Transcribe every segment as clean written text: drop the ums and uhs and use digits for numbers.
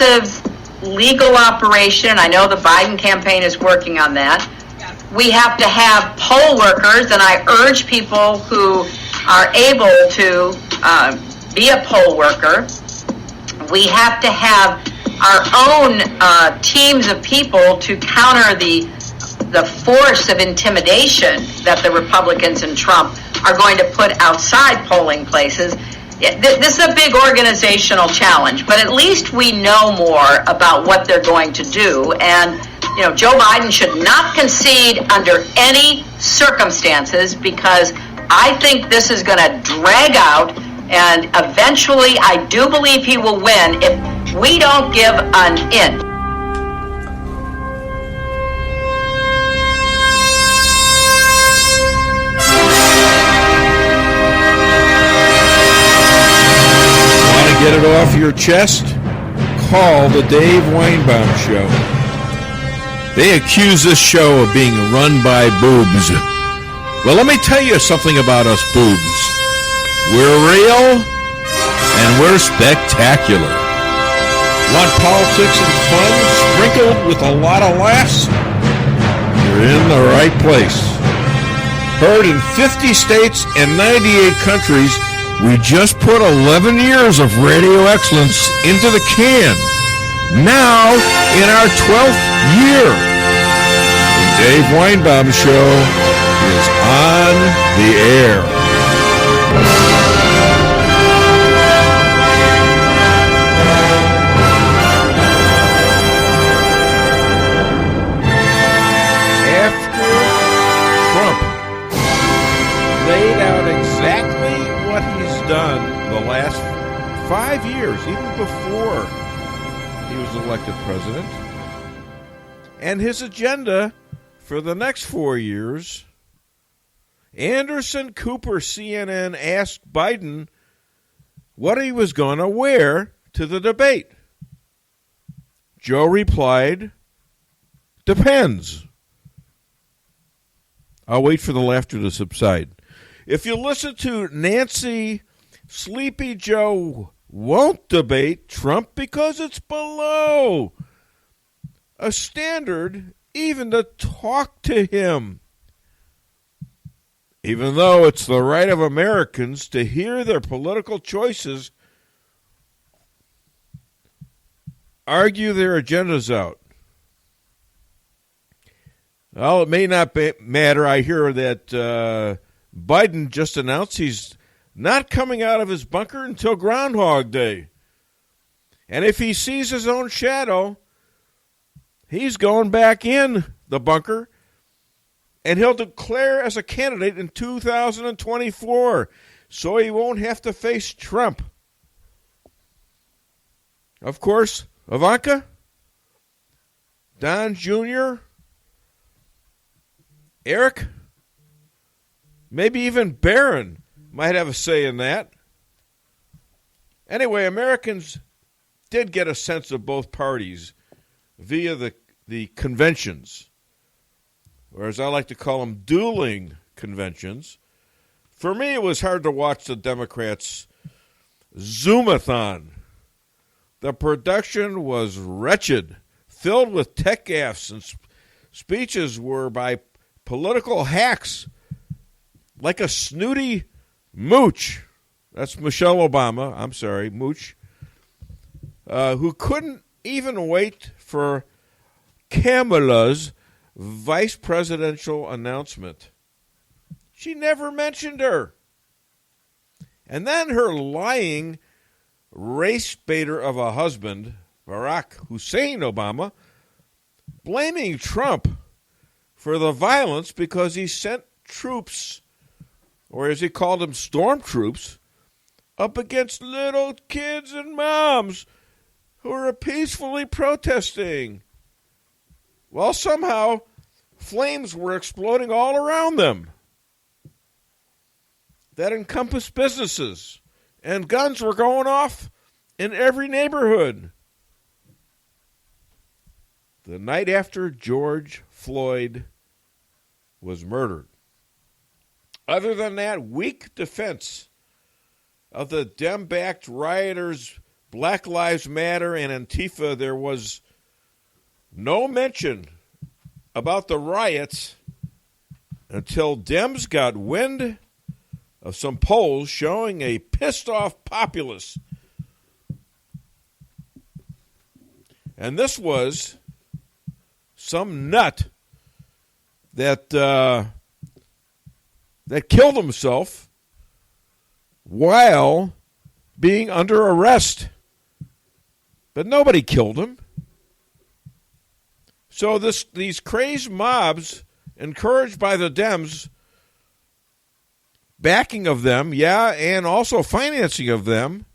massive legal operation. I know the Biden campaign is working on that. We have to have poll workers, and I urge people who are able to be a poll worker. We have to have our own teams of people to counter the force of intimidation that the Republicans and Trump are going to put outside polling places. This is a big organizational challenge, but at least we know more about what they're going to do. And, Joe Biden should not concede under any circumstances, because I think this is going to drag out, and eventually I do believe he will win if we don't give an inch. Get it off your chest? Call the Dave Weinbaum Show. They accuse this show of being run by boobs. Well, let me tell you something about us boobs. We're real and we're spectacular. Want politics and fun sprinkled with a lot of laughs? You're in the right place. Heard in 50 states and 98 countries, we just put 11 years of radio excellence into the can. Now, in our 12th year, the Dave Weinbaum Show is on the air. After Trump laid out exactly what he's done the last 5 years, even before he was elected president, and his agenda for the next 4 years, Anderson Cooper, CNN, asked Biden what he was going to wear to the debate. Joe replied, "Depends." I'll wait for the laughter to subside. If you listen to Nancy, Sleepy Joe won't debate Trump because it's below a standard even to talk to him. Even though it's the right of Americans to hear their political choices argue their agendas out. Well, it may not matter. I hear that Biden just announced he's not coming out of his bunker until Groundhog Day. And if he sees his own shadow, he's going back in the bunker, and he'll declare as a candidate in 2024, so he won't have to face Trump. Of course, Ivanka, Don Jr., Eric, maybe even Barron might have a say in that. Anyway, Americans did get a sense of both parties via the conventions, or as I like to call them, dueling conventions. For me, it was hard to watch the Democrats' Zoomathon. The production was wretched, filled with tech gaffes, and speeches were by political hacks like a snooty mooch. That's Michelle Obama. I'm sorry, mooch. Who couldn't even wait for Kamala's vice presidential announcement. She never mentioned her. And then her lying race baiter of a husband, Barack Hussein Obama, blaming Trump for the violence because he sent troops, or as he called them, stormtroops, up against little kids and moms who were peacefully protesting. Well, somehow, flames were exploding all around them that encompassed businesses, and guns were going off in every neighborhood. The night after George Floyd was murdered. Other than that, weak defense of the Dem-backed rioters' Black Lives Matter and Antifa, there was no mention about the riots until Dems got wind of some polls showing a pissed-off populace. And this was some nut that killed himself while being under arrest. But nobody killed him. So these crazed mobs, encouraged by the Dems, backing of them, and also financing of them,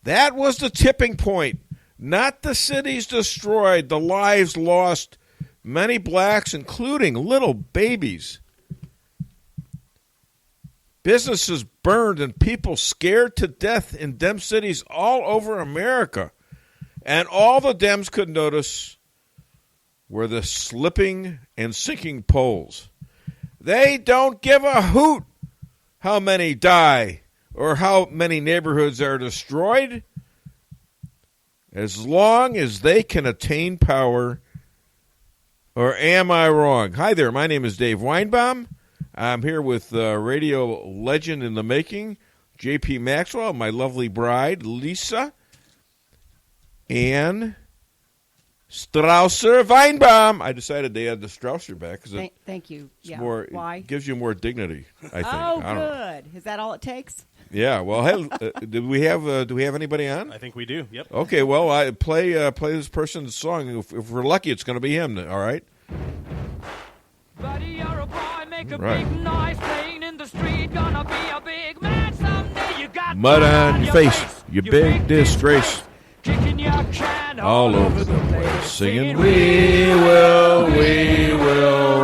that was the tipping point. Not the cities destroyed, the lives lost, many blacks, including little babies. Businesses burned and people scared to death in Dem cities all over America. And all the Dems could notice were the slipping and sinking poles. They don't give a hoot how many die or how many neighborhoods are destroyed, as long as they can attain power. Or am I wrong? Hi there, my name is Dave Weinbaum. I'm here with radio legend in the making, J.P. Maxwell, my lovely bride, Lisa, and Strausser Weinbaum. I decided they had the Strausser back because thank you. Why? It gives you more dignity, I think. Oh, good. Is that all it takes? Yeah. Well, hey, do we have anybody on? I think we do. Yep. Okay. Well, I play this person's song. If we're lucky, it's going to be him. All right. Buddy, you're a boy, make a Right. big noise, playing in the street, gonna be a big man someday. You got Mud on your face, you big disgrace. Kicking your can All over the place, singing, we will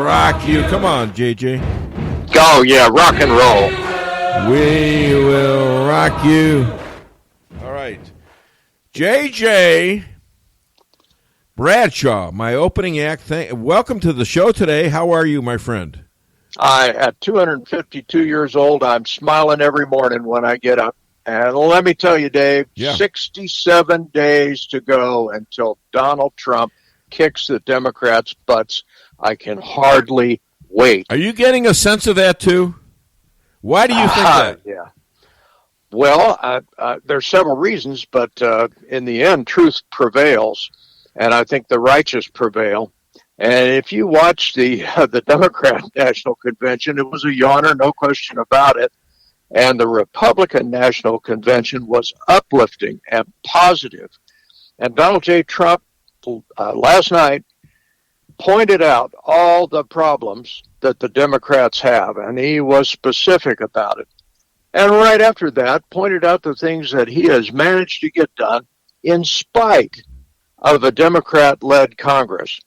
rock you. Come on, JJ. Oh, yeah, rock and roll. We will rock you. All right. JJ Bradshaw, my opening act. Welcome to the show today. How are you, my friend? At 252 years old, I'm smiling every morning when I get up. And let me tell you, Dave, 67 days to go until Donald Trump kicks the Democrats' butts. I can hardly wait. Are you getting a sense of that, too? Why do you think that? Yeah. Well, there's several reasons, but in the end, truth prevails, and I think the righteous prevail. And if you watch the Democrat National Convention, it was a yawner, no question about it. And the Republican National Convention was uplifting and positive. And Donald J. Trump last night pointed out all the problems that the Democrats have, and he was specific about it. And right after that, pointed out the things that he has managed to get done in spite of a Democrat-led Congress.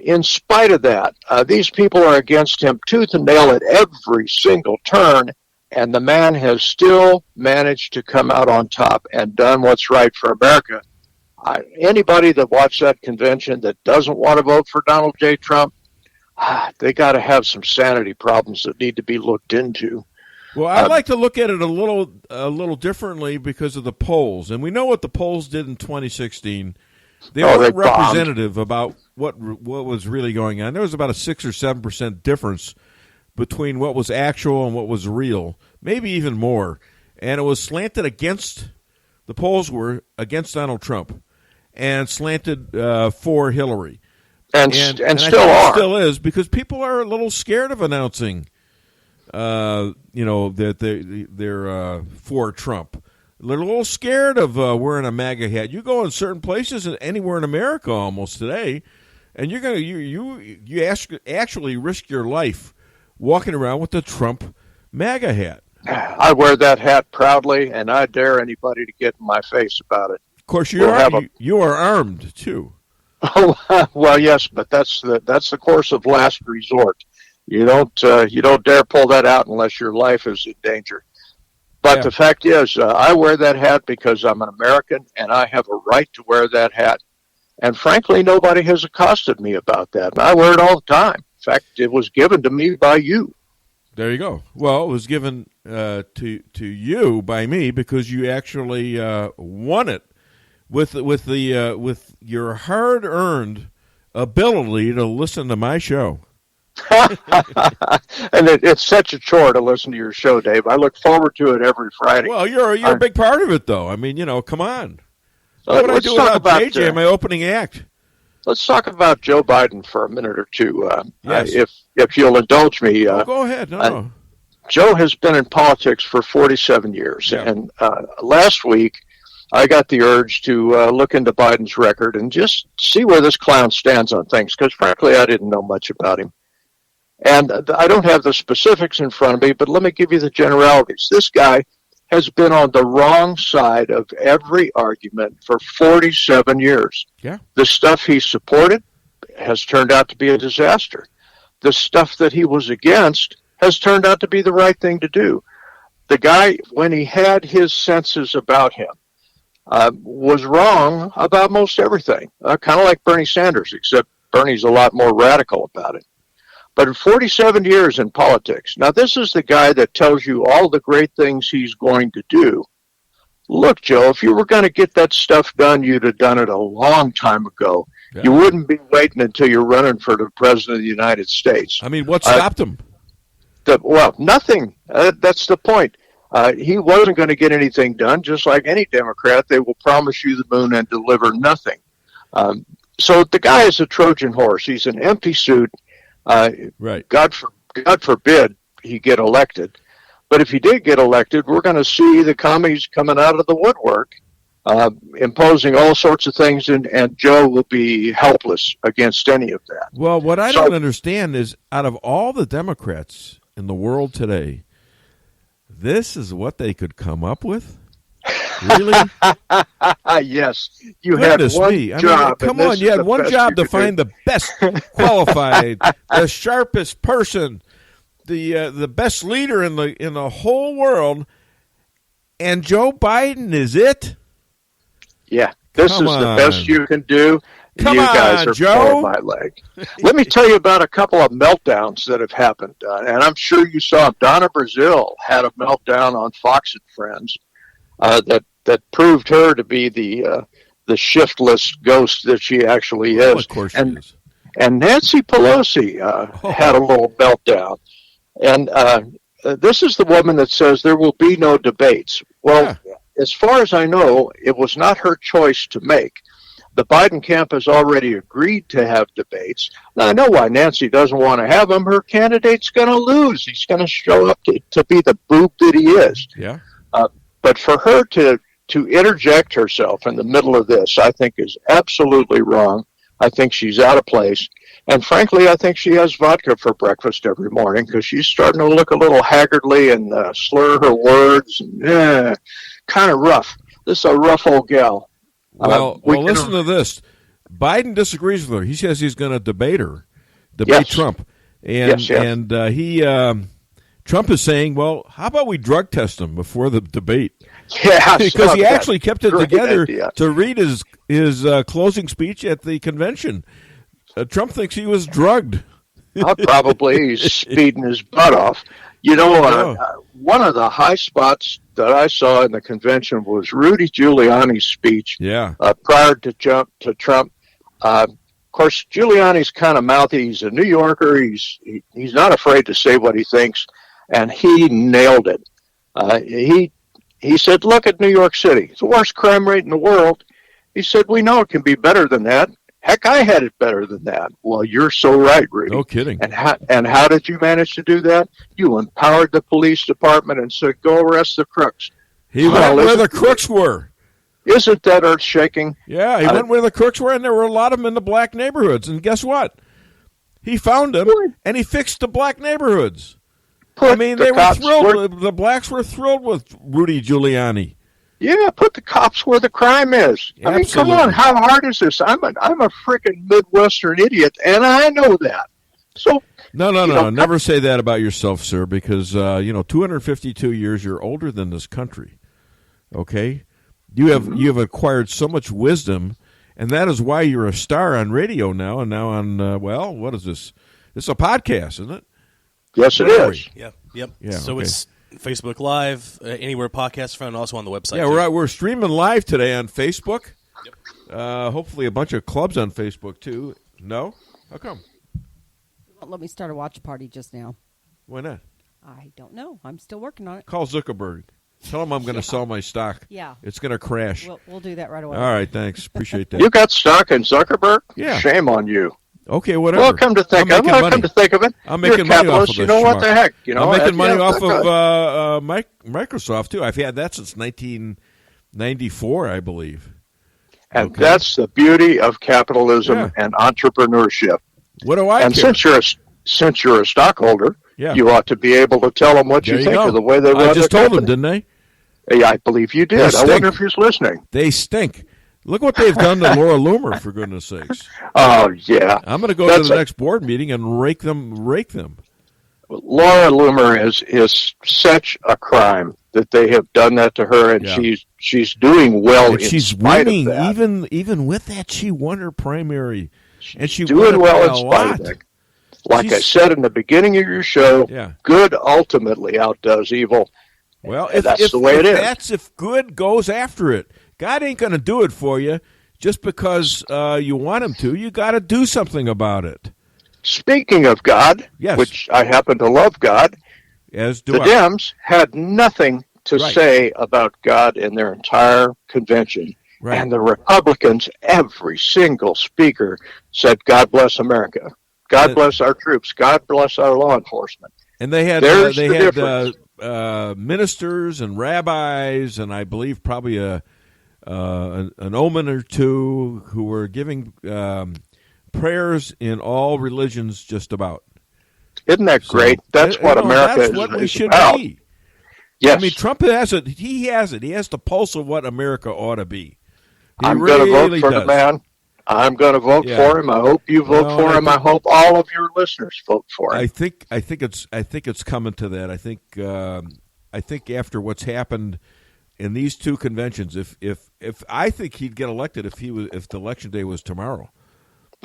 In spite of that, these people are against him tooth and nail at every single turn, and the man has still managed to come out on top and done what's right for America. Anybody that watched that convention that doesn't want to vote for Donald J. Trump, they got to have some sanity problems that need to be looked into. Well, I'd like to look at it a little differently because of the polls, and we know what the polls did in 2016. They weren't representative about what was really going on. There was about a 6 or 7% difference between what was actual and what was real, maybe even more. And it was slanted against, the polls were against Donald Trump and slanted for Hillary. And still are. It still is, because people are a little scared of announcing, that they're for Trump. They're a little scared of wearing a MAGA hat. You go in certain places, anywhere in America almost today, and you're gonna actually risk your life walking around with the Trump MAGA hat. I wear that hat proudly, and I dare anybody to get in my face about it. Of course, you are armed too. Well, yes, but that's the course of last resort. You don't dare pull that out unless your life is in danger. But The fact is, I wear that hat because I'm an American, and I have a right to wear that hat. And frankly, nobody has accosted me about that. And I wear it all the time. In fact, it was given to me by you. There you go. Well, it was given to you by me because you actually won it with your hard-earned ability to listen to my show. And it's such a chore to listen to your show, Dave. I look forward to it every Friday. Well, you're a big part of it, though. I mean, come on. What would I do without JJ, my opening act? Let's talk about Joe Biden for a minute or two, yes. If you'll indulge me. Go ahead. No. Joe has been in politics for 47 years, yeah. And last week I got the urge to look into Biden's record and just see where this clown stands on things, because frankly I didn't know much about him. And I don't have the specifics in front of me, but let me give you the generalities. This guy has been on the wrong side of every argument for 47 years. Yeah. The stuff he supported has turned out to be a disaster. The stuff that he was against has turned out to be the right thing to do. The guy, when he had his senses about him, was wrong about most everything, kind of like Bernie Sanders, except Bernie's a lot more radical about it. But in 47 years in politics, now this is the guy that tells you all the great things he's going to do. Look, Joe, if you were going to get that stuff done, you'd have done it a long time ago. Yeah. You wouldn't be waiting until you're running for the president of the United States. I mean, what stopped him? Nothing. That's the point. He wasn't going to get anything done. Just like any Democrat, they will promise you the moon and deliver nothing. So the guy is a Trojan horse. He's an empty suit. Right. God forbid he get elected. But if he did get elected, we're going to see the commies coming out of the woodwork, imposing all sorts of things, and Joe will be helpless against any of that. Well, what I don't understand is, out of all the Democrats in the world today, this is what they could come up with? Really? Yes. You had one job. Come on, you had one job to find the best qualified, the sharpest person, the best leader in the whole world, and Joe Biden is it? Yeah. This is the best you can do. Come you guys on, are Joe. pulling my leg. Let me tell you about a couple of meltdowns that have happened, and I'm sure you saw them. Donna Brazile had a meltdown on Fox and Friends that proved her to be the shiftless ghost that she actually is. Well, of course she is. And Nancy Pelosi had a little meltdown. And this is the woman that says there will be no debates. Well, as far as I know, it was not her choice to make. The Biden camp has already agreed to have debates. Now, I know why Nancy doesn't want to have them. Her candidate's going to lose. He's going to show up to be the boob that he is. Yeah. But for her to interject herself in the middle of this, I think is absolutely wrong. I think she's out of place. And frankly, I think she has vodka for breakfast every morning because she's starting to look a little haggardly and slur her words. And, kind of rough. This is a rough old gal. Well, listen to this. Biden disagrees with her. He says he's going to debate Trump. And Trump is saying, well, how about we drug test him before the debate? Yeah, because he actually kept it together idea. To read his closing speech at the convention. Trump thinks he was drugged. Probably he's speeding his butt off. One of the high spots that I saw in the convention was Rudy Giuliani's speech. Yeah. Prior to Trump. Of course, Giuliani's kind of mouthy. He's a New Yorker. He's not afraid to say what he thinks, and he nailed it. He said, "Look at New York City. It's the worst crime rate in the world." He said, "We know it can be better than that. Heck, I had it better than that." Well, you're so right, Rudy. No kidding. And how did you manage to do that? You empowered the police department and said, "Go arrest the crooks." He went where the crooks were. Isn't that earth-shaking? Yeah, he went where the crooks were, and there were a lot of them in the black neighborhoods. And guess what? He found them, and he fixed the black neighborhoods. They were thrilled. The blacks were thrilled with Rudy Giuliani. Yeah, put the cops where the crime is. Absolutely. I mean, come on, how hard is this? I'm a freaking Midwestern idiot, and I know that. So No. Never say that about yourself, sir, because 252 years you're older than this country. Okay, you have acquired so much wisdom, and that is why you're a star on radio now, and now on what is this? It's a podcast, isn't it? Yes, it is. Yeah. Yep. Yeah, so okay. it's Facebook Live, anywhere podcasts are found, and also on the website. Yeah, too. we're streaming live today on Facebook. Yep. Hopefully a bunch of clubs on Facebook, too. No? How come? Won't let me start a watch party just now. Why not? I don't know. I'm still working on it. Call Zuckerberg. Tell him I'm going to sell my stock. Yeah. It's going to crash. We'll do that right away. All right, thanks. Appreciate that. You got stock in Zuckerberg? Yeah. Shame on you. Okay, whatever. Well, come to think of it, I'm you're a making money off capitalist. of You this know what schmuck. the heck? You know, I'm making money off good. of Microsoft, too. I've had that since 1994, I believe. And Okay. that's the beauty of capitalism Yeah. and entrepreneurship. What do I And care? since you're a stockholder, Yeah. you ought to be able to tell them what There you you think go. of the way they run I just their told them, company. didn't I? Yeah, I believe you They did. I stink. wonder if he's listening. They stink. Look what they've done to Laura Loomer, for goodness sakes. Oh, yeah. I'm going to go That's to the a- next board meeting and rake them. Laura Loomer is such a crime that they have done that to her, and Yeah. she's doing well And in she's spite winning, of that. even with that, she won her primary. And she doing won it well by in a spite lot. of that. Like I She's- said in the beginning of your show, Yeah. good ultimately outdoes evil. Well, And that's the way it is. If good goes after it. God ain't going to do it for you just because you want him to. You got to do something about it. Speaking of God, Yes. which I happen to love God, As do the I. Dems had nothing to Right. say about God in their entire convention. Right. And the Republicans, every single speaker said, God bless America. God That- bless our troops. God bless our law enforcement. And they had There's the difference. ministers and rabbis, and I believe probably an omen or two who were giving prayers in all religions, just about. Isn't that great? That's what America that's what we is should about. be. Yes. I mean, Trump has it. He has it. He has the pulse of what America ought to be. He I'm going to vote really for does. the man. I'm going to vote Yeah. for him. I hope you vote Well, for I him. I hope all of your listeners vote for him. I think it's coming to that. I think after what's happened in these two conventions, if I think he'd get elected if the election day was tomorrow.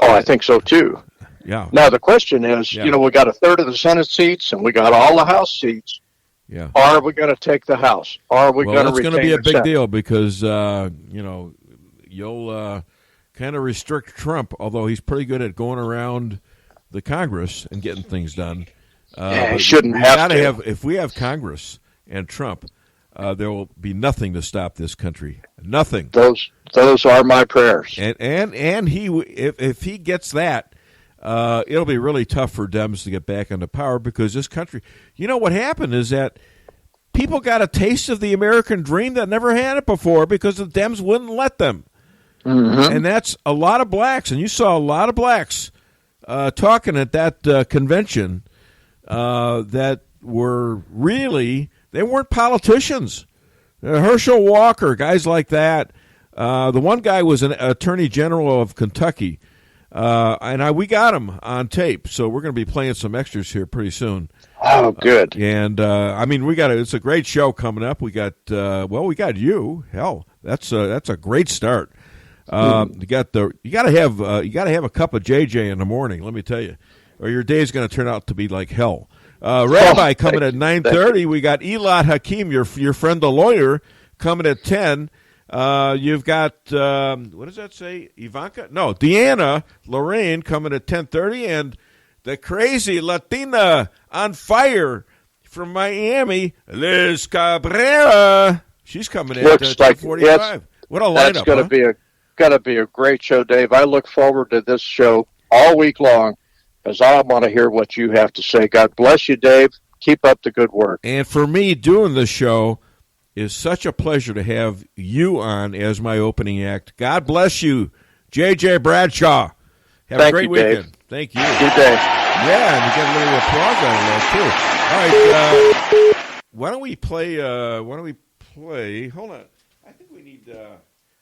Oh, I think so too. Yeah, Now the question is, Yeah. we got a third of the Senate seats and we got all the House seats. yeah. Are we going to take the House? Are we Well, going to that's retain going to be a the big Senate? deal because you'll kind of restrict Trump, although he's pretty good at going around the Congress and getting things done. Yeah, he But shouldn't we have gotta to. if we have Congress and Trump, there will be nothing to stop this country. Nothing. Those are my prayers. And he if he gets that, it'll be really tough for Dems to get back into power because this country. You know what happened is that people got a taste of the American dream that never had it before because the Dems wouldn't let them. Mm-hmm. And that's a lot of blacks, and you saw a lot of blacks talking at that convention that were really they weren't politicians. Herschel Walker, guys like that. The one guy was an attorney general of Kentucky, and we got him on tape. So we're going to be playing some extras here pretty soon. Oh, good. And I mean, it's a great show coming up. We got we got you. Hell, that's a great start. You got to have a cup of JJ in the morning. Let me tell you, or your day's going to turn out to be like hell. Rabbi coming at 9:30. We got Elad Hakim, your friend the lawyer, coming at 10. You've got what does that say? Ivanka? No, Deanna, Lorraine coming at 10:30, and the crazy Latina on fire from Miami, Liz Cabrera. She's coming in at Looks like 10:45. What a lineup! That's going to huh? be a great show, Dave. I look forward to this show all week long because I want to hear what you have to say. God bless you, Dave. Keep up the good work. And for me, doing this show is such a pleasure to have you on as my opening act. God bless you, J.J. Bradshaw. Have a Thank great you, Dave. weekend. Thank you. Good day. Yeah, and you get a little applause out of that, too. All right, why don't we play? Hold on. I think we need.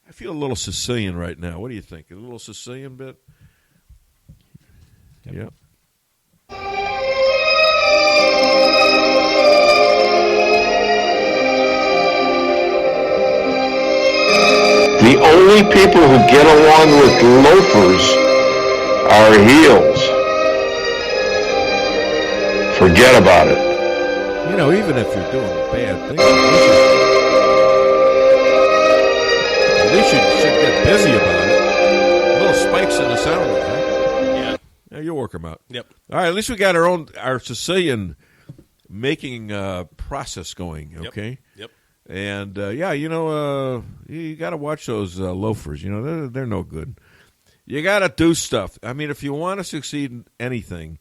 I feel a little Sicilian right now. What do you think? A little Sicilian bit? Yep. The only people who get along with loafers are heels. Forget about it. even if you're doing bad things, at least you should get busy about it. Little spikes in the sound. Huh? Yeah, you'll work them out. Yep. All right, at least we got our Sicilian making process going, okay? Yep. And, you got to watch those loafers. They're no good. You got to do stuff. I mean, if you want to succeed in anything,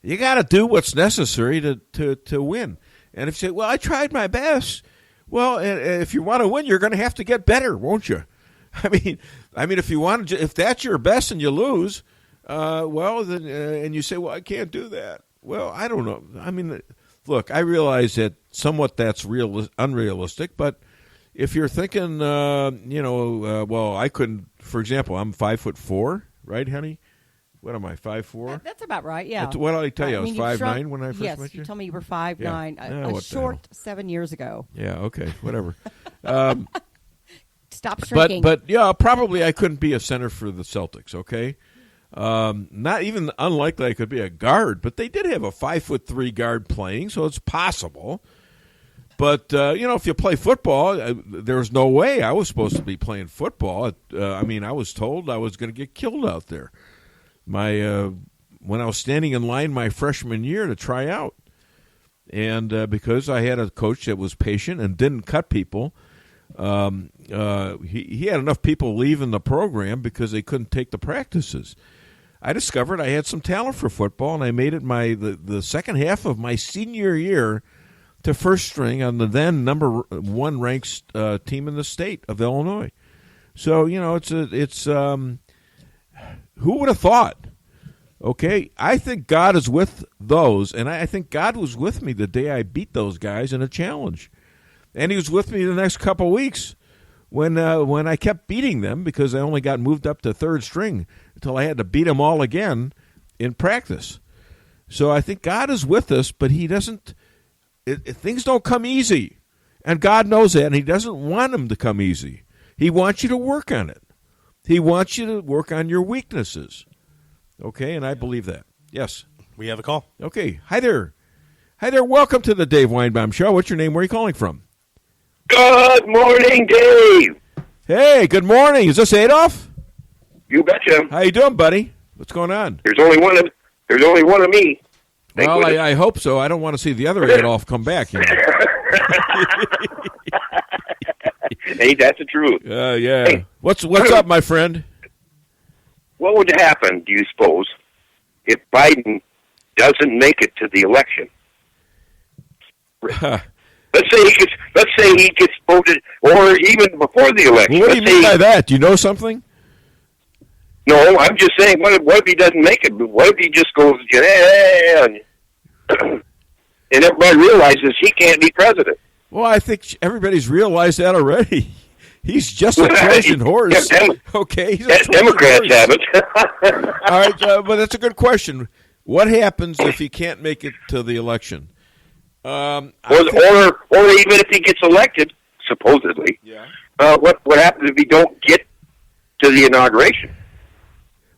you got to do what's necessary to win. And if you say, well, I tried my best, well, if you want to win, you're going to have to get better, won't you? I mean, if that's your best and you lose, then and you say, well, I can't do that. Well, I don't know. I mean, look, I realize that somewhat that's unrealistic, but if you're thinking, well, I couldn't. For example, I'm 5'4", right, honey? What am I, 5'4"? That's about right, yeah. What did I tell you? I was you 5'9" shrunk- when I first yes, met you? you told me you were 5'9". Yeah. A What the short hell? 7 years ago. Yeah, okay, whatever. Stop shrinking. But yeah, probably I couldn't be a center for the Celtics, okay? Not even unlikely I could be a guard, but they did have a 5'3" guard playing, so it's possible. But, if you play football, there's no way I was supposed to be playing football. I was told I was going to get killed out there. When I was standing in line my freshman year to try out. And because I had a coach that was patient and didn't cut people, he had enough people leaving the program because they couldn't take the practices. I discovered I had some talent for football, and I made it the second half of my senior year to first string on the then number one ranked team in the state of Illinois. So it's who would have thought? Okay, I think God is with those, and I think God was with me the day I beat those guys in a challenge, and He was with me the next couple of weeks when I kept beating them because I only got moved up to third string until I had to beat them all again in practice. So I think God is with us, but He doesn't. Things don't come easy, and God knows that, and He doesn't want them to come easy. He wants you to work on it. He wants you to work on your weaknesses. Okay, and I believe that. Yes. We have a call. Okay. Hi there. Hi there. Welcome to the Dave Weinbaum Show. What's your name? Where are you calling from? Good morning, Dave. Hey, good morning. Is this Adolf? You betcha. How you doing, buddy? What's going on? There's only one of me. Thank Well, goodness. I hope so. I don't want to see the other Adolf come back. Hey, that's the truth. Yeah. Hey. What's up, my friend? What would happen, do you suppose, if Biden doesn't make it to the election? Let's say he gets voted, or even before the election. What do you mean by that? Do you know something? No, I'm just saying, what if he doesn't make it? What if he just goes, and everybody realizes he can't be president? Well, I think everybody's realized that already. He's just a Trojan horse. Okay, he's a Democrats horse. have it. All right, but that's a good question. What happens if he can't make it to the election? Or even if he gets elected, supposedly. Yeah. What happens if he don't get to the inauguration?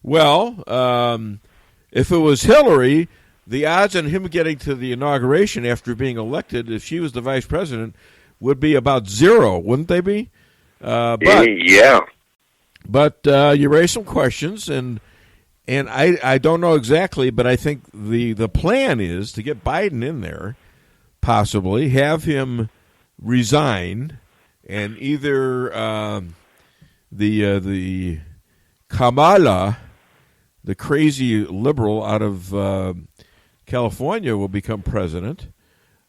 Well, if it was Hillary, the odds on him getting to the inauguration after being elected, if she was the vice president, would be about 0, wouldn't they be? Yeah. But you raised some questions, and I don't know exactly, but I think the plan is to get Biden in there, possibly have him resign, and either the Kamala, the crazy liberal out of California, will become president,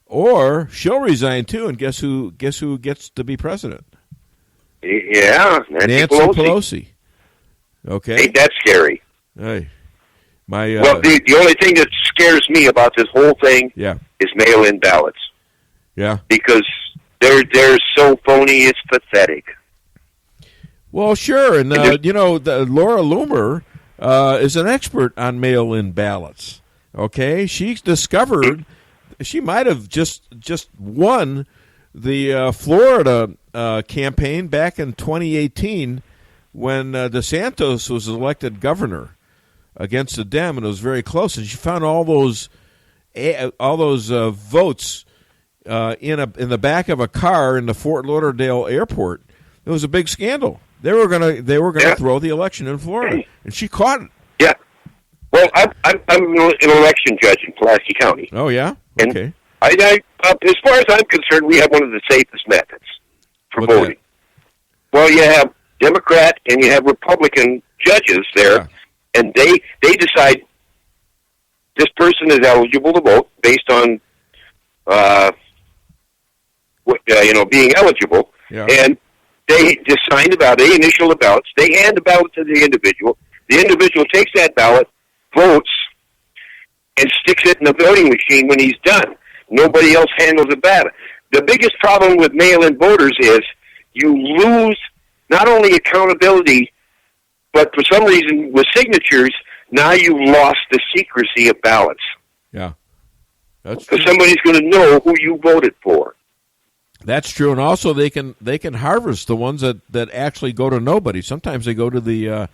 or she'll resign too, and guess who gets to be president? Yeah, Nancy Pelosi. Okay. Ain't that scary? Hey, the only thing that scares me about this whole thing is mail-in ballots. Yeah. Because they're so phony, it's pathetic. Well, sure, and Laura Loomer is an expert on mail-in ballots. Okay, she's discovered she might have just won the Florida campaign back in 2018 when DeSantis was elected governor against the Dem, and it was very close. And she found all those votes in the back of a car in the Fort Lauderdale airport. It was a big scandal. They were gonna throw the election in Florida, and she caught it. Yeah. Well, I'm an election judge in Pulaski County. Oh yeah. Okay. And as far as I'm concerned, we have one of the safest methods for What's voting. that? Well, you have Democrat and you have Republican judges there, and they decide this person is eligible to vote based on being eligible, and they decide the ballot. They initial the ballots. They hand the ballot to the individual. The individual takes that ballot, votes, and sticks it in the voting machine when he's done. Nobody else handles the ballot. The biggest problem with mail-in voters is you lose not only accountability, but for some reason with signatures, now you've lost the secrecy of ballots. Yeah. That's Because true. somebody's going to know who you voted for. That's true, and also they can harvest the ones that actually go to nobody. Sometimes they go to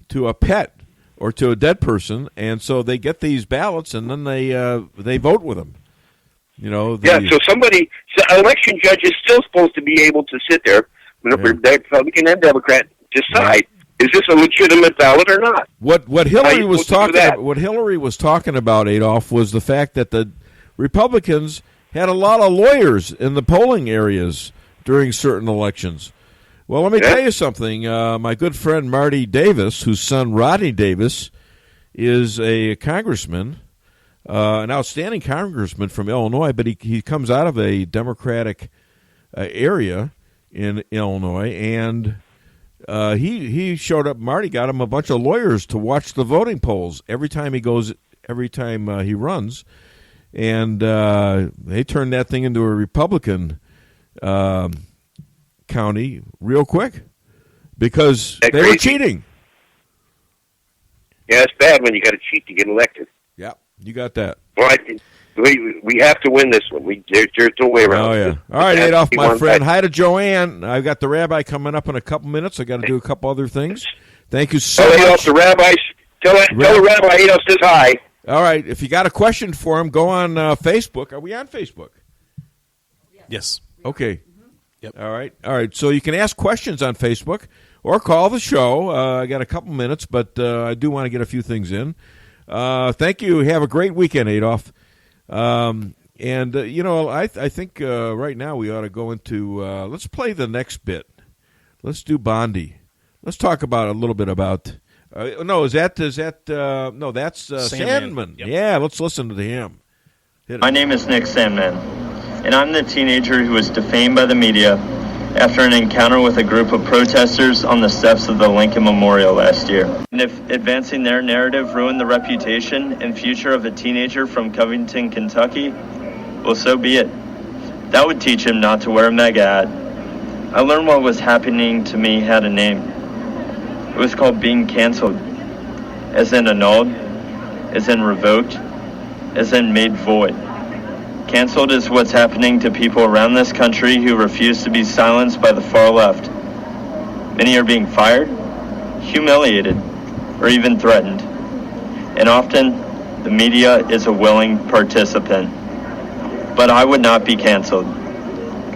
to a pet or to a dead person, and so they get these ballots and then they vote with them. So election judge is still supposed to be able to sit there, Republican and Democrat, decide is this a legitimate ballot or not. What Hillary was talking about, Adolph, was the fact that the Republicans had a lot of lawyers in the polling areas during certain elections. Well, let me tell you something. My good friend Marty Davis, whose son Rodney Davis is a congressman, an outstanding congressman from Illinois, but he comes out of a Democratic area in Illinois, and he showed up. Marty got him a bunch of lawyers to watch the voting polls every time he runs. And they turned that thing into a Republican county real quick because they were cheating. Yeah, it's bad when you got to cheat to get elected. Yeah, you got that. Well, we have to win this one. There's no way around. Oh yeah. All right, Adolph, my friend. Hi to Joanne. I've got the rabbi coming up in a couple minutes. I got to do a couple other things. Thank you so much. Adolph, the rabbi. Tell the rabbi Adolph says hi. All right. If you got a question for him, go on Facebook. Are we on Facebook? Yes. Okay. Yep. All right. So you can ask questions on Facebook or call the show. I got a couple minutes, but I do want to get a few things in. Thank you. Have a great weekend, Adolph. I think right now we ought to go into let's play the next bit. Let's do Bondi. Let's talk about a little bit about. That's Sandman. Yep. Yeah, let's listen to him. My name is Nick Sandman, and I'm the teenager who was defamed by the media after an encounter with a group of protesters on the steps of the Lincoln Memorial last year. And if advancing their narrative ruined the reputation and future of a teenager from Covington, Kentucky, well, so be it. That would teach him not to wear a MAGA hat. I learned what was happening to me had a name. It was called being canceled, as in annulled, as in revoked, as in made void. Canceled is what's happening to people around this country who refuse to be silenced by the far left. Many are being fired, humiliated, or even threatened. And often, the media is a willing participant. But I would not be canceled.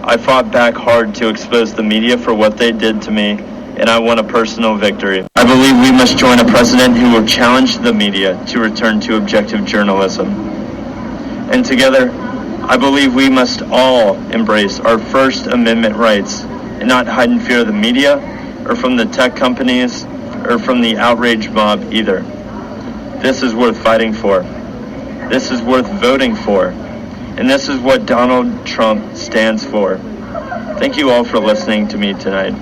I fought back hard to expose the media for what they did to me, and I won a personal victory. I believe we must join a president who will challenge the media to return to objective journalism. And together, I believe we must all embrace our First Amendment rights and not hide in fear of the media or from the tech companies or from the outrage mob either. This is worth fighting for. This is worth voting for. And this is what Donald Trump stands for. Thank you all for listening to me tonight.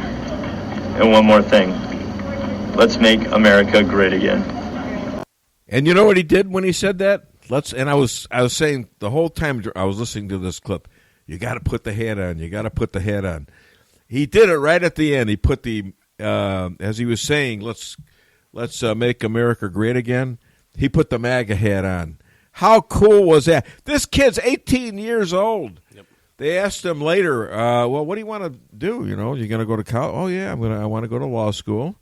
And one more thing. Let's make America great again. And you know what he did when he said that? I was saying the whole time I was listening to this clip, you got to put the hat on. You got to put the hat on. He did it right at the end. He put the as he was saying, let's make America great again. He put the MAGA hat on. How cool was that? This kid's 18 years old. Yep. They asked him later, well, what do you want to do? You're going to go to college? Oh yeah, I want to go to law school.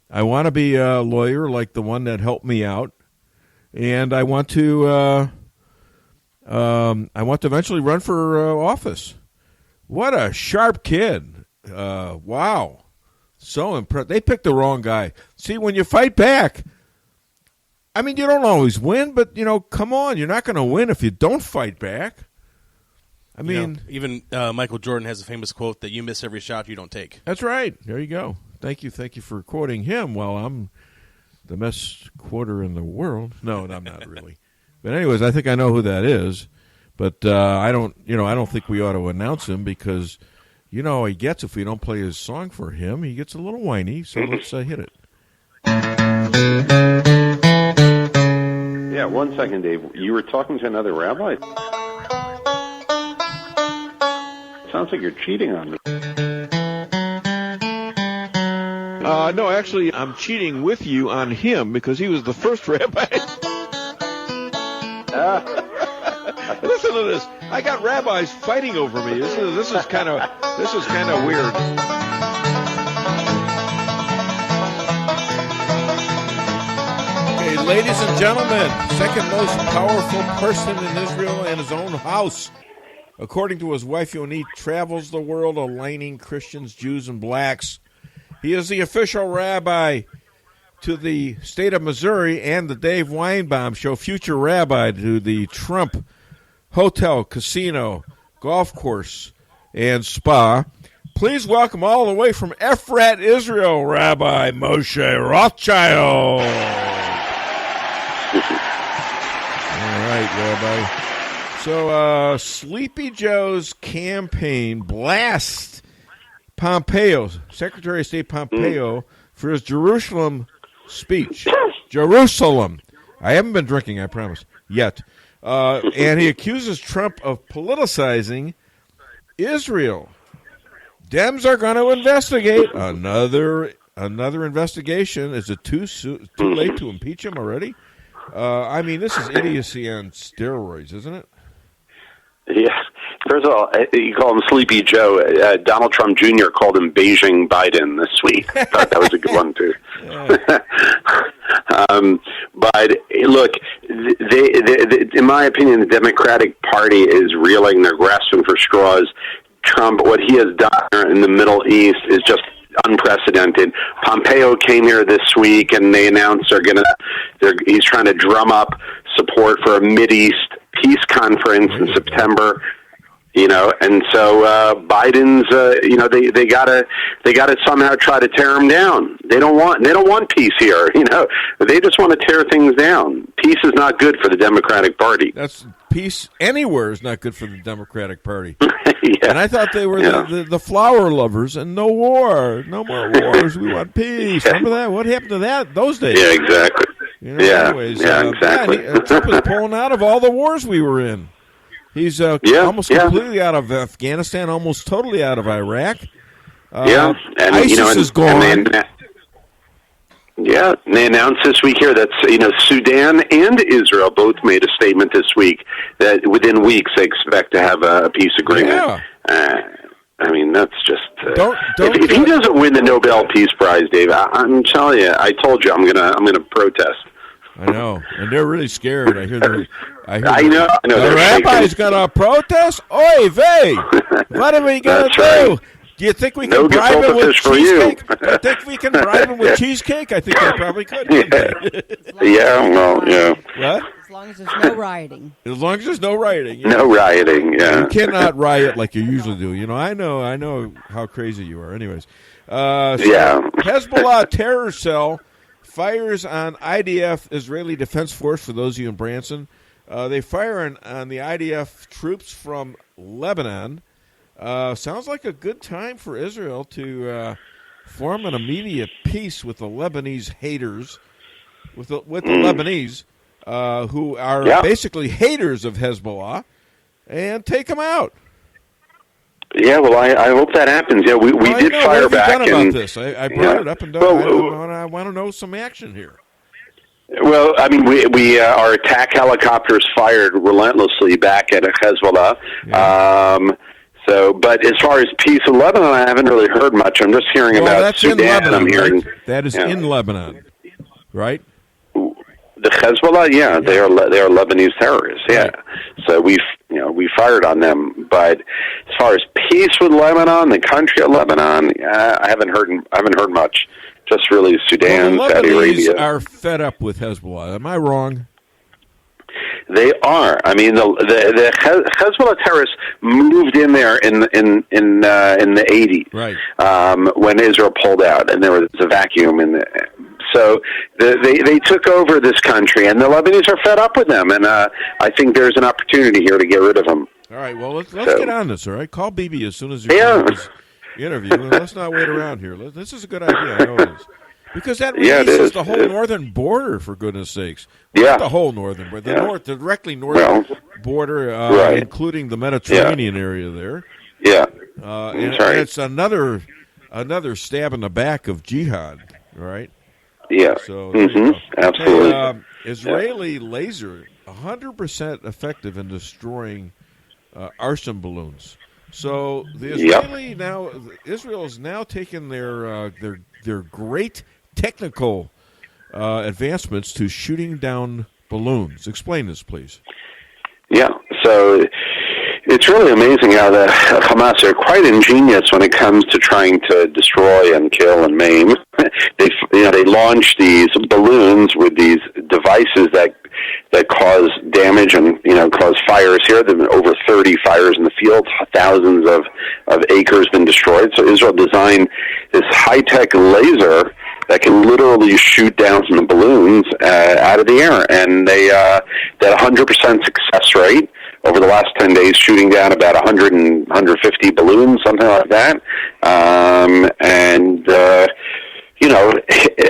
I want to be a lawyer like the one that helped me out. And I want to I want to eventually run for office. What a sharp kid. Wow. So impressed. They picked the wrong guy. See, when you fight back, I mean, you don't always win, but, come on. You're not going to win if you don't fight back. I mean, even Michael Jordan has a famous quote that you miss every shot you don't take. That's right. There you go. Thank you for quoting him. Well, I'm the best quoter in the world. No, I'm not really. But anyways, I think I know who that is. But I don't think we ought to announce him because how he gets if we don't play his song for him. He gets a little whiny. So let's hit it. Yeah, 1 second, Dave. You were talking to another rabbi? Sounds like you're cheating on me. No, actually, I'm cheating with you on him because he was the first rabbi. Listen to this. I got rabbis fighting over me. This is kind of weird. Okay, ladies and gentlemen, second most powerful person in Israel and his own house. According to his wife Yonit, travels the world aligning Christians, Jews, and blacks. He is the official rabbi to the state of Missouri and the Dave Weinbaum Show, future rabbi to the Trump Hotel, Casino, Golf Course, and Spa. Please welcome all the way from Efrat, Israel, Rabbi Moshe Rothchild. All right, Rabbi. So, Sleepy Joe's campaign blasts Pompeo, Secretary of State Pompeo, for his Jerusalem speech. Jerusalem. I haven't been drinking, I promise, yet. And he accuses Trump of politicizing Israel. Dems are going to investigate another investigation. Is it too late to impeach him already? I mean, this is idiocy on steroids, isn't it? Yeah. First of all, you call him Sleepy Joe. Donald Trump Jr. called him Beijing Biden this week. I thought that was a good one, too. But, look, in my opinion, the Democratic Party is reeling. They're grasping for straws. Trump, what he has done in the Middle East is just unprecedented. Pompeo came here this week, and they announced he's trying to drum up support for a Mideast peace conference in September. And so Biden's, they gotta somehow try to tear him down. They don't want peace here. They just want to tear things down. Peace is not good for the Democratic Party. That's peace anywhere is not good for the Democratic Party. Yeah. And I thought they were the flower lovers and no war, no more wars. We want peace. Remember that? What happened to that those days? Yeah, exactly. Anyways, exactly. Trump is pulling out of all the wars we were in. He's almost completely out of Afghanistan, almost totally out of Iraq. And ISIS is gone. And they announced this week here that Sudan and Israel both made a statement this week that within weeks they expect to have a peace agreement. Yeah. I mean, that's just if he doesn't win the Nobel Peace Prize, Dave, I'm telling you, I told you I'm gonna protest. I know, and they're really scared. I know. The rabbi's going to protest? Oy vey! What are we going to do? Right. Do you think we can bribe him with cheesecake? Do you think we can bribe him with cheesecake? I think we probably could. What? As long as there's no rioting. As long as there's no rioting. Yeah. No rioting, yeah. You cannot riot like you usually do. I know how crazy you are. Anyways. Hezbollah terror cell fires on IDF, Israeli Defense Force, for those of you in Branson. They fire on the IDF troops from Lebanon. Sounds like a good time for Israel to form an immediate peace with the Lebanese haters, with the Lebanese, who are basically haters of Hezbollah, and take them out. Yeah, well, I hope that happens. Yeah, we did fire back. What have you done about this? I brought it up and down. I want to know some action here. Well, I mean, we our attack helicopters fired relentlessly back at Hezbollah. Yeah. But as far as peace in Lebanon, I haven't really heard much. I'm just hearing about that's Sudan. In Lebanon, I'm hearing that is in Lebanon, right? The Hezbollah, they are Lebanese terrorists. Yeah, so we fired on them. But as far as peace with Lebanon, the country of Lebanon, I haven't heard much. Just really Sudan, Saudi Arabia. The Lebanese are fed up with Hezbollah. Am I wrong? They are. I mean, the Hezbollah terrorists moved in there in the 80s, right? When Israel pulled out, and there was a vacuum in the. So they took over this country, and the Lebanese are fed up with them, and I think there's an opportunity here to get rid of them. All right, well, let's get on this, all right? Call Bibi as soon as you're done with this interview, and let's not wait around here. This is a good idea, I know it is. Because that releases the whole northern border, for goodness sakes. Not the whole northern border, the directly northern border, including the Mediterranean area there. Yeah. And it's another stab in the back of jihad, right? Yeah. So absolutely. Hey, Israeli laser, 100% effective in destroying arson balloons. So the Israel is now taking their great technical advancements to shooting down balloons. Explain this, please. Yeah. So it's really amazing how the Hamas are quite ingenious when it comes to trying to destroy and kill and maim. They launch these balloons with these devices that cause damage and cause fires here. There have been over 30 fires in the field, thousands of acres been destroyed. So Israel designed this high-tech laser that can literally shoot down some balloons out of the air, and they had 100% success rate over the last 10 days, shooting down about 100 and 150 balloons, something like that.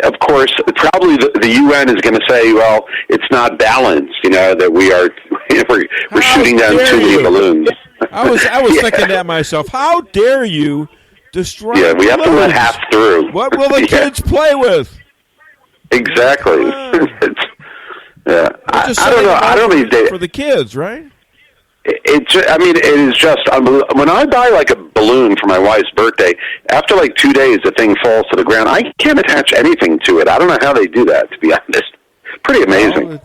Of course, probably the UN is going to say, well, it's not balanced, that we're shooting down too many balloons. I was thinking that myself. How dare you destroy balloons? We have to let half through. What will the kids play with? Exactly. I don't know. I don't mean for the kids, right? It is just unbelievable. When I buy like a balloon for my wife's birthday, after like 2 days, the thing falls to the ground. I can't attach anything to it. I don't know how they do that, to be honest. Pretty amazing.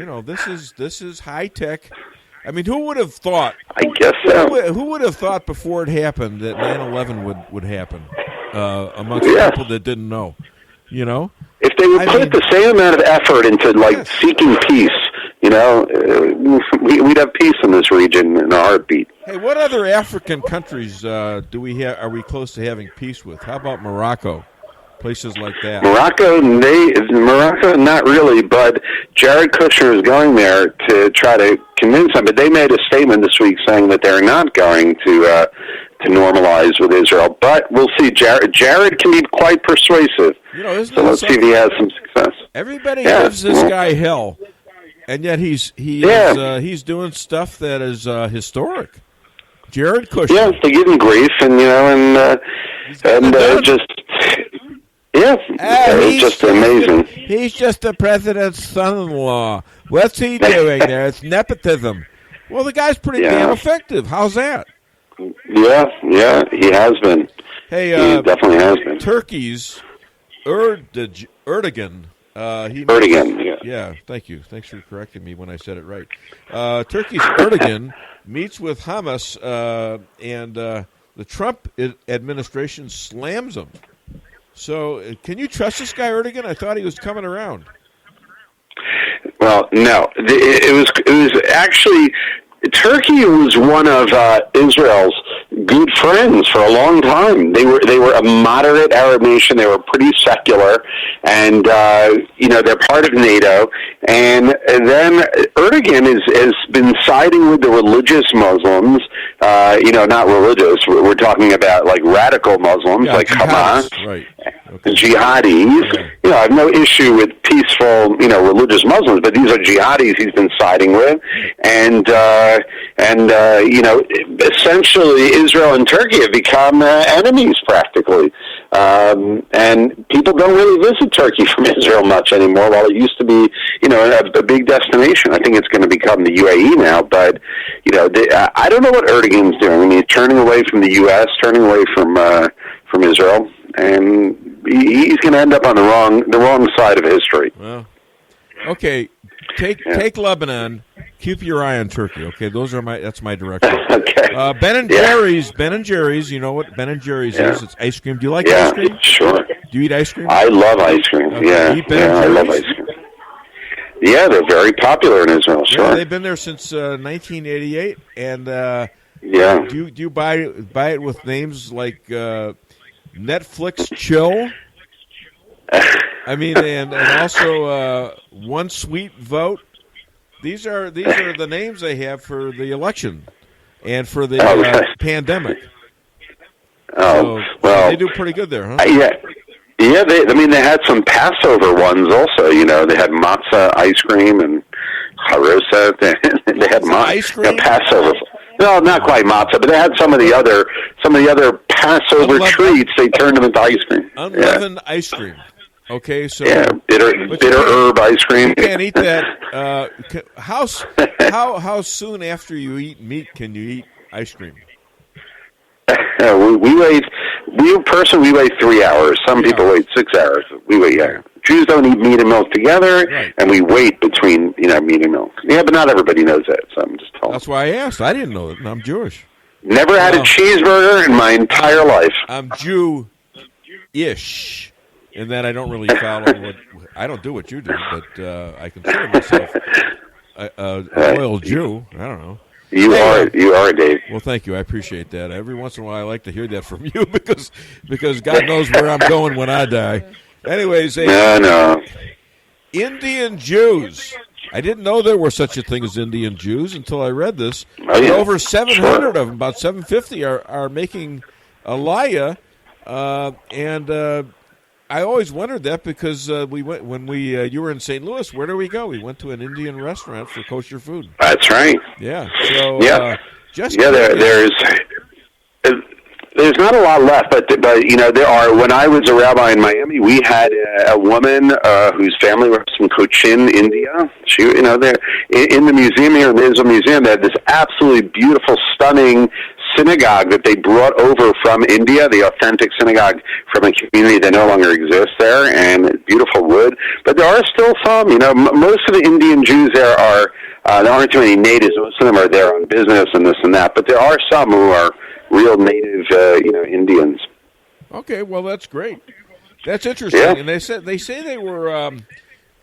Well, this is high tech. I mean, who would have thought? I guess so. Who would have thought before it happened that 9/11 would happen amongst people that didn't know? If they would put the same amount of effort into seeking peace, we'd have peace in this region in a heartbeat. Hey, what other African countries do we have? Are we close to having peace with? How about Morocco? Places like that. Morocco, not really, but Jared Kushner is going there to try to convince them. But they made a statement this week saying that they're not going to normalize with Israel. But we'll see. Jared can be quite persuasive. So let's see if he has some success. Everybody gives this guy hell, and yet he's doing stuff that is historic. Jared Kushner. Yeah, they give him grief, it's just amazing. He's just the president's son-in-law. What's he doing there? It's nepotism. Well, the guy's pretty damn effective. How's that? Yeah, he has been. Hey, he definitely has been. Turkey's Erdogan. Erdogan. Thank you. Thanks for correcting me when I said it right. Turkey's Erdogan meets with Hamas, and the Trump administration slams him. So, can you trust this guy Erdogan? I thought he was coming around. Well, no. It was actually Turkey was one of Israel's good friends for a long time. They were a moderate Arab nation. They were pretty secular, and they're part of NATO. And then Erdogan has been siding with the religious Muslims. Not religious. We're talking about like radical Muslims, like Hamas, right? Okay. Jihadis. Yeah. I have no issue with peaceful, religious Muslims, but these are jihadis he's been siding with, and essentially Israel and Turkey have become enemies practically, and people don't really visit Turkey from Israel much anymore. While it used to be, a big destination, I think it's going to become the UAE now. But I don't know what Erdogan's doing. I mean, he's turning away from the U.S., turning away from Israel, and he's going to end up on the wrong side of history. Well, okay, take Lebanon. Keep your eye on Turkey. Okay, that's my direction. Okay. Ben and Jerry's. You know what Ben and Jerry's is? It's ice cream. Do you like ice cream? Sure. Do you eat ice cream? I love ice cream. Okay. I love ice cream. Yeah, they're very popular in Israel. Sure. Yeah, they've been there since 1988, and do you buy it with names like Netflix Chill? I mean, and also One Sweet Vote. These are the names they have for the election and for the pandemic. Oh, so they do pretty good there, huh? Yeah. They had some Passover ones also. You know, they had matzah ice cream and harosa. They had ice cream? Passover. No, not quite matzah, but they had some of the other Passover treats. They turned them into ice cream. Unleavened ice cream. Okay, so bitter herb ice cream. You can't eat that. How soon after you eat meat can you eat ice cream? We wait 3 hours. Some people wait 6 hours. We wait. Jews don't eat meat and milk together, and we wait between meat and milk. Yeah, but not everybody knows that, so I'm just telling. That's why I asked. I didn't know it, and I'm Jewish. Never had a cheeseburger in my entire life. I'm Jew-ish. And then I don't really follow I don't do what you do, but I consider myself a loyal Jew. I don't know. You are, Dave. Well, thank you. I appreciate that. Every once in a while, I like to hear that from you because God knows where I'm going when I die. Anyways, no. Indian Jews. I didn't know there were such a thing as Indian Jews until I read this. Over 700 of them, about 750, are making aliyah, and I always wondered that because we went when you were in St. Louis. Where do we go? We went to an Indian restaurant for kosher food. That's right. Yeah. So there's not a lot left, but there are. When I was a rabbi in Miami, we had a woman whose family was from Cochin, India. She, there in the museum here in the Israel Museum, they had this absolutely beautiful, stunning synagogue that they brought over from India, the authentic synagogue from a community that no longer exists there, and beautiful wood. But there are still some, most of the Indian Jews there there aren't too many natives. Most of them are there on business and this and that. But there are some who are real native, Indians. Okay, well, that's great. That's interesting. Yeah. And they say they were...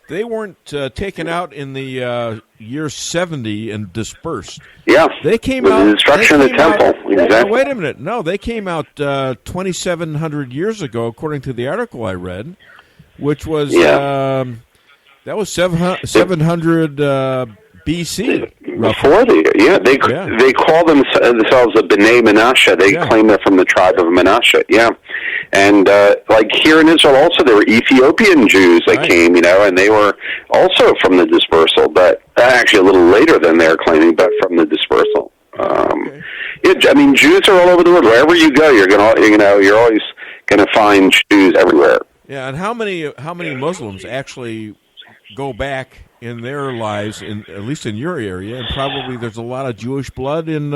They weren't taken out in the year 70 and dispersed. Yeah, they came with out. The destruction of the temple. Exactly. Wait a minute. No, they came out 2,700 years ago, according to the article I read, which was that was 700 BC. Before they call themselves a B'nai Menashe. They claim they're from the tribe of Menashe. Yeah, and like here in Israel, also there were Ethiopian Jews that came, and they were also from the dispersal, but actually a little later than they're claiming, but from the dispersal. Jews are all over the world. Wherever you go, you're always gonna find Jews everywhere. Yeah, and how many Muslims actually go back in their lives, at least in your area, and probably there's a lot of Jewish blood in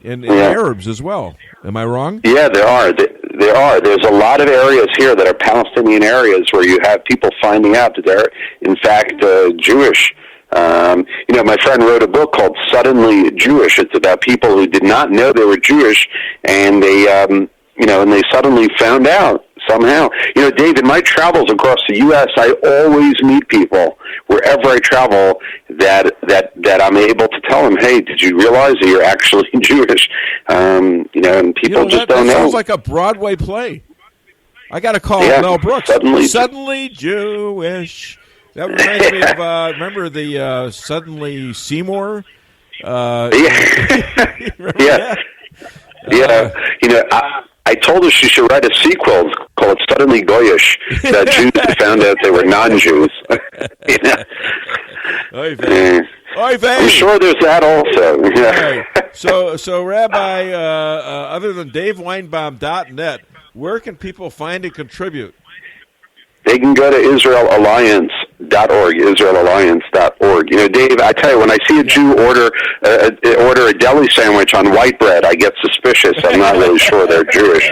Arabs as well. Am I wrong? Yeah, there are. There's a lot of areas here that are Palestinian areas where you have people finding out that they're, in fact, Jewish. My friend wrote a book called Suddenly Jewish. It's about people who did not know they were Jewish, and they, and they suddenly found out. Somehow, Dave, in my travels across the U.S., I always meet people wherever I travel that I'm able to tell them, "Hey, did you realize that you're actually Jewish?" And people just don't know. That sounds like a Broadway play. I got to call Mel Brooks. Suddenly Jewish. That reminds me of remember the Suddenly Seymour. I told her she should write a sequel called Suddenly Goyish, that Jews found out they were non-Jews. I'm sure there's that also. Right. So Rabbi, other than DaveWeinbaum.net, where can people find and contribute? They can go to Israel Alliance IsraelAlliance.org. You know, Dave, I tell you, when I see a Jew order a deli sandwich on white bread, I get suspicious. I'm not really sure they're Jewish.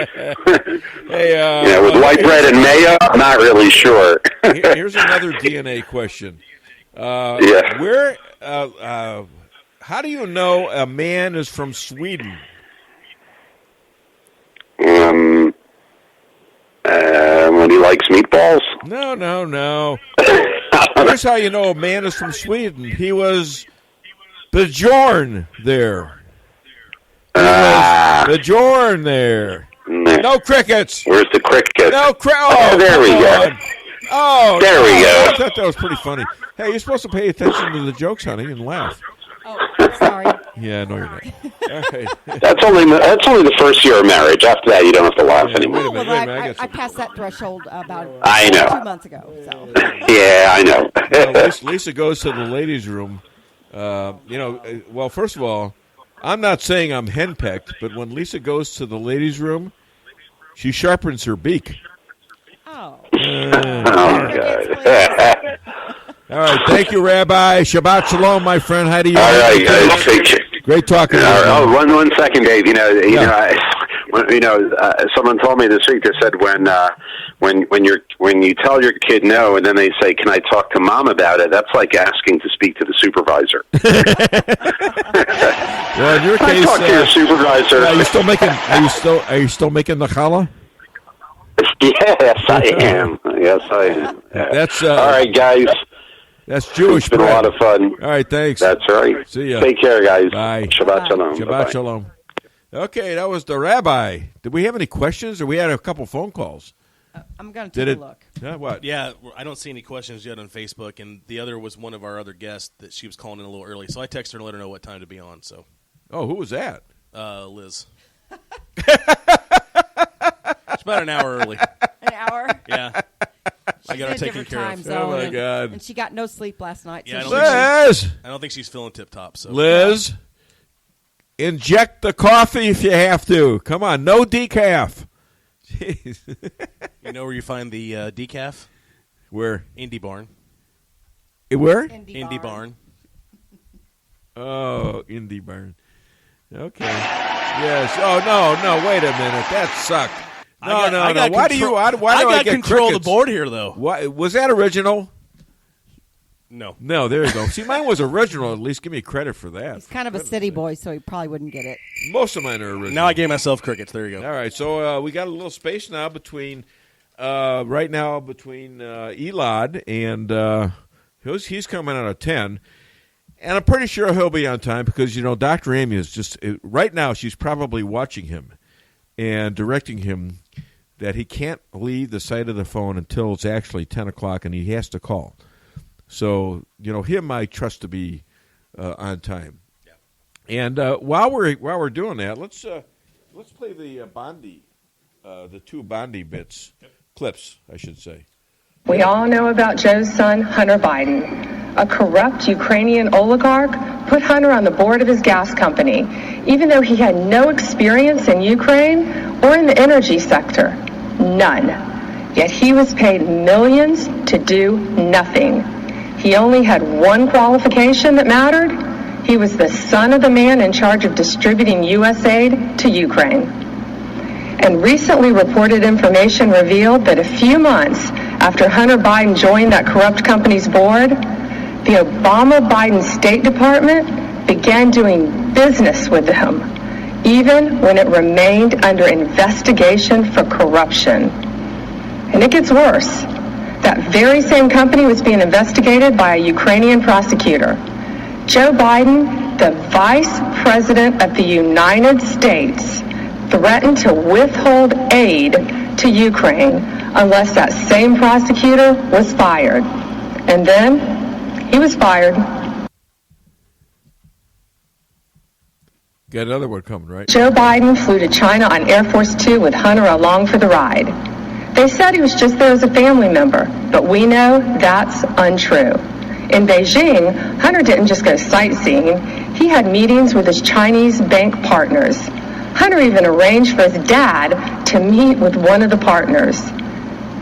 Hey, with white bread and mayo, I'm not really sure. Here's another DNA question. Where? How do you know a man is from Sweden? When he likes meatballs? No. Here's how you know a man is from Sweden. He was Bjorn there. Bjorn there. No crickets. Where's the cricket? No crickets. Oh, there we go. Oh, there we go. I thought that was pretty funny. Hey, you're supposed to pay attention to the jokes, honey, and laugh. Oh, sorry. Yeah, no, you're not. All right. That's only the first year of marriage. After that, you don't have to laugh anymore. Oh, well, I passed that threshold about 2 months ago. So. Yeah, I know. Lisa goes to the ladies' room. Well, first of all, I'm not saying I'm henpecked, but when Lisa goes to the ladies' room, she sharpens her beak. Oh. God. All right, thank you, Rabbi. Shabbat shalom, my friend. How do you? All right, guys. Take care. Great talking to you. One second, Dave. Someone told me this week. They said when you tell your kid no, and then they say, "Can I talk to mom about it?" That's like asking to speak to the supervisor. Well, in your case, talk to your supervisor. Are you still making? Are you still making the challah? Yes, I am. Yes, I am. That's all right, guys. That's Jewish. It's been a lot of fun. All right, thanks. That's right. See ya. Take care, guys. Bye. Shabbat shalom. Shabbat Bye-bye. shalom. Okay, that was the Rabbi. Did we have any questions, or we had a couple phone calls? I'm going to take a look. What? Yeah, I don't see any questions yet on Facebook, and the other was one of our other guests that she was calling in a little early, so I texted her to let her know what time to be on. So. Oh, who was that? Liz. It's about an hour early. An hour? Yeah. I got her taken care of. Oh, my God. And she got no sleep last night. Yeah, So Liz! I don't think she's feeling tip-top. So. Liz, inject the coffee if you have to. Come on, no decaf. Jeez. You know where you find the decaf? Where? Indy Barn. Where? Indy Barn. Oh, Indy Barn. Okay. Yes. Oh, no, wait a minute. That sucked. No. Why do I get control crickets? of the board here, though. Why, was that original? No. No, there you go. See, mine was original. At least give me credit for that. He's kind of a city boy, so he probably wouldn't get it. Most of mine are original. Now I gave myself crickets. There you go. All right, so we got a little space now between Elad and he's coming out of 10. And I'm pretty sure he'll be on time because, Dr. Amy is just right now she's probably watching him and directing him that he can't leave the side of the phone until it's actually 10 o'clock and he has to call. So, him I trust to be on time. Yeah. And while we're doing that, let's play the Bondi, the two Bondi clips, I should say. We all know about Joe's son, Hunter Biden. A corrupt Ukrainian oligarch put Hunter on the board of his gas company, even though he had no experience in Ukraine or in the energy sector. None. Yet he was paid millions to do nothing. He only had one qualification that mattered. He was the son of the man in charge of distributing U.S. aid to Ukraine. And recently reported information revealed that a few months after Hunter Biden joined that corrupt company's board, the Obama-Biden State Department began doing business with him, even when it remained under investigation for corruption. And it gets worse. That very same company was being investigated by a Ukrainian prosecutor. Joe Biden, the Vice President of the United States, threatened to withhold aid to Ukraine unless that same prosecutor was fired. And then he was fired. Got another one coming, right? Joe Biden flew to China on Air Force Two with Hunter along for the ride. They said he was just there as a family member, but we know that's untrue. In Beijing, Hunter didn't just go sightseeing. He had meetings with his Chinese bank partners. Hunter even arranged for his dad to meet with one of the partners.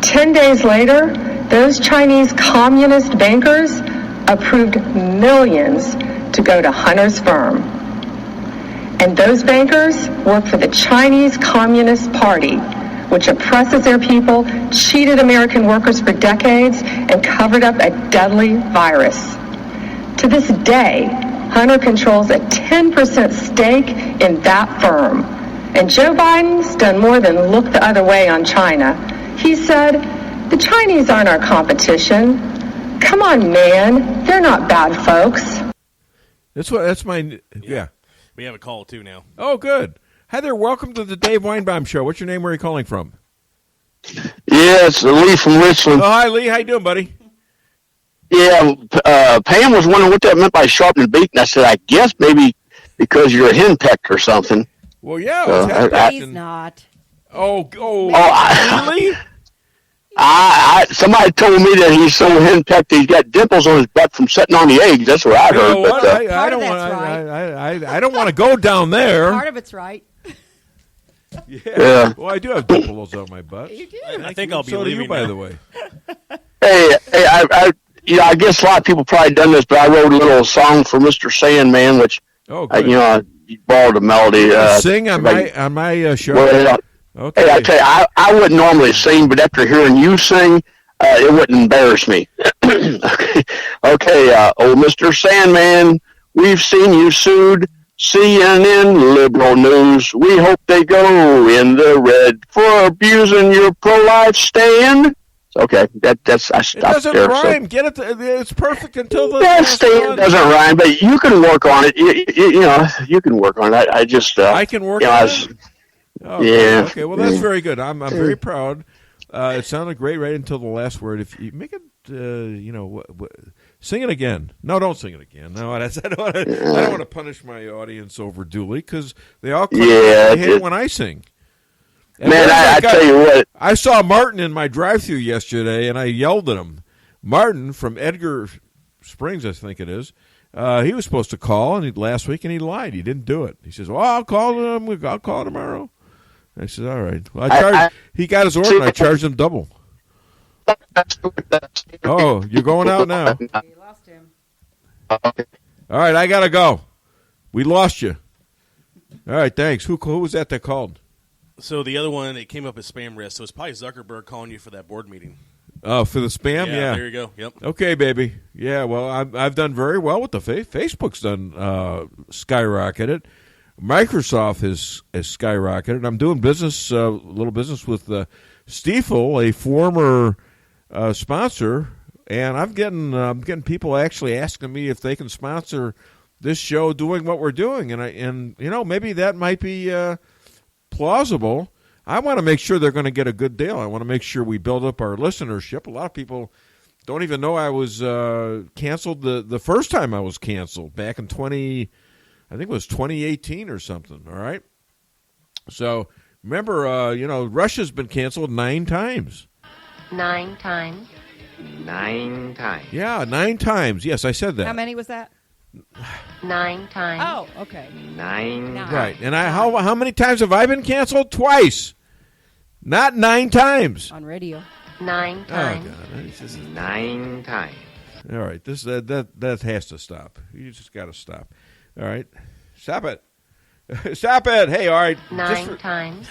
10 days later, those Chinese communist bankers approved millions to go to Hunter's firm. And those bankers work for the Chinese Communist Party, which oppresses their people, cheated American workers for decades, and covered up a deadly virus. To this day, Hunter controls a 10% stake in that firm. And Joe Biden's done more than look the other way on China. He said, "The Chinese aren't our competition. Come on, man. They're not bad folks." That's my, yeah. We have a call, too, now. Oh, good. Hi there. Welcome to the Dave Weinbaum Show. What's your name? Where are you calling from? Yeah, it's Lee from Richland. Oh, hi, Lee. How you doing, buddy? Yeah, Pam was wondering what that meant by sharp and beak, and I said, I guess maybe because you're a henpecked or something. Well, yeah. He's not. Oh, really? Really? Somebody told me that he's so henpecked he's got dimples on his butt from sitting on the eggs. That's what I heard. What? I don't want to go down there. Part of it's right. Yeah. Well, I do have dimples on my butt. You do. I think I'll be so leaving do you, by now. the way. Hey, I guess a lot of people probably done this, but I wrote a little song for Mr. Sandman, which, I borrowed a melody. Sing on my show. Well, okay. Hey, I tell you, I wouldn't normally sing, but after hearing you sing, it wouldn't embarrass me. Okay, old Mr. Sandman, we've seen you sued. CNN liberal news. We hope they go in the red for abusing your pro-life stand. Okay, that's I stopped It doesn't there. rhyme. Get it? It's perfect until the That last stand one. doesn't rhyme, but you can work on it. You can work on it. I just I can work on it. Oh, yeah. Okay. Well, that's very good. I'm very proud. It sounded great right until the last word. If you make it, sing it again. No, don't sing it again. No, I don't want to punish my audience overduly because they all hate it when I sing. And man, I tell you what. I saw Martin in my drive-thru yesterday, and I yelled at him. Martin from Edgar Springs, I think it is. He was supposed to call last week, and he lied. He didn't do it. He says, "Well, I'll call him. I'll call tomorrow." I said, "All right." Well, he got his order, and I charged him double. Oh, you're going out now. You lost him. All right, I gotta go. We lost you. All right, thanks. Who was that called? So the other one, it came up as spam risk. So it's probably Zuckerberg calling you for that board meeting. Oh, for the spam? Yeah. There you go. Yep. Okay, baby. Yeah, well, I've done very well with the Facebook's done skyrocketed. Microsoft has skyrocketed. I'm doing business, little business with Stiefel, a former sponsor, and I'm getting people actually asking me if they can sponsor this show doing what we're doing, and maybe that might be plausible. I want to make sure they're going to get a good deal. I want to make sure we build up our listenership. A lot of people don't even know I was canceled the first time I was canceled back in I think it was 2018 or something. All right. So remember, Russia's been canceled 9 times. 9 times. 9 times. Yeah, 9 times. Yes, I said that. How many was that? 9 times. Oh, okay. 9 times. Right. And how many times have I been canceled? Twice. Not 9 times. On radio. 9 times. Oh, God. 9 times. All right. That has to stop. You just got to stop. All right. Stop it. Stop it. Hey, all right. 9 times.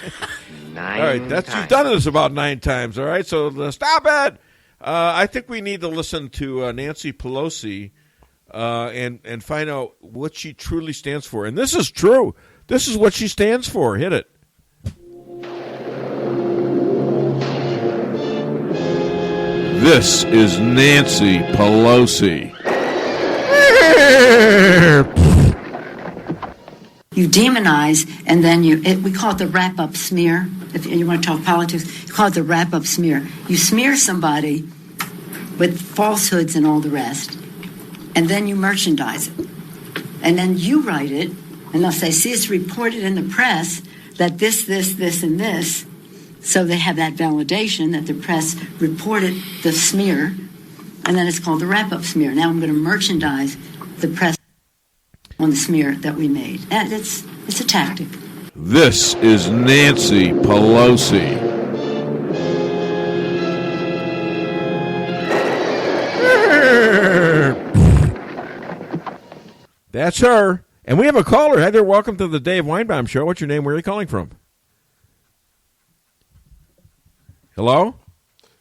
9 all right. times. You've done this about 9 times. All right. So stop it. I think we need to listen to Nancy Pelosi and find out what she truly stands for. And this is true. This is what she stands for. Hit it. This is Nancy Pelosi. You demonize, and then we call it the wrap-up smear. If you want to talk politics, you call it the wrap-up smear. You smear somebody with falsehoods and all the rest, and then you merchandise it. And then you write it, and they'll say, see, it's reported in the press that this, and this. So they have that validation that the press reported the smear, and then it's called the wrap-up smear. Now I'm going to merchandise the press on the smear that we made. And it's a tactic. This is Nancy Pelosi. That's her. And we have a caller. Heather, welcome to the Dave Weinbaum Show. What's your name? Where are you calling from? Hello?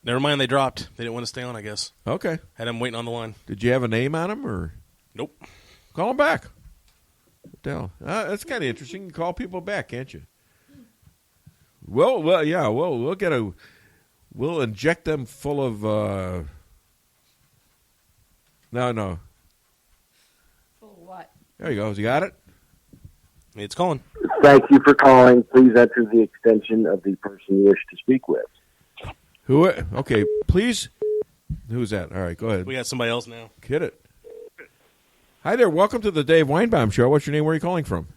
Never mind, they dropped. They didn't want to stay on, I guess. Okay. Had them waiting on the line. Did you have a name on them, or? Nope. Call them back. That's kind of interesting. You can call people back, can't you? Well, yeah. We'll inject them full of. No. Full of what? There you go. You got it. It's calling. Thank you for calling. Please enter the extension of the person you wish to speak with. Who? Okay, please. Who's that? All right, go ahead. We got somebody else now. Hit it. Hi there. Welcome to the Dave Weinbaum Show. What's your name? Where are you calling from?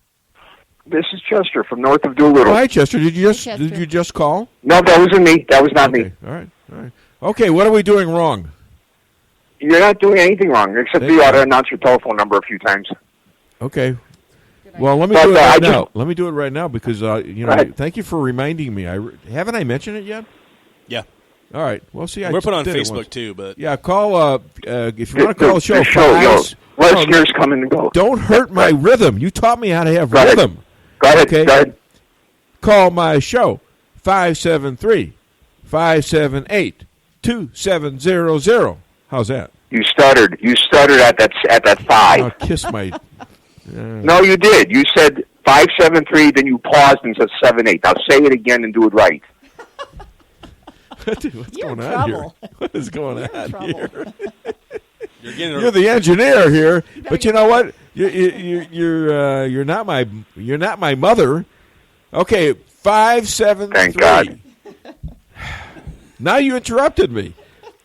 This is Chester from north of Doolittle. Oh, hi, Chester. Did you just call? No, that wasn't me. That was not me. All right. Okay, what are we doing wrong? You're not doing anything wrong, except you ought to announce your telephone number a few times. Okay. Well, let me do it right now. Let me do it right now because thank you for reminding me. Haven't I mentioned it yet? Yeah. All right. Well, see, we're put on Facebook too, but yeah, call if you want to call the show. Listeners come and go. Don't hurt my rhythm. You taught me how to have rhythm. Go ahead. Okay. Go ahead. Call my show 573-578-2700. How's that? You stuttered at that 5. Oh, kiss my. No, you did. You said 573, then you paused and said 78. Now say it again and do it right. What's going on here? What is going on here? You're the engineer here, but you know what? You're not my mother. Okay, 573. Thank God. Now you interrupted me.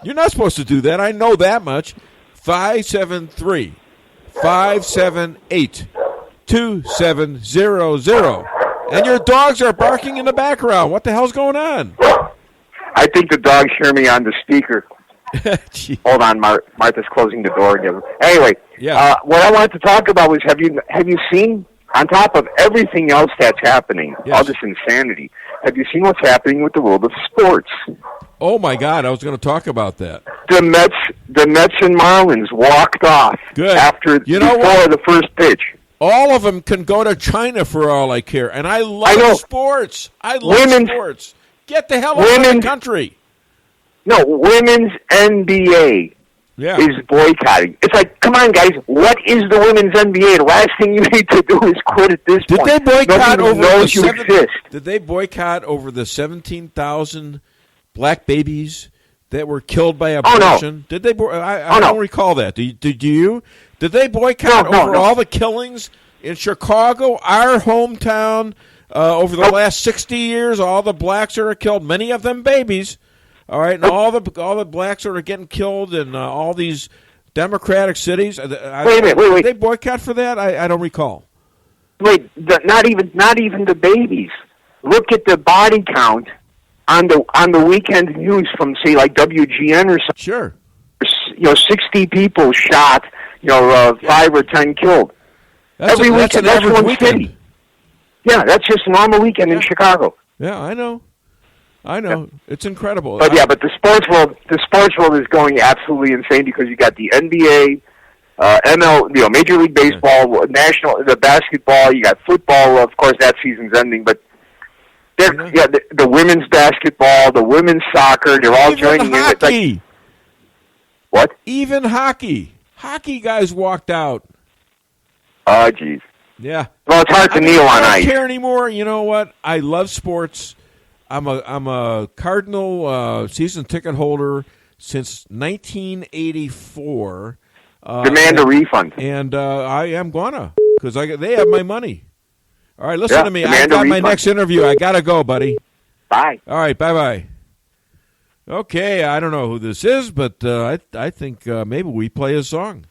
You're not supposed to do that. I know that much. 573-578-2700. And your dogs are barking in the background. What the hell's going on? I think the dogs hear me on the speaker. Hold on, Martha's closing the door again. Anyway, what I wanted to talk about was have you seen, on top of everything else that's happening, all this insanity, have you seen what's happening with the world of sports? Oh my God, I was going to talk about that. The Mets and Marlins walked off before the first pitch. All of them can go to China for all I care, and I love sports. I love sports. Get the hell out of the country. No, women's NBA is boycotting. It's like, come on, guys, what is the women's NBA? The last thing you need to do is quit at this point. Did they boycott Did they boycott over the 17,000 black babies that were killed by abortion? No. Did they? I don't recall that. Did you? Did they boycott over all the killings in Chicago, our hometown? Over the last 60 years, all the blacks that are killed, many of them babies, all right, and all the blacks that are getting killed in all these democratic cities. Wait a minute. Did they boycott for that? I don't recall. Wait, not even the babies. Look at the body count on the weekend news from, say, like WGN or something. Sure. 60 people shot. 5 or 10 killed. Every weekend. That's one city. Yeah, that's just a normal weekend in Chicago. Yeah, I know. It's incredible. But the sports world is going absolutely insane because you got the NBA, ML, Major League Baseball, the basketball. You got football. Of course, that season's ending. But the women's basketball, the women's soccer, they're all joining in. It's like, what? Even hockey. Hockey guys walked out. Oh, geez. Yeah. Well, it's hard to kneel on ice. I don't care anymore. You know what? I love sports. I'm a Cardinal season ticket holder since 1984. Demand a refund. And I am gonna because they have my money. All right, listen to me. I got my next interview. I gotta go, buddy. Bye. All right, bye. Okay, I don't know who this is, but I think maybe we play a song.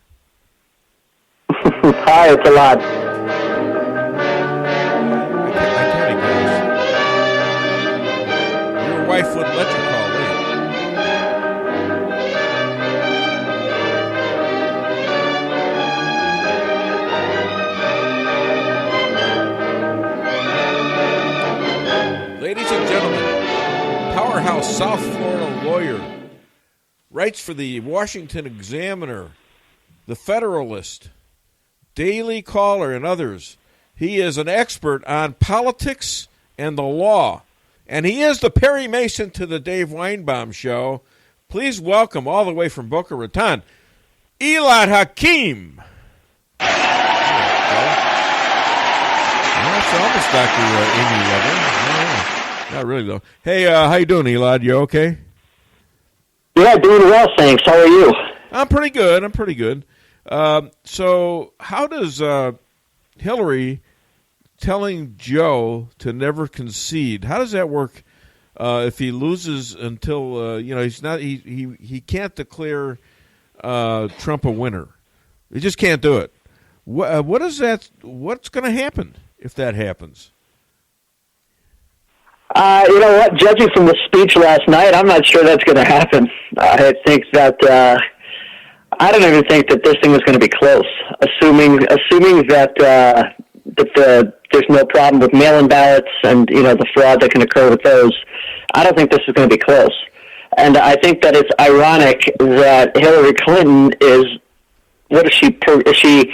Hi, it's a lot. Your wife wouldn't let you call, would you? Ladies and gentlemen, powerhouse South Florida lawyer, writes for the Washington Examiner, the Federalist, Daily Caller and others. He is an expert on politics and the law. And he is the Perry Mason to the Dave Weinbaum Show. Please welcome, all the way from Boca Raton, Elad Hakim. That's almost Dr. Amy Levin. Not really, though. Hey, how you doing, Elad? You okay? Yeah, doing well, thanks. How are you? I'm pretty good. So how does Hillary telling Joe to never concede, how does that work if he loses until, he can't declare Trump a winner? He just can't do it. What's going to happen if that happens? You know what? Judging from the speech last night, I'm not sure that's going to happen. I think that I don't even think that this thing is going to be close. Assuming that there's no problem with mail-in ballots and the fraud that can occur with those, I don't think this is going to be close. And I think that it's ironic that Hillary Clinton is. What is she? Is she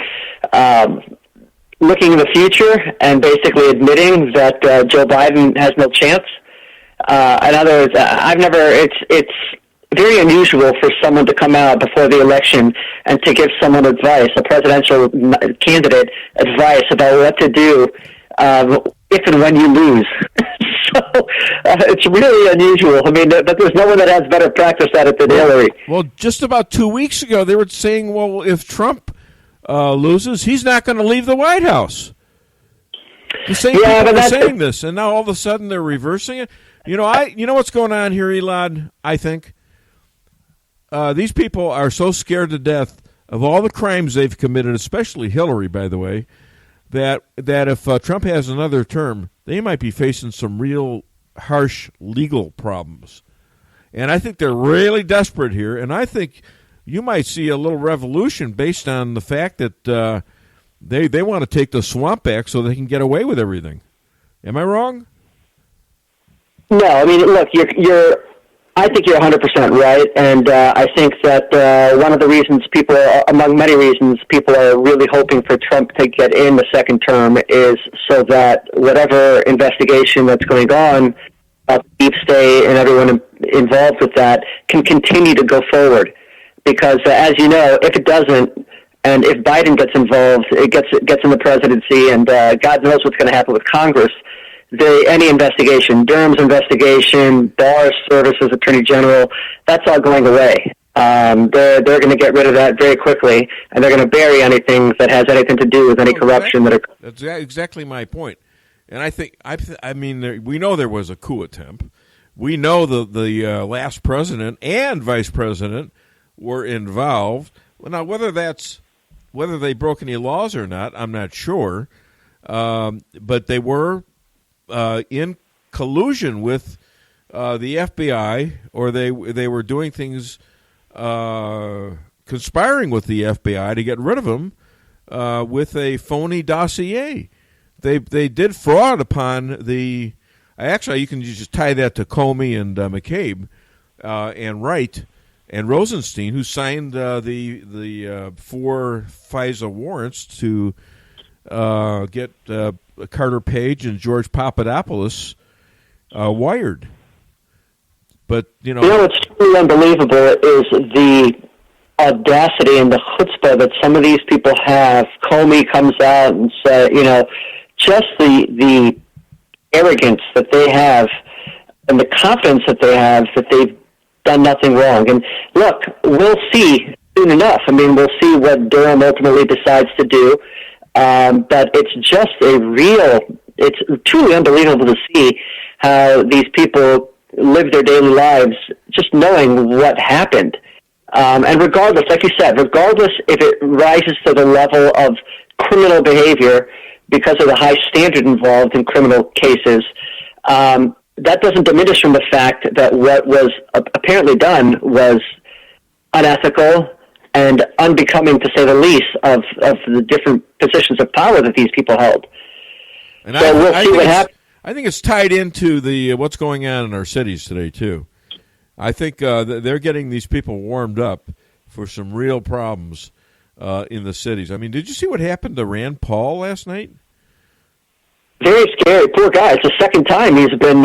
looking in the future and basically admitting that Joe Biden has no chance? In other words, it's very unusual for someone to come out before the election and to give someone advice, a presidential candidate advice about what to do if and when you lose. So it's really unusual. I mean, but there's no one that has better practice at it than Hillary. Well, just about 2 weeks ago, they were saying, well, if Trump loses, he's not going to leave the White House. The same people are saying this, and now all of a sudden they're reversing it. You know what's going on here, Elad? I think these people are so scared to death of all the crimes they've committed, especially Hillary, by the way, that if Trump has another term, they might be facing some real harsh legal problems. And I think they're really desperate here, and I think you might see a little revolution based on the fact that they want to take the swamp back so they can get away with everything. Am I wrong? No, I mean, look, I think you're 100% right, and I think that one of the reasons among many reasons, people are really hoping for Trump to get in the second term is so that whatever investigation that's going on, Deep State and everyone involved with that can continue to go forward. Because as you know, if it doesn't, and if Biden gets involved, it gets in the presidency, and God knows what's going to happen with Congress. Any investigation, Durham's investigation, Barr's service as Attorney General, that's all going away. They're going to get rid of that very quickly, and they're going to bury anything that has anything to do with any corruption. That's exactly my point. And I mean, we know there was a coup attempt. We know the last president and vice president were involved. Now, whether they broke any laws or not, I'm not sure. But they were in collusion with the FBI, or they were doing things, conspiring with the FBI to get rid of him with a phony dossier. They did fraud upon the. Actually, you can just tie that to Comey and McCabe and Wright and Rosenstein, who signed the 4 FISA warrants to get Carter Page and George Papadopoulos wired. But what's truly unbelievable is the audacity and the chutzpah that some of these people have. Comey comes out and says, just the arrogance that they have and the confidence that they have that they've done nothing wrong. And look, we'll see soon enough. I mean, we'll see what Durham ultimately decides to do. But it's just it's truly unbelievable to see how these people live their daily lives just knowing what happened. And regardless, like you said, regardless if it rises to the level of criminal behavior because of the high standard involved in criminal cases, that doesn't diminish from the fact that what was apparently done was unethical and unbecoming, to say the least, of the different positions of power that these people held. And so we'll see what happens. I think it's tied into the what's going on in our cities today, too. I think they're getting these people warmed up for some real problems in the cities. I mean, did you see what happened to Rand Paul last night? Very scary. Poor guy. It's the second time he's been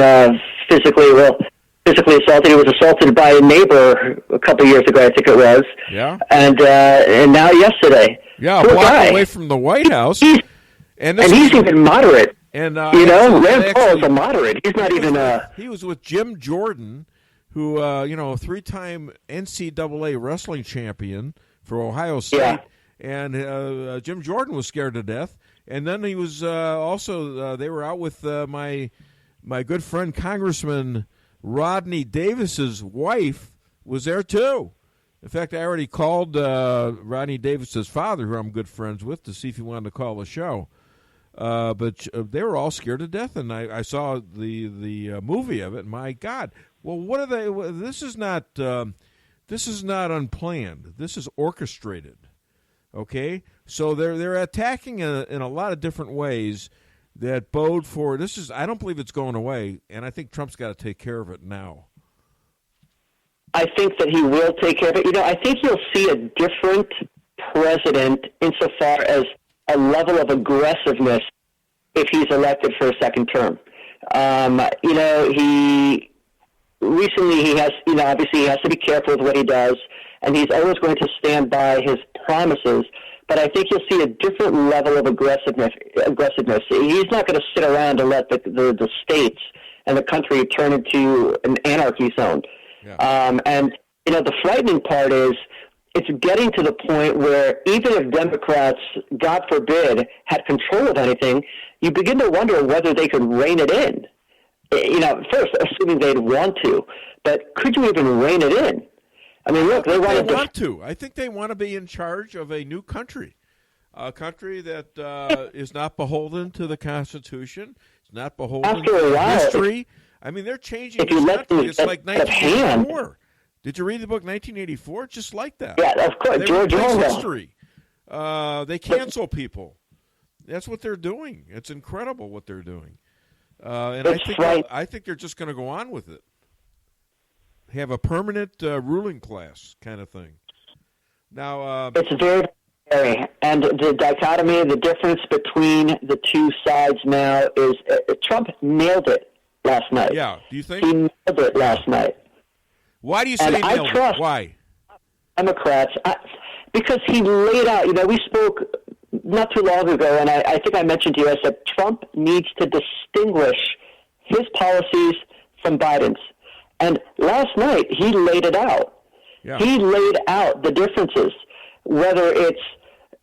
physically assaulted. He was assaulted by a neighbor a couple years ago, I think it was. Yeah. And now yesterday. Yeah, poor a block guy. away from the White House. And he's even moderate. And Rand Paul is a moderate. He's not even He was with Jim Jordan, who three-time NCAA wrestling champion for Ohio State. Yeah. And Jim Jordan was scared to death. And then he was also they were out with my good friend Congressman Rodney Davis's wife was there too. In fact, I already called Rodney Davis's father, who I'm good friends with, to see if he wanted to call the show. But they were all scared to death, and I saw the movie of it. My God! Well, what are they? This is not unplanned. This is orchestrated. Okay, so they're attacking in a lot of different ways that bode for this. I don't believe it's going away, and I think Trump's got to take care of it now. I think that he will take care of it. I think you'll see a different president insofar as a level of aggressiveness if he's elected for a second term. He has, obviously he has to be careful with what he does, and he's always going to stand by his promises. But I think you'll see a different level of aggressiveness. He's not going to sit around and let the states and the country turn into an anarchy zone. Yeah. The frightening part is it's getting to the point where even if Democrats, God forbid, had control of anything, you begin to wonder whether they could rein it in. First, assuming they'd want to, but could you even rein it in? I mean, look, they want to. I think they want to be in charge of a new country, a country that is not beholden to the Constitution. It's not beholden to history. I mean, they're changing this country. It's like 1984. Did you read the book 1984? Just like that. Yeah, of course. They George replace Orwell. history. They cancel people. That's what they're doing. It's incredible what they're doing. And I think they're just going to go on with it. Have a permanent ruling class kind of thing. Now, it's very scary. And the dichotomy, the difference between the two sides now is Trump nailed it last night. Yeah, do you think? He nailed it last night. Why do you say nailed it? Why? Democrats, because he laid out, we spoke not too long ago, and I think I mentioned to you, I said Trump needs to distinguish his policies from Biden's. And last night, he laid it out. Yeah. He laid out the differences, whether it's,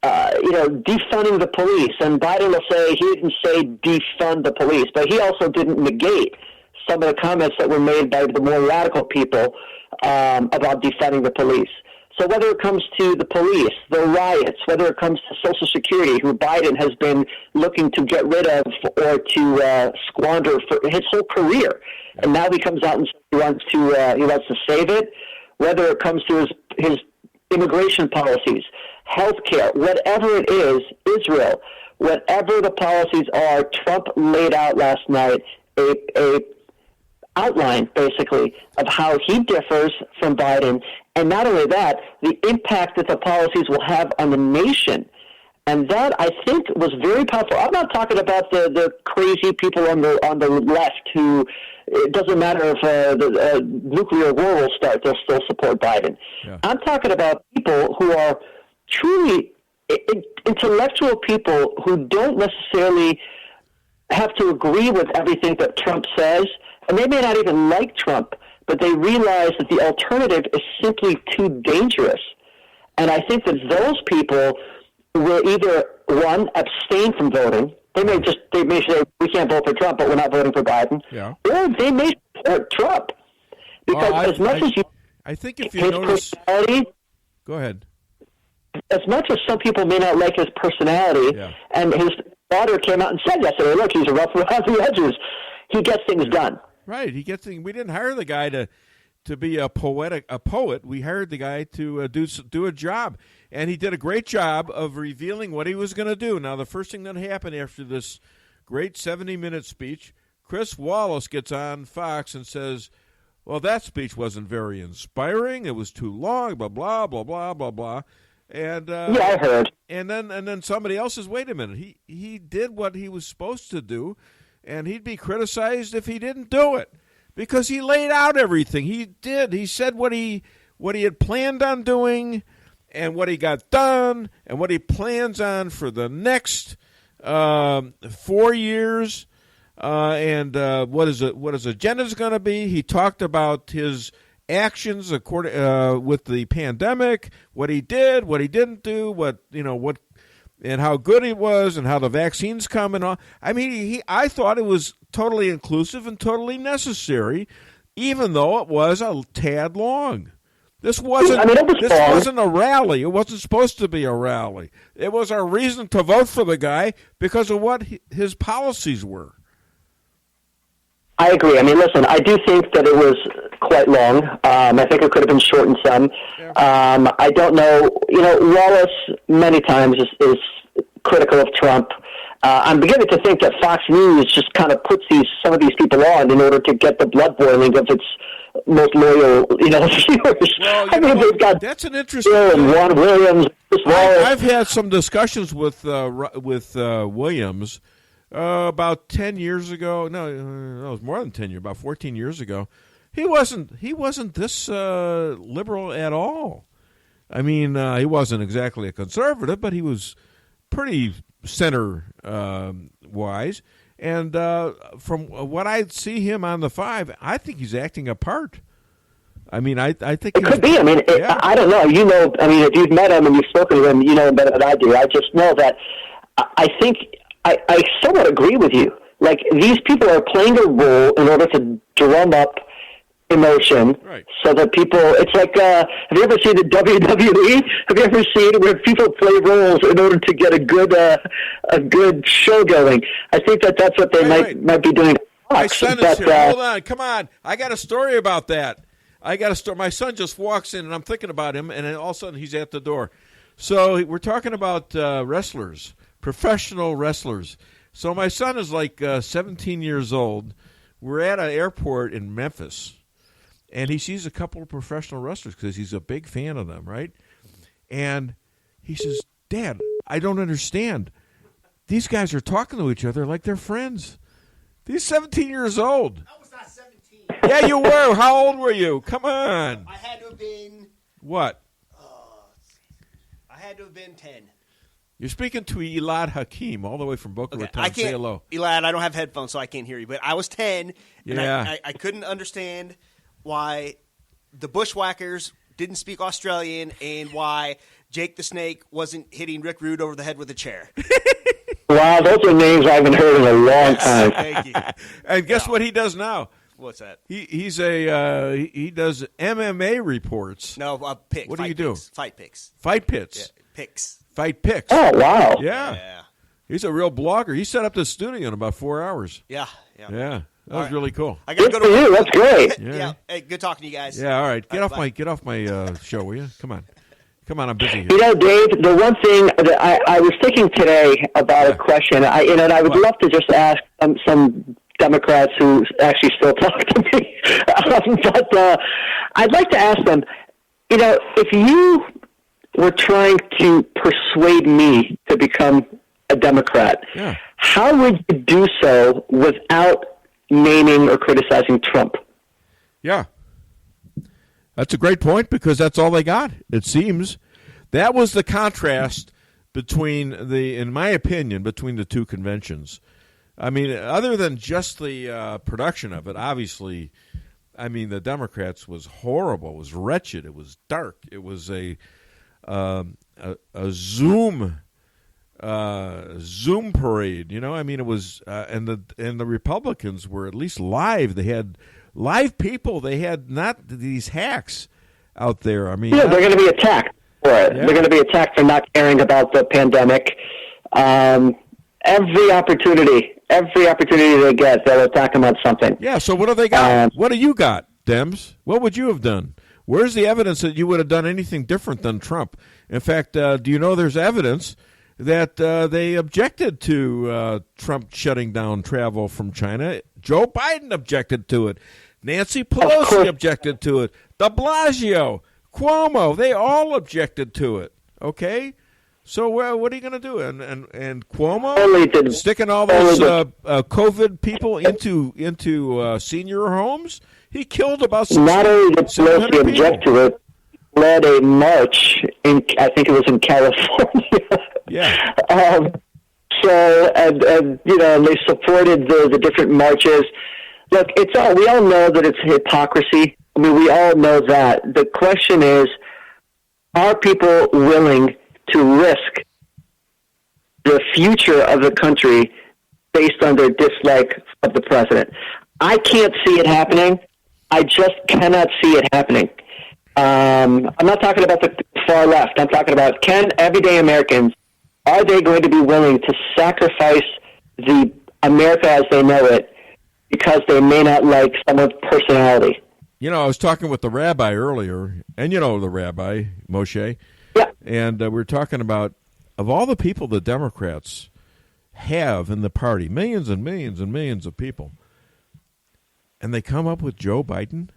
defunding the police. And Biden will say he didn't say defund the police, but he also didn't negate some of the comments that were made by the more radical people about defunding the police. So whether it comes to the police, the riots, whether it comes to Social Security, who Biden has been looking to get rid of or to squander for his whole career, and now he comes out and he wants to save it. Whether it comes to his immigration policies, health care, whatever it is, Israel, whatever the policies are, Trump laid out last night a outline, basically, of how he differs from Biden, and not only that, the impact that the policies will have on the nation. And that, I think, was very powerful. I'm not talking about the crazy people on the left who, it doesn't matter if the nuclear war will start, they'll still support Biden. Yeah. I'm talking about people who are truly intellectual people who don't necessarily have to agree with everything that Trump says, and they may not even like Trump, but they realize that the alternative is simply too dangerous. And I think that those people will either, one, abstain from voting. They may say, we can't vote for Trump, but we're not voting for Biden. Yeah. Or they may support Trump. Because I think if you notice... Go ahead. As much as some people may not like his personality, and his daughter came out and said yesterday, look, he's a rough around the edges, he gets things done. Right, he gets things. We didn't hire the guy to be a poet. We hired the guy to do a job, and he did a great job of revealing what he was going to do. Now, the first thing that happened after this great 70-minute speech, Chris Wallace gets on Fox and says, well, that speech wasn't very inspiring. It was too long, blah, blah, blah, blah, blah, blah. And I heard. And then somebody else says, wait a minute, he did what he was supposed to do, and he'd be criticized if he didn't do it because he laid out everything. He did. He said what he had planned on doing, and what he got done, and what he plans on for the next 4 years, and what his agenda is going to be. He talked about his actions with the pandemic, what he did, what he didn't do, and how good he was, and how the vaccines come and all. I mean, I thought it was totally inclusive and totally necessary, even though it was a tad long. This wasn't a rally. It wasn't supposed to be a rally. It was a reason to vote for the guy because of what his policies were. I agree. I mean, listen, I do think that it was quite long. I think it could have been shortened some. I don't know. Wallace many times is critical of Trump. I'm beginning to think that Fox News just kind of puts some of these people on in order to get the blood boiling of its most loyal, viewers. Well, they've got that's an interesting Bill and Ron Williams. I've had some discussions with Williams about 10 years ago. No, it was more than 10 years. About 14 years ago. He wasn't this liberal at all. I mean, he wasn't exactly a conservative, but he was pretty center wise. And from what I see him on the 5, I think he's acting a part. I mean, I think it could be. I mean, I don't know. I mean, if you've met him and you've spoken to him, you know him better than I do. I just know that I think I somewhat agree with you. Like, these people are playing a role in order to drum up emotion, right, so that people, it's like, have you ever seen the WWE? Have you ever seen where people play roles in order to get a good show going? I think that's what they might be doing. My son is here. Hold on. Come on. I got a story about that. My son just walks in, and I'm thinking about him, and then all of a sudden he's at the door. So we're talking about wrestlers, professional wrestlers. So my son is like 17 years old. We're at an airport in Memphis, and he sees a couple of professional wrestlers because he's a big fan of them, right? And he says, Dad, I don't understand. These guys are talking to each other like they're friends. He's 17 years old. I was not 17. Yeah, you were. How old were you? Come on. I had to have been... What? I had to have been 10. You're speaking to Elad Hakim all the way from Boca Raton. Say hello. Elad, I don't have headphones, so I can't hear you. But I was 10, and yeah. I couldn't understand why the Bushwhackers didn't speak Australian and why Jake the Snake wasn't hitting Rick Rude over the head with a chair. Wow, those are names I haven't heard in a long time. Thank you. And guess what he does now? What's that? He does MMA reports. No, picks. What do you do? Fight picks. Fight pits. Yeah, picks. Fight picks. Oh, wow. Yeah. He's a real blogger. He set up the studio in about 4 hours. Yeah. That was really cool. I gotta go to you. That's great. Yeah. Hey, good talking to you guys. Yeah. All right. Get off my show, will you? Come on, I'm busy here. You know, Dave, the one thing that I was thinking today about a question, and I would love to just ask some Democrats who actually still talk to me, but I'd like to ask them, if you were trying to persuade me to become a Democrat, how would you do so without naming or criticizing Trump? Yeah. That's a great point because that's all they got, it seems. That was the contrast in my opinion, between the two conventions. I mean, other than just the production of it, obviously, I mean, the Democrats was horrible. It was wretched. It was dark. It was a Zoom parade. I mean, it was, and the Republicans were at least live. They had live people. They had not these hacks out there. I mean, they're going to be attacked for it. Yeah. They're going to be attacked for not caring about the pandemic. Every opportunity they get, they'll attack them on something. Yeah. So what do they got? What do you got, Dems? What would you have done? Where's the evidence that you would have done anything different than Trump? In fact, do you know there's evidence that they objected to Trump shutting down travel from China? Joe Biden objected to it. Nancy Pelosi objected to it. De Blasio, Cuomo, they all objected to it. Okay, so what are you going to do? And Cuomo sticking all those COVID people into senior homes? He killed about 600 Not only did Pelosi object to it, led a march I think it was in California. Yeah. So they supported the different marches. Look, we all know that it's hypocrisy. I mean, we all know that. The question is, are people willing to risk the future of the country based on their dislike of the president? I can't see it happening. I just cannot see it happening. I'm not talking about the far left. I'm talking about, can everyday Americans, are they going to be willing to sacrifice the America as they know it because they may not like someone's personality? I was talking with the rabbi earlier, and the rabbi, Moshe. Yeah. And we were talking about, of all the people the Democrats have in the party, millions and millions and millions of people, and they come up with Joe Biden,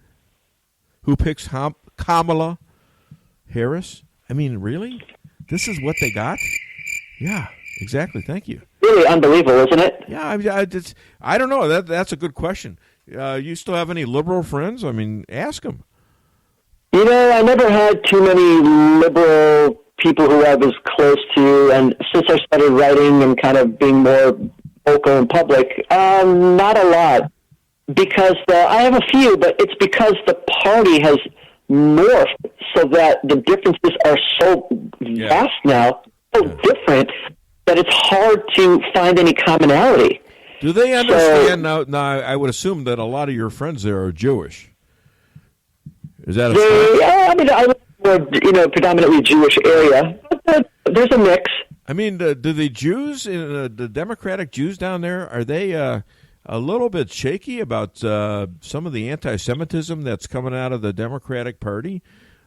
who picks Kamala Harris. I mean, really? This is what they got? Yeah, exactly. Thank you. Really unbelievable, isn't it? Yeah, I don't know. That's a good question. You still have any liberal friends? I mean, ask them. I never had too many liberal people who I was close to, and since I started writing and kind of being more vocal in public, not a lot. Because I have a few, but it's because the party has morphed so that the differences are so vast now, so different, that it's hard to find any commonality. Do they understand now? I would assume that a lot of your friends there are Jewish. Is that I live in a predominantly Jewish area. But there's a mix. I mean, do the Jews, the Democratic Jews down there, are they a little bit shaky about some of the anti-Semitism that's coming out of the Democratic Party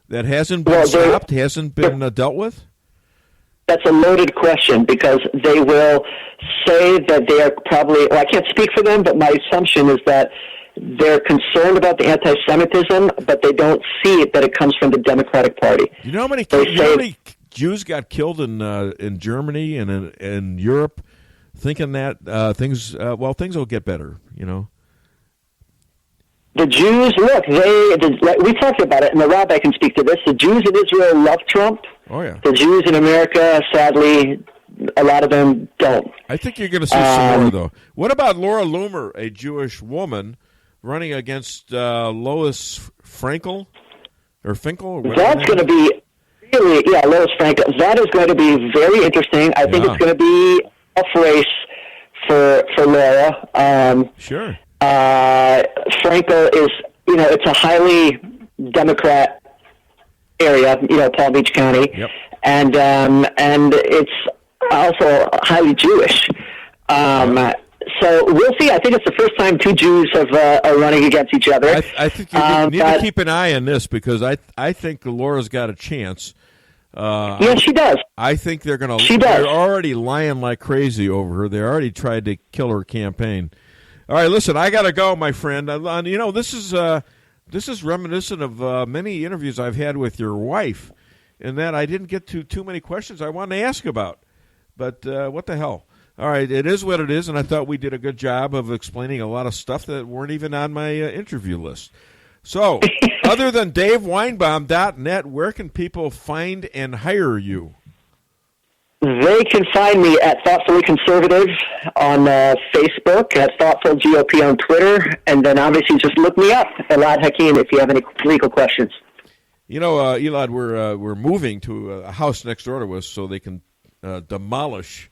that hasn't been stopped, hasn't been dealt with? That's a loaded question because they will say that they are probably, I can't speak for them, but my assumption is that they're concerned about the anti-Semitism, but they don't see it that it comes from the Democratic Party. You know how many Jews got killed in Germany and in Europe thinking that things will get better, The Jews, look, we talked about it, and the Rabbi can speak to this. The Jews in Israel love Trump. Oh, yeah. The Jews in America, sadly, a lot of them don't. I think you're going to see some more, though. What about Laura Loomer, a Jewish woman, running against Lois Frankel? Or Finkel? That's going to be really, Lois Frankel. That is going to be very interesting. I think it's going to be a race for Laura. Sure. Frankel is, it's a highly Democrat area, Palm Beach County, yep. and it's also highly Jewish. So we'll see. I think it's the first time two Jews are running against each other. I think you need to keep an eye on this because I think Laura's got a chance. Yes, she does. I think they're going to. They're already lying like crazy over her. They already tried to kill her campaign. All right, listen, I got to go, my friend. This is reminiscent of many interviews I've had with your wife, in that I didn't get to too many questions I wanted to ask about. But what the hell? All right, it is what it is, and I thought we did a good job of explaining a lot of stuff that weren't even on my interview list. So, other than DaveWeinbaum.net, where can people find and hire you? They can find me at Thoughtfully Conservative on Facebook, at Thoughtful GOP on Twitter, and then obviously just look me up, Elad Hakim, if you have any legal questions. Elad, we're moving to a house next door to us so they can demolish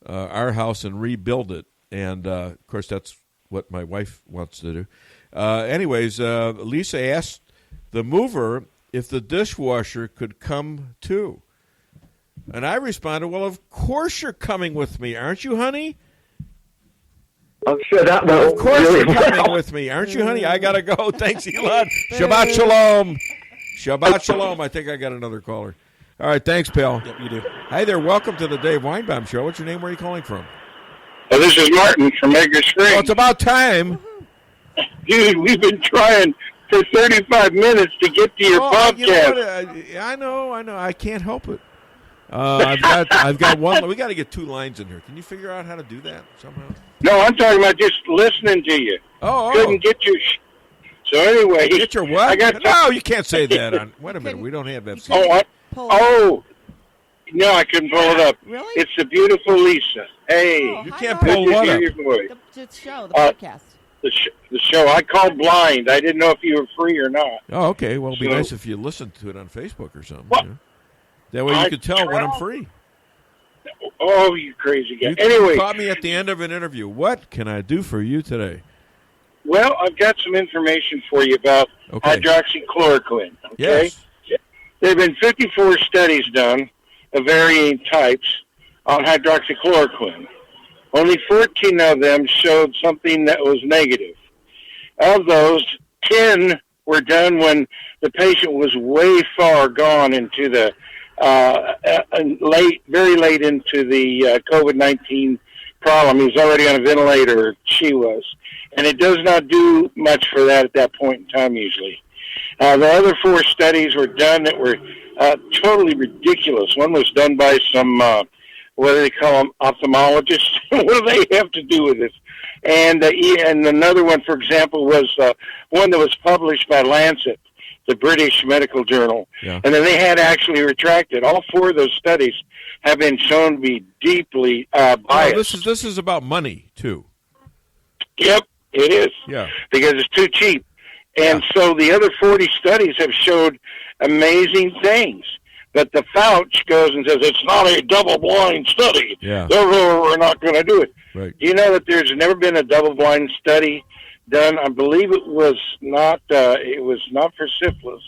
our house and rebuild it. And, of course, that's what my wife wants to do. Anyways, Lisa asked the mover if the dishwasher could come too. And I responded, well, of course you're coming with me, aren't you, honey? I'm sure that will. Of course you're coming with me, aren't you, honey? I got to go. Thanks, Elad. Shabbat shalom. Shabbat shalom. I think I got another caller. All right, thanks, pal. Yep, you do. Hi there. Welcome to the Dave Weinbaum Show. What's your name? Where are you calling from? Well, this is Martin from Edgar Springs. Well, it's about time. Dude, we've been trying for 35 minutes to get to your podcast. I know. I can't help it. I've got one. We got to get 2 lines in here. Can you figure out how to do that somehow? No, I'm talking about just listening to you. Couldn't get your. So anyway, get your what? No, you can't say that. Wait a minute, we don't have that. No, I couldn't pull it up. Really? It's the beautiful Lisa. Hey, you can't pull good to what hear up? your voice. The show, the podcast. The show. I called blind. I didn't know if you were free or not. Oh, okay. Well, it'd be nice if you listened to it on Facebook or something. You know? That way you could tell when I'm free. Oh, you crazy guy. Anyway, you caught me at the end of an interview. What can I do for you today? Well, I've got some information for you about hydroxychloroquine. Okay? Yes. There have been 54 studies done of varying types on hydroxychloroquine. Only 14 of them showed something that was negative. Of those, 10 were done when the patient was way far gone into the very late into the COVID-19 problem. He was already on a ventilator, she was. And it does not do much for that at that point in time usually. The other 4 studies were done that were totally ridiculous. One was done by some, what do they call them, ophthalmologists? What do they have to do with this? And another one, for example, was one that was published by Lancet, the British medical journal. Yeah. And then they had actually retracted. All 4 of those studies have been shown to be deeply biased. This is about money, too. Yep, it is. Yeah. Because it's too cheap. And so the other 40 studies have showed amazing things. But the Fauci goes and says, it's not a double-blind study. Yeah. Therefore, we're not going to do it. Right. Do you know that there's never been a double-blind study done? I believe it was not for syphilis.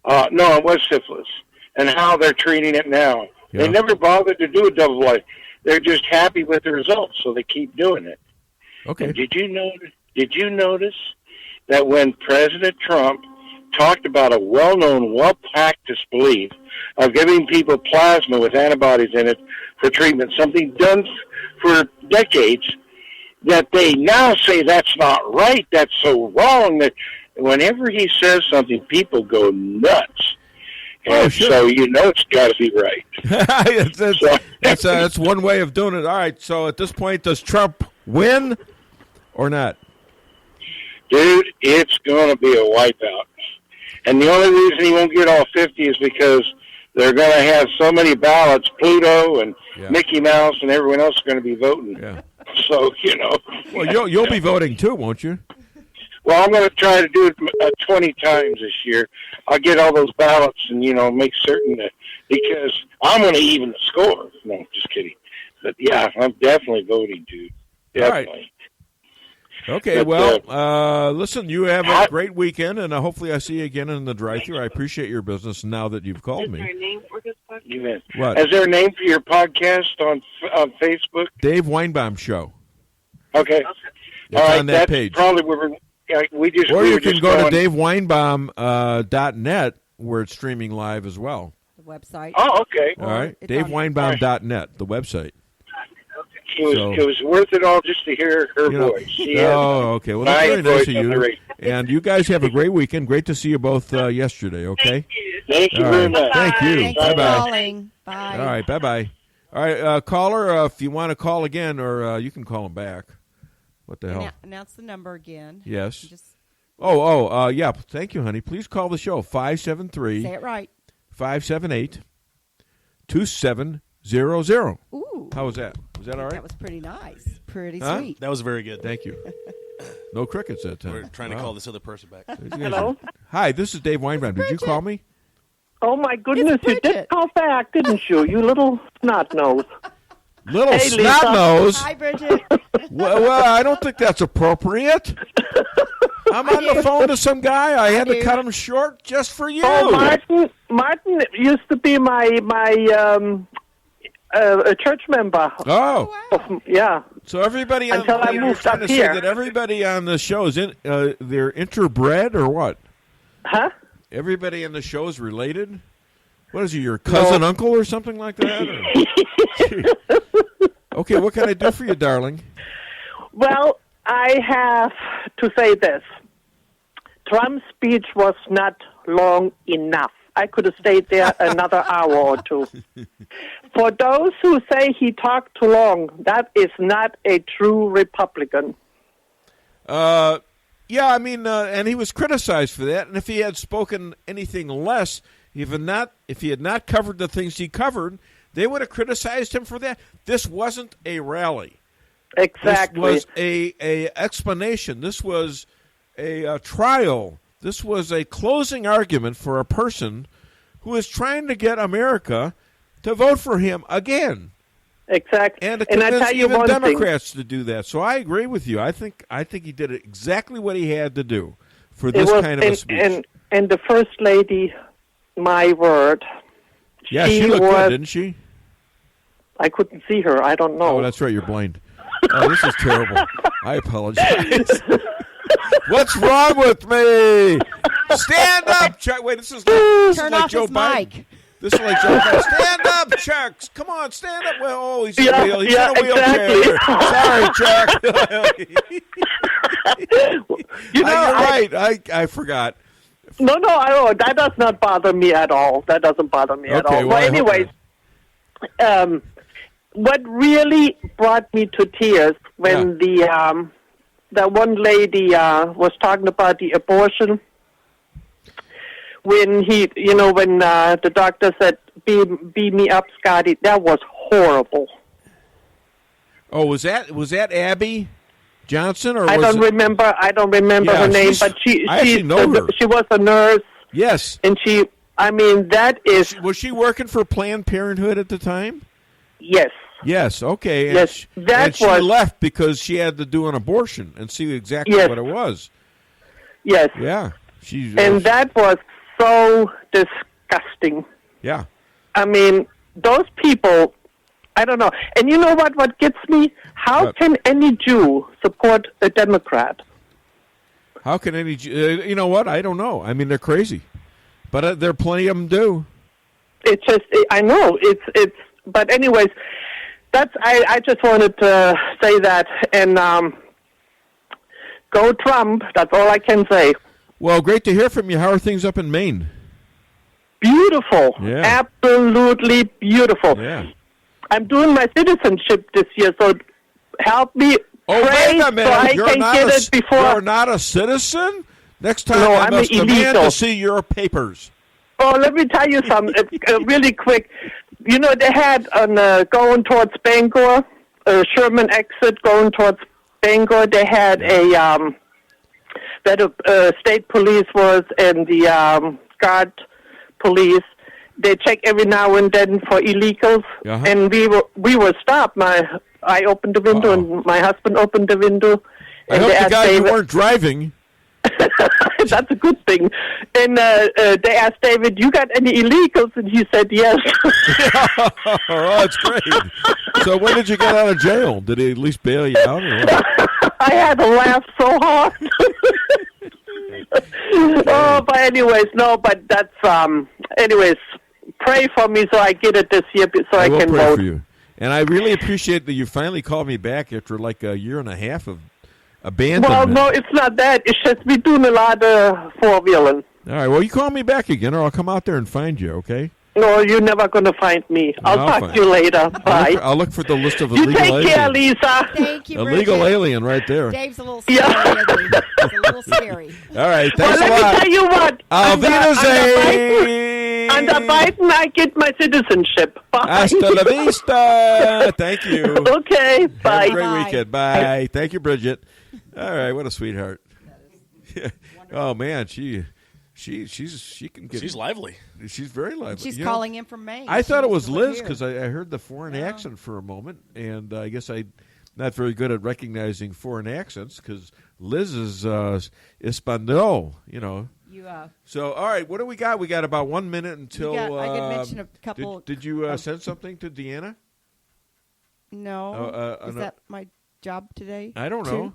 No, it was syphilis. And how they're treating it now. Yeah. They never bothered to do a double-blind. They're just happy with the results, so they keep doing it. Okay. And did you notice that when President Trump talked about a well-known, well-practiced belief of giving people plasma with antibodies in it for treatment, something done for decades, that they now say that's not right, that's so wrong, that whenever he says something, people go nuts. And so you know it's got to be right. That's one way of doing it. All right, so at this point, does Trump win or not? Dude, it's going to be a wipeout. And the only reason he won't get all 50 is because they're going to have so many ballots. Pluto and Mickey Mouse and everyone else are going to be voting. Yeah. So, you know. Well, you'll be voting too, won't you? Well, I'm going to try to do it 20 times this year. I'll get all those ballots and, make certain that, because I'm going to even the score. No, just kidding. But, yeah, I'm definitely voting, dude. Definitely. All right. Okay, well, listen, you have a great weekend, and hopefully I see you again in the drive-thru. I appreciate your business now that you've called me. Is there a name for this podcast? You bet. What? Is there a name for your podcast on Facebook? Dave Weinbaum Show. Okay. It's all right, on that that's page. Probably where we just. Or we you were can just go going, to daveweinbaum.net, where it's streaming live as well. The website. Oh, okay. All right, daveweinbaum.net, the website. It was worth it all just to hear her voice. Okay. Well, that's very nice of you. And you guys have a great weekend. Great to see you both yesterday, okay? Thank you very much. Thank you. Thanks for Bye-bye. calling. Bye. All right, bye-bye. All right, caller, if you want to call again, or you can call him back. What the hell? Announce the number again. Yes. Yeah. Thank you, honey. Please call the show, 573. Say it right. 578-2700. Ooh. How was that? Was that all right? That was pretty nice. Pretty sweet. That was very good. Thank you. No crickets that time. We're trying to call this other person back. Hello? Hi, this is Dave Weinbaum. Did you call me? Oh, my goodness, you did call back, didn't you? You little snot nose. Little snot nose? Hi, Bridget. well, I don't think that's appropriate. I'm on the phone to some guy. I had to cut him short just for you. Oh, Martin used to be my a church member. Oh. Yeah. So everybody on Until I moved trying up to here. say that everybody on the show is they're interbred or what? Huh? Everybody on the show is related? What is he, your cousin, uncle, or something like that? Okay, what can I do for you, darling? Well, I have to say this. Trump's speech was not long enough. I could have stayed there another hour or two. For those who say he talked too long, that is not a true Republican. Yeah, I mean, and he was criticized for that. And if he had spoken anything less, if he had not covered the things he covered, they would have criticized him for that. This wasn't a rally. Exactly. This was a explanation. This was a trial. This was a closing argument for a person who is trying to get America to vote for him again. Exactly. And to I convince tell you even one Democrats to do that. So I agree with you. I think he did exactly what he had to do for this kind of a speech. And the First Lady, my word. Yeah, she looked good, didn't she? I couldn't see her. I don't know. Oh, that's right. You're blind. Oh, this is terrible. I apologize. What's wrong with me? Stand up, Chuck. Wait, this is like Joe Biden. This is like Joe Biden. Stand up, Chuck. Come on, stand up. Well, he's in a wheelchair. Exactly. Sorry, Chuck. You're right. I forgot. No, that does not bother me at all. That doesn't bother me at all. Well, anyways, what really brought me to tears when the one lady was talking about the abortion, when the doctor said, "Beam me up, Scotty," that was horrible. Oh, was that Abby Johnson, or I don't remember her name, but she was a nurse. Yes, and that is. Was she working for Planned Parenthood at the time? Yes. Yes. Okay. Yes, she left because she had to do an abortion and see exactly what it was. Yes. Yeah. And that was so disgusting. Yeah. I mean, those people. I don't know. And you know what gets me? How can any Jew support a Democrat? How can any Jew? You know what? I don't know. I mean, they're crazy. But there are plenty of them do. It's just, I know. It's. But anyways, I just wanted to say that. And go Trump. That's all I can say. Well, great to hear from you. How are things up in Maine? Beautiful. Yeah. Absolutely beautiful. Yeah. I'm doing my citizenship this year, so help me pray wait a minute. so I can get it before. You're not a citizen? Next time No, I I'm must demand illegal. to see your papers. Oh, let me tell you something really quick. You know, they had on going towards Bangor, Sherman exit going towards Bangor, they had that state police was and the guard police. They check every now and then for illegals, and we were stopped. I opened the window, and my husband opened the window. I hope the guy you weren't driving. That's a good thing. And they asked David, "You got any illegals?" And he said, "Yes." Oh, that's great. So when did you get out of jail? Did he at least bail you out? Or what? I had to laugh so hard. Oh, but anyways, anyways, pray for me so I get it this year so I can pray vote. For you. And I really appreciate that you finally called me back after like a year and a half of abandonment. Well, no, it's not that. It's just we doing a lot of four-wheeling. All right, well, you call me back again or I'll come out there and find you, okay? No, you're never going to find me. I'll talk to you later. Bye. I'll look for the list of you illegal aliens. take care, Lisa. Thank you, Illegal alien right there. Dave's a little scary. He's a little scary. All right, thanks a lot. Let me tell you what. Under Biden, I get my citizenship. Bye. Hasta la vista. Thank you. Okay, bye. Have a great weekend. Bye. Thank you, Bridget. All right, what a sweetheart. Oh man, she can get. She's lively. She's very lively. She's calling in from Maine. I thought it was Liz because I heard the foreign accent for a moment, and I guess I'm not very good at recognizing foreign accents because Liz is Espanol, you know. So, all right, what do we got? We got about 1 minute until. I could mention a couple. Did you send something to Deanna? No. Is that my job today? I don't know.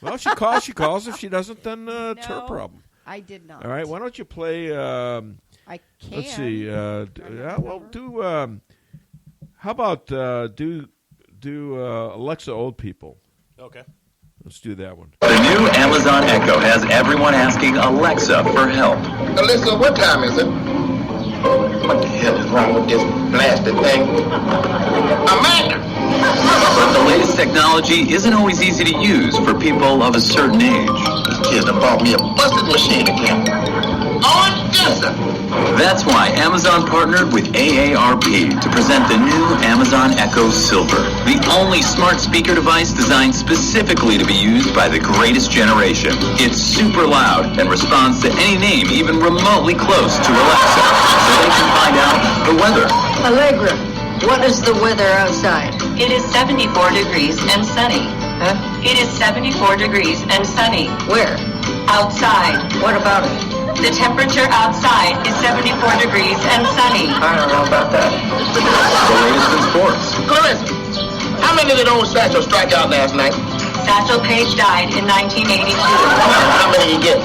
Well, she calls. She calls. If she doesn't, then it's her problem. I did not. All right, why don't you play? I can. Let's see. Well, do. How about do Alexa Old People? Okay. Let's do that one. The new Amazon Echo has everyone asking Alexa for help. Alexa, what time is it? What the hell is wrong with this blasted thing? Amanda! But the latest technology isn't always easy to use for people of a certain age. These kids have bought me a busted machine again. On instant. That's why Amazon partnered with AARP to present the new Amazon Echo Silver, the only smart speaker device designed specifically to be used by the greatest generation. It's super loud and responds to any name even remotely close to Alexa, so they can find out the weather. Allegra, what is the weather outside? It is 74 degrees and sunny. Huh? It is 74 degrees and sunny. Where? Outside. What about it? The temperature outside is 74 degrees and sunny. I don't know about that. The latest in sports. Clarissa, how many did old Satchel strike out last night? Satchel Paige died in 1982. How many you get?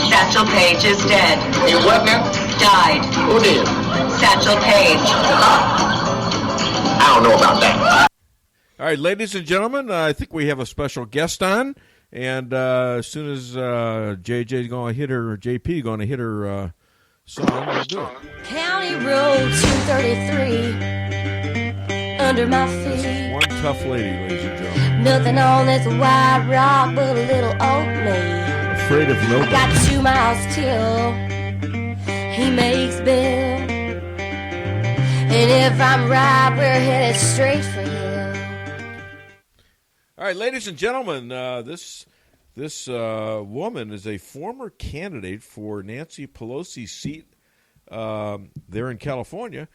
Satchel Paige is dead. He what now? Died. Who did? Satchel Paige. I don't know about that. All right, ladies and gentlemen, I think we have a special guest on. And as soon as JJ's going to hit her, JP going to hit her song, we'll do it. County Road 233 under my feet. One tough lady, ladies and gentlemen. Nothing on this white rock but a little old me. Afraid of nobody. I got 2 miles till he makes Bill. And if I'm right, we're headed straight for him. All right, ladies and gentlemen, this woman is a former candidate for Nancy Pelosi's seat there in California.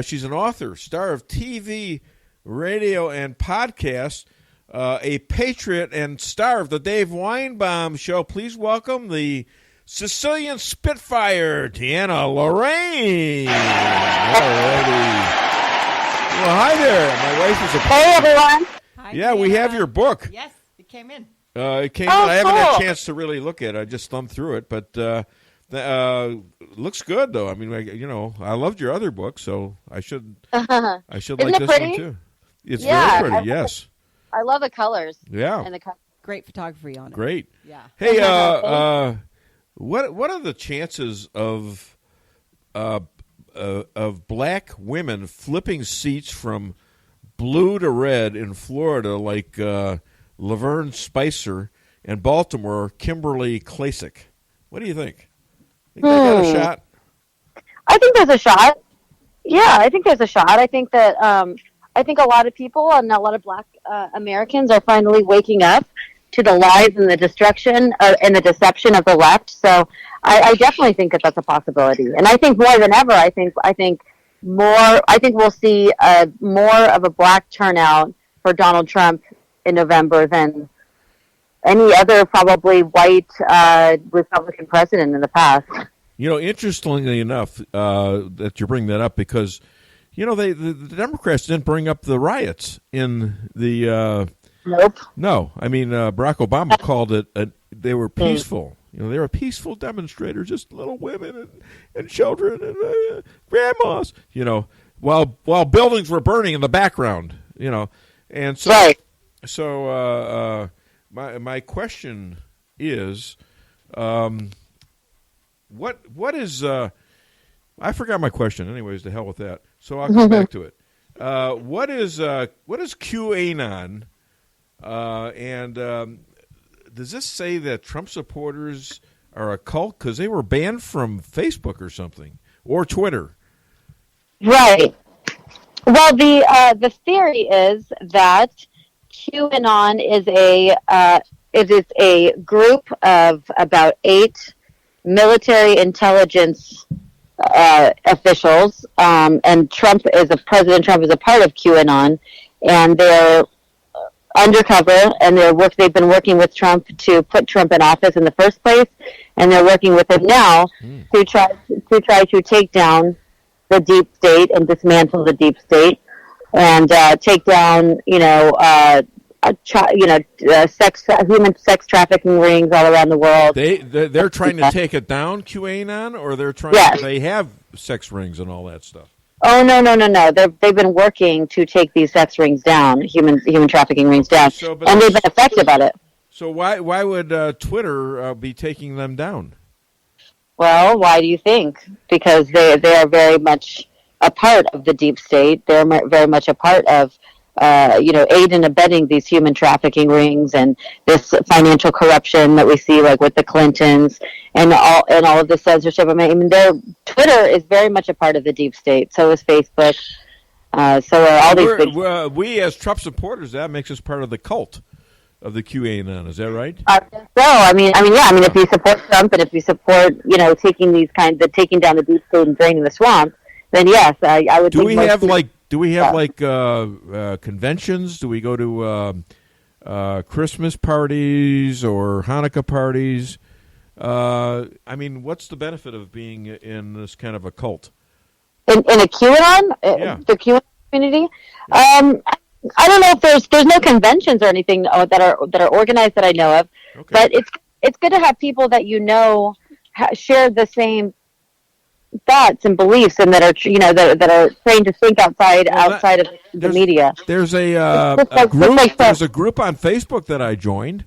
She's an author, star of TV, radio, and podcast, a patriot, and star of the Dave Weinbaum Show. Please welcome the Sicilian Spitfire, Deanna Lorraine. Alrighty. Well, hi there. My wife is a... Hey, everyone. Yeah, we have your book. Yes, it came in. It came in. I haven't had a chance to really look at it. I just thumbed through it, but looks good though. I mean, I loved your other book, so I should like Isn't this it pretty? one too. It's very pretty. Yes. I love the colors. Yeah. And the great photography on it. Great. Yeah. Hey, what are the chances of black women flipping seats from blue to red in Florida, like Laverne Spicer, and Baltimore, Kimberly Klasick? What do you think? Think they got a shot? I think there's a shot. Yeah, I think there's a shot. I think that I think a lot of people and a lot of black Americans are finally waking up to the lies and the destruction and the deception of the left. So I definitely think that that's a possibility. And I think more than ever, I think we'll see more of a black turnout for Donald Trump in November than any other probably white Republican president in the past. Interestingly enough, that you bring that up because, the Democrats didn't bring up the riots in the. Nope. No, I mean Barack Obama called it. They were peaceful. They were peaceful demonstrators, just little women and children and grandmas. While buildings were burning in the background. And so. Right. So my question is, what is? I forgot my question. Anyways, to hell with that. So I'll come back to it. What is QAnon? And does this say that Trump supporters are a cult because they were banned from Facebook or something or Twitter? Right. Well, the theory is that QAnon is a group of about 8 military intelligence officials, and President Trump is a part of QAnon, and they're undercover, and they've been working with Trump to put Trump in office in the first place, and they're working with him now to try to take down the deep state and dismantle the deep state, and take down human sex trafficking rings all around the world. They're trying to take it down, QAnon, or they're trying. Yes. They have sex rings and all that stuff. Oh no! They've been working to take these sex rings down, human trafficking rings down, and they've been effective at it. So why would Twitter be taking them down? Well, why do you think? Because they are very much a part of the deep state. They're very much a part of, aid and abetting these human trafficking rings and this financial corruption that we see, like with the Clintons and all of the censorship. I mean, their Twitter is very much a part of the deep state. So is Facebook. So are all these. We as Trump supporters, that makes us part of the cult of the QAnon. Is that right? I mean, if you support Trump and if you support, taking down the deep state and draining the swamp, then yes, I would. Do we have conventions? Do we go to Christmas parties or Hanukkah parties? What's the benefit of being in this kind of a cult? In a QAnon, the QAnon community. I don't know if there's no conventions or anything that are organized that I know of, but it's good to have people that share the same thoughts and beliefs and that are trained to think outside of the media. There's a group. There's a group on Facebook that I joined.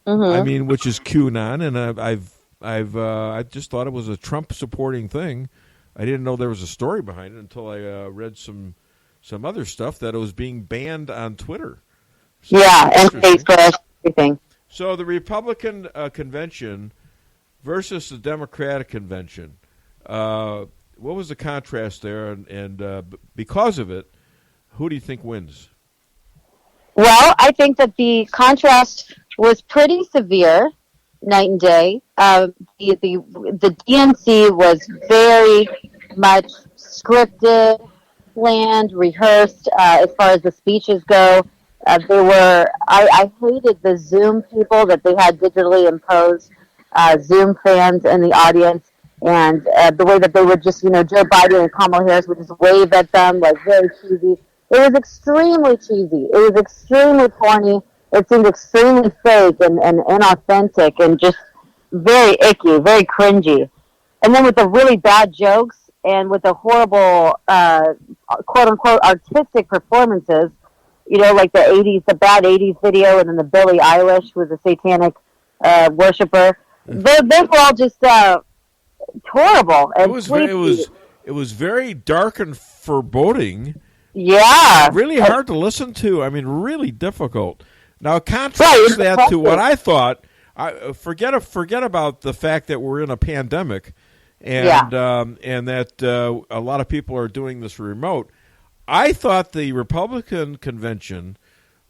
Mm-hmm. Which is QAnon, and I just thought it was a Trump supporting thing. I didn't know there was a story behind it until I read some other stuff that it was being banned on Twitter. So and Facebook, everything. So the Republican convention versus the Democratic convention. What was the contrast there? And because of it, who do you think wins? Well, I think that the contrast was pretty severe, night and day. The DNC was very much scripted, planned, rehearsed as far as the speeches go. I hated the Zoom people that they had digitally imposed, Zoom fans in the audience, and the way that they would just, Joe Biden and Kamala Harris would just wave at them, like very cheesy. It was extremely cheesy. It was extremely corny. It seemed extremely fake and inauthentic and just very icky, very cringy. And then with the really bad jokes and with the horrible, quote-unquote, artistic performances, like the 80s, the bad 80s video, and then the Billie Eilish was a satanic worshiper. Those were all just horrible. And it was very dark and foreboding. Yeah. Really hard to listen to. I mean, really difficult. Now, contrast that to what I thought. Forget about the fact that we're in a pandemic and that a lot of people are doing this remote. I thought the Republican convention,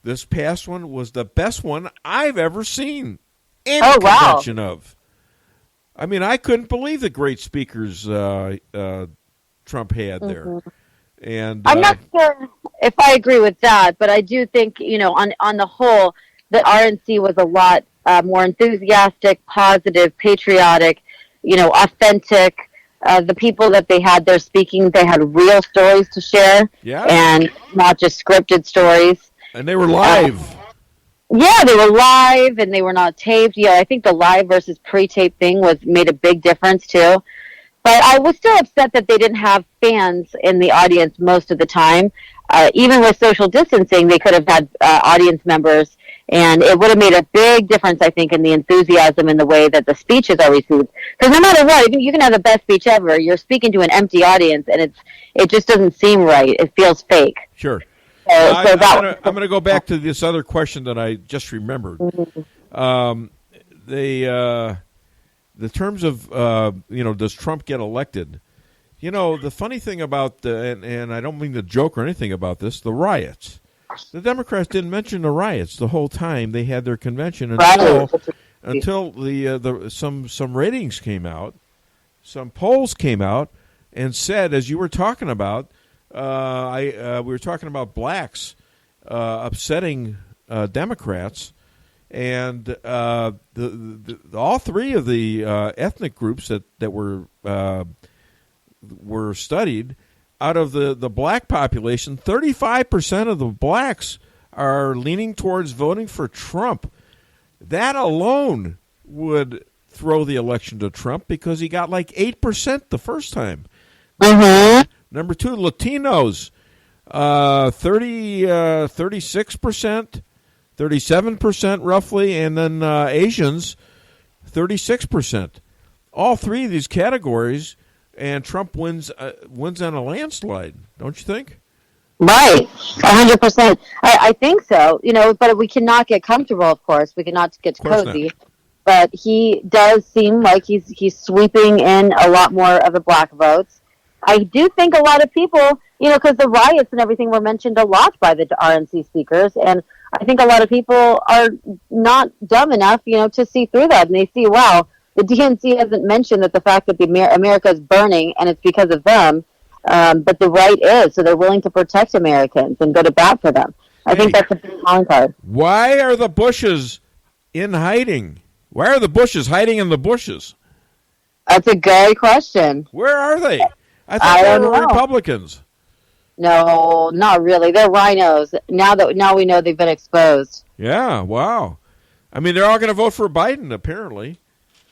this past one, was the best one I've ever seen any convention of. I mean, I couldn't believe the great speakers Trump had there. Mm-hmm. And I'm not sure if I agree with that, but I do think, on the whole, the RNC was a lot more enthusiastic, positive, patriotic, authentic. The people that they had there speaking, they had real stories to share, and not just scripted stories. And they were live. They were live, and they were not taped. Yeah, I think the live versus pre-tape thing made a big difference too. But I was still upset that they didn't have fans in the audience most of the time. Even with social distancing, they could have had audience members, and it would have made a big difference, I think, in the enthusiasm and the way that the speeches are received. Because no matter what, you can have the best speech ever. You're speaking to an empty audience, and it just doesn't seem right. It feels fake. Sure. I'm going to go back to this other question that I just remembered. Mm-hmm. The terms of, does Trump get elected? The funny thing about, and I don't mean to joke or anything about this, the riots. The Democrats didn't mention the riots the whole time they had their convention until some ratings came out, some polls came out, and said, as you were talking about, we were talking about blacks upsetting Democrats. And all three of the ethnic groups that were studied, out of the black population, 35% of the blacks are leaning towards voting for Trump. That alone would throw the election to Trump because he got like 8% the first time. Mm-hmm. Number two, Latinos, 36%. 37% roughly, and then Asians, 36%. all three of these categories, and Trump wins on a landslide. Don't you think? Right, 100%. I think so. But we cannot get comfortable. Of course, we cannot get cozy. But he does seem like he's sweeping in a lot more of the black votes. I do think a lot of people, because the riots and everything were mentioned a lot by the RNC speakers, and I think a lot of people are not dumb enough, to see through that, and they see, wow, the DNC hasn't mentioned that the fact that America is burning and it's because of them, but the right is, so they're willing to protect Americans and go to bat for them. I think that's a big calling card. Why are the Bushes in hiding? Why are the Bushes hiding in the bushes? That's a great question. Where are they? I thought they were Republicans. No, not really. They're rhinos. Now we know they've been exposed. Yeah, wow. I mean, they're all going to vote for Biden, apparently.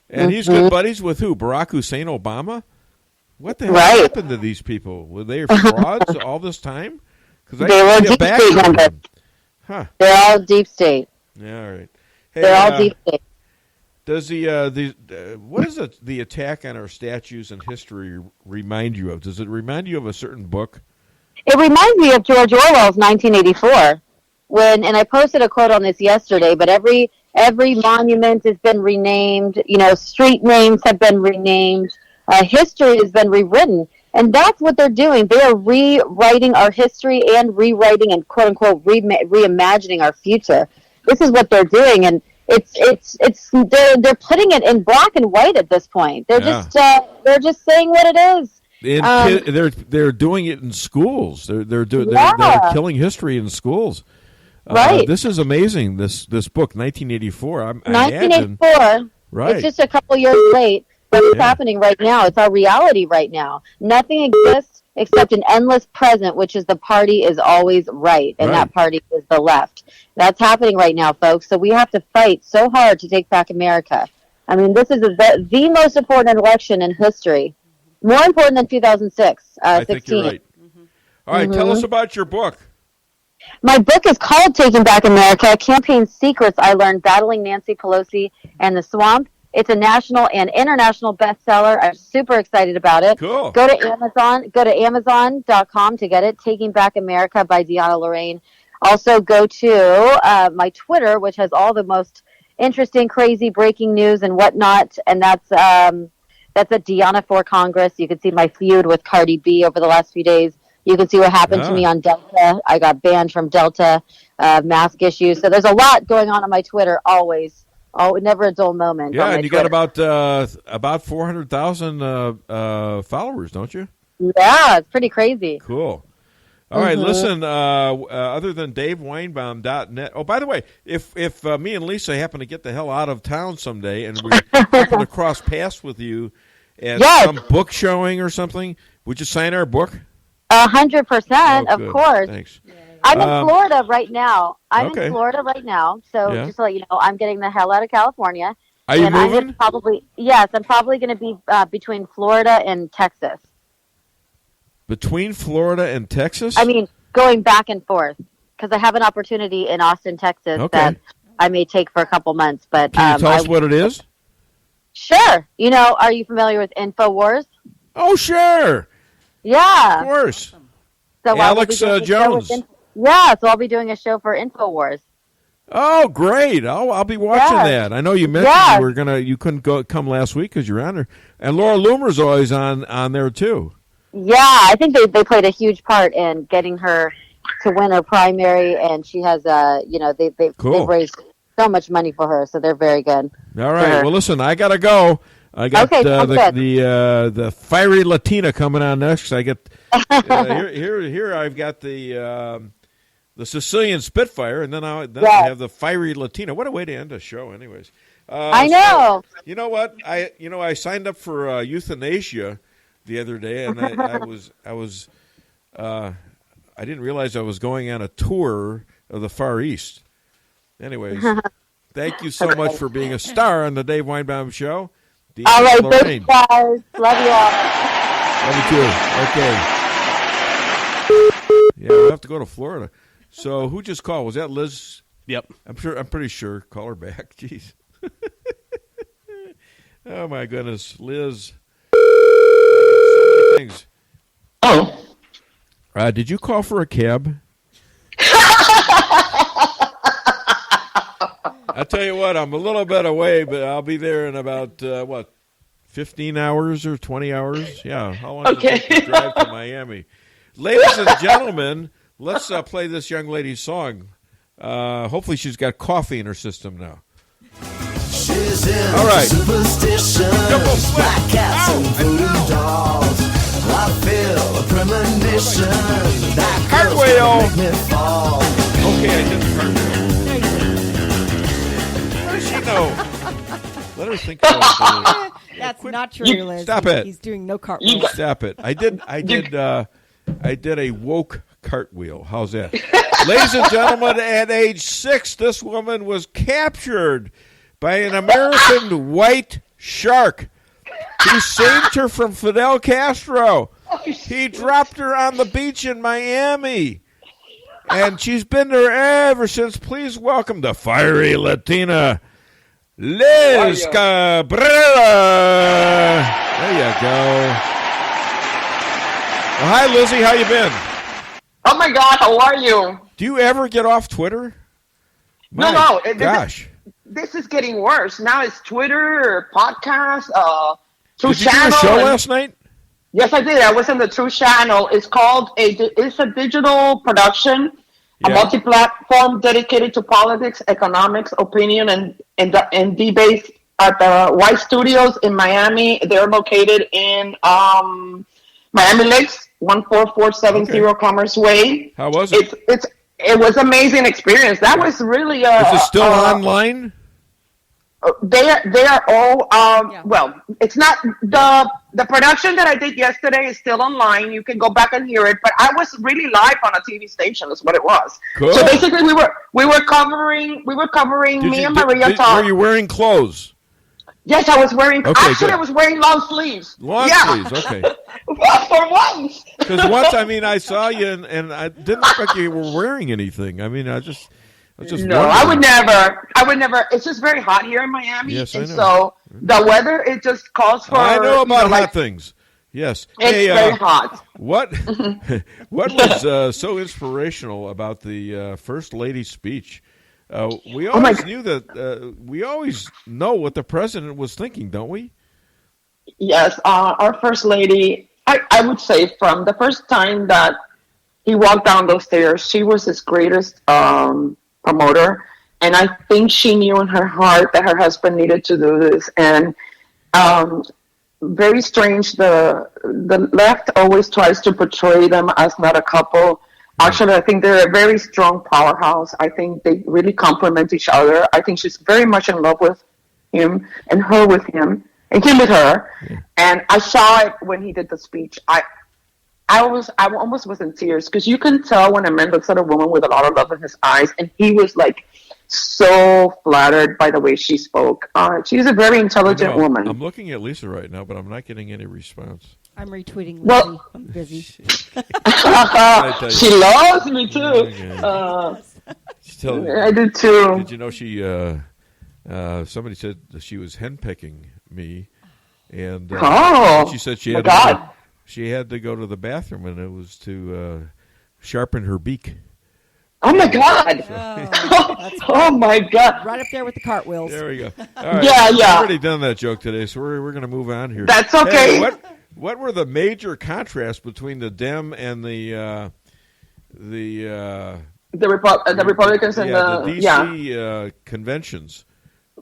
And he's good buddies with who? Barack Hussein Obama? What the hell happened to these people? Were they frauds all this time? They were deep state members. Huh. They're all deep state. Yeah, all right. Hey, they're all deep state. Does what does the attack on our statues and history remind you of? Does it remind you of a certain book? It reminds me of George Orwell's 1984. And I posted a quote on this yesterday, but every monument has been renamed, street names have been renamed, history has been rewritten. And that's what they're doing. They are rewriting our history and rewriting and quote unquote reimagining our future. This is what they're doing, and they're putting it in black and white at this point. They're just saying what it is. They're doing it in schools. They're killing history in schools. Right. This is amazing. This book, 1984. 1984. Right. It's just a couple years late, but it's happening right now. It's our reality right now. Nothing exists except an endless present, which is the party is always right, and that party is the left. That's happening right now, folks. So we have to fight so hard to take back America. I mean, this is the most important election in history. More important than 2006, I think you're right. All right, tell us about your book. My book is called Taking Back America, Campaign Secrets I Learned Battling Nancy Pelosi and the Swamp. It's a national and international bestseller. I'm super excited about it. Cool. Go to Amazon. Go to Amazon.com to get it. Taking Back America by Deanna Lorraine. Also go to my Twitter, which has all the most interesting, crazy breaking news and whatnot. And that's at Deanna for Congress. You can see my feud with Cardi B over the last few days. You can see what happened to me on Delta. I got banned from Delta, mask issues. So there's a lot going on my Twitter always. Oh, never a dull moment. Yeah, and you got about 400,000 followers, don't you? Yeah, it's pretty crazy. Cool. All right, listen, other than DaveWeinbaum.net. Oh, by the way, if me and Lisa happen to get the hell out of town someday and we happen to cross paths with you at some book showing or something, would you sign our book? 100%, of course. Thanks. I'm in Florida right now. So just to let you know, I'm getting the hell out of California. Are you moving? I'm probably going to be between Florida and Texas. Between Florida and Texas? I mean, going back and forth, because I have an opportunity in Austin, Texas that I may take for a couple months. But can you tell us what it is? Sure. Are you familiar with InfoWars? Oh, sure. Yeah. Of course. So Alex Jones. So I'll be doing a show for InfoWars. Oh, great! I'll be watching that. I know you mentioned you couldn't come last week because you're on there, and Laura Loomer's always on there too. Yeah, I think they played a huge part in getting her to win her primary, and she has they've raised so much money for her, so they're very good. All right, well, listen, I gotta go. I got the fiery Latina coming on next. I get here. I've got the Sicilian Spitfire, and then I have the fiery Latina. What a way to end a show, anyways. I know. So, you know what? I signed up for euthanasia the other day, and I didn't realize I was going on a tour of the Far East. Anyways, thank you so much for being a star on the Dave Weinbaum Show. Deanna, all right, Lorraine. thanks, guys. Love you all. Love you too. Okay. Yeah, we'll have to go to Florida. So who just called? Was that Liz? Yep. I'm pretty sure. Call her back. Jeez. Oh, my goodness. Liz. So many things. Oh. Did you call for a cab? I'll tell you what, I'm a little bit away, but I'll be there in about, 15 hours or 20 hours? Yeah, how long does it take to drive to Miami? Ladies and gentlemen, let's play this young lady's song. Hopefully she's got coffee in her system now. She's in all right. Superstitions, black cats and voodoo dolls. I feel a premonition that cartwheel make me fall. Okay, I did the cartwheel. How does she know? Let her think about it. That's not true, Liz. Stop it. He's doing no cartwheels. Stop it. I did a woke cartwheel. How's that? Ladies and gentlemen, at age 6, this woman was captured by an American white shark who saved her from Fidel Castro. He dropped her on the beach in Miami, and she's been there ever since. Please welcome the fiery Latina, Liz Cabrera. There you go. Well, hi, Lizzie. How you been? Oh, my God. How are you? Do you ever get off Twitter? No. Gosh. This is getting worse. Now it's Twitter, podcast, True Did you Channel. do a show last night? Yes, I did. I was on the True Channel. It's called it's a digital production, a multi-platform dedicated to politics, economics, opinion, and debate at the White Studios in Miami. They're located in Miami Lakes, 14470 Commerce Way. How was it? It was an amazing experience. That was really Is it still online? They are all well. It's not the production that I did yesterday is still online. You can go back and hear it. But I was really live on a TV station. Is what it was. Cool. So basically, we were covering me and Maria talk. Were you wearing clothes? Yes, I was wearing. Okay, actually, good. I was wearing long sleeves. Long sleeves. Okay. Well, for once. Because once, I saw you and I didn't look like you were wearing anything. I was just. No, I would never. It's just very hot here in Miami. Yes, I know. So the weather, it just calls for. I know about hot things. Yes. It's very hot. What was so inspirational about the First Lady's speech? We always knew that. We always know what the president was thinking, don't we? Yes, our First Lady. I would say from the first time that he walked down those stairs, she was his greatest promoter, and I think she knew in her heart that her husband needed to do this. And very strange, the left always tries to portray them as not a couple. Actually, I think they're a very strong powerhouse. I think they really complement each other. I think she's very much in love with him, and her with him, and him with her. Yeah. And I saw it when he did the speech. I almost was in tears, because you can tell when a man looks at a woman with a lot of love in his eyes, and he was like so flattered by the way she spoke. She's a very intelligent woman. I'm looking at Lisa right now, but I'm not getting any response. I'm retweeting Lizzie. Well, I'm busy. She loves me too. I do too. Did you know she? Somebody said that she was henpecking me, and she said she had to go to the bathroom, and it was to sharpen her beak. Oh my God! Oh my God! Right up there with the cartwheels. There we go. All right. Yeah. We've already done that joke today, so we're going to move on here. That's okay. Hey, what were the major contrasts between the Dem and the Republicans and the DC conventions?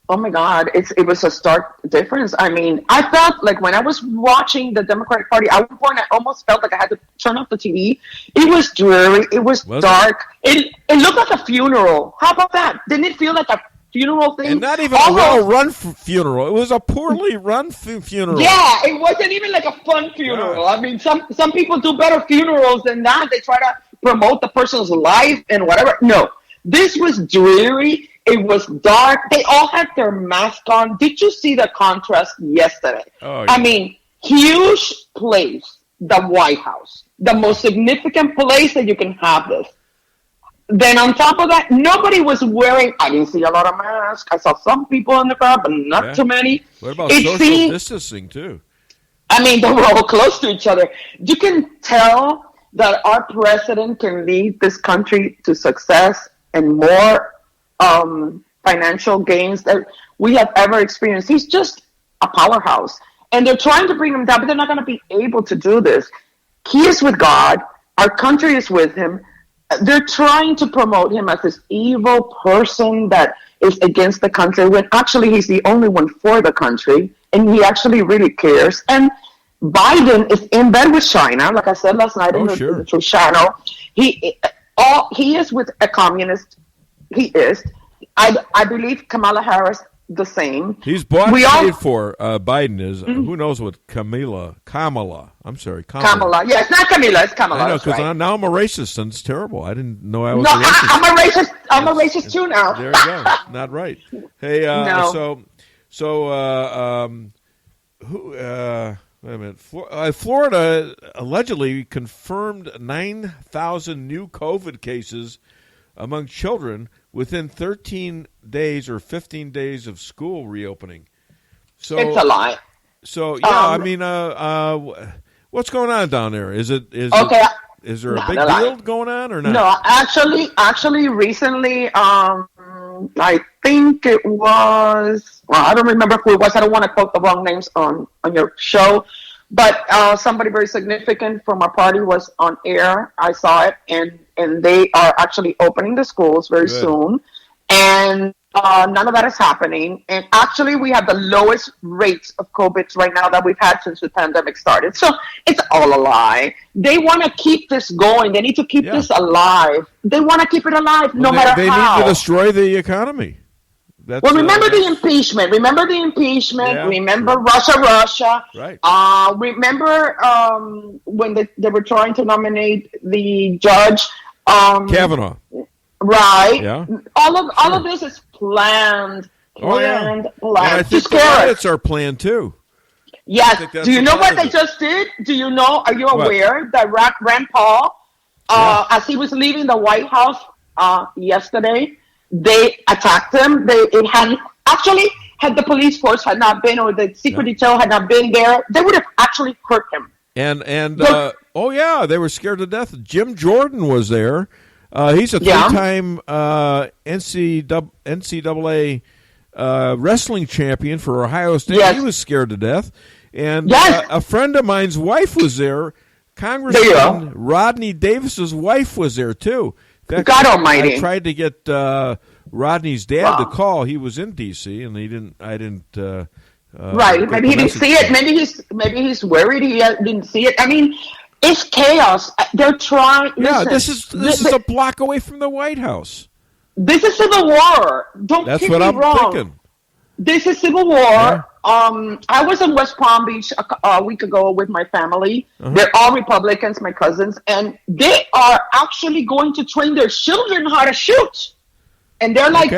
Oh my God, it was a stark difference. I mean, I felt like when I was watching the Democratic Party, at one point I almost felt like I had to turn off the TV. It was dreary. It was dark. It looked like a funeral. How about that? Didn't it feel like a funeral thing? And not even a well-run funeral. It was a poorly run funeral. Yeah, it wasn't even like a fun funeral. I mean, some people do better funerals than that. They try to promote the person's life and whatever. No, this was dreary. It was dark. They all had their mask on. Did you see the contrast yesterday? Oh, yeah. I mean, huge place, the White House, the most significant place that you can have this. then on top of that, nobody was wearing. I didn't see a lot of masks. I saw some people in the crowd, but not too many. What about social distancing too? I mean, they were all close to each other. You can tell that our president can lead this country to success and more financial gains that we have ever experienced. He's just a powerhouse. And they're trying to bring him down, but they're not going to be able to do this. He is with God. Our country is with him. They're trying to promote him as this evil person that is against the country, when actually he's the only one for the country, and he actually really cares. And Biden is in bed with China, like I said last night in the True Channel. He is with a communist. He is. I believe Kamala Harris the same. He's bought and paid for. Biden is. Who knows what Kamala. I'm sorry, Kamala. Yeah, it's not Camila. It's Kamala. I know, because now I'm a racist, and it's terrible. I didn't know I was no, a racist. I'm a racist. I'm a racist too now. There you go. Not right. Hey, no. Who? Wait a minute. Florida allegedly confirmed 9,000 new COVID cases among children within 13 days or 15 days of school reopening. So it's a lie. So I mean, what's going on down there? Is there a big deal going on or not? No, actually, recently, I think it was. Well, I don't remember who it was. I don't want to quote the wrong names on your show, but somebody very significant from our party was on air. I saw it, and they are actually opening the schools very soon, and none of that is happening. And actually, we have the lowest rates of COVID right now that we've had since the pandemic started. So it's all a lie. They want to keep this going. They need to keep this alive. They want to keep it alive no matter how. They need to destroy the economy. Remember the impeachment. Remember the impeachment. Yeah, remember Russia. Right. Remember when they were trying to nominate the judge. Kavanaugh. Right. Yeah. All of this is planned. And I think the riots are planned too. Yes. Do you know what they just did? Do you know? Are you aware that Rand Paul, as he was leaving the White House yesterday, they attacked him. Had the police force had not been, or the secret detail had not been there, they would have actually hurt him. And they were scared to death. Jim Jordan was there. He's a three-time NCAA wrestling champion for Ohio State. Yes. He was scared to death. And a friend of mine's wife was there. Congressman Rodney Davis's wife was there too. God Almighty! I tried to get Rodney's dad to call. He was in D.C. and I didn't. Right? Maybe he didn't see it. Maybe he's worried he didn't see it. I mean, it's chaos. They're trying. Yeah, listen, this is a block away from the White House. This is civil war. That's what I'm thinking. This is civil war. Yeah. I was in West Palm Beach a week ago with my family. They're all Republicans, my cousins, and they are actually going to train their children how to shoot. And they're like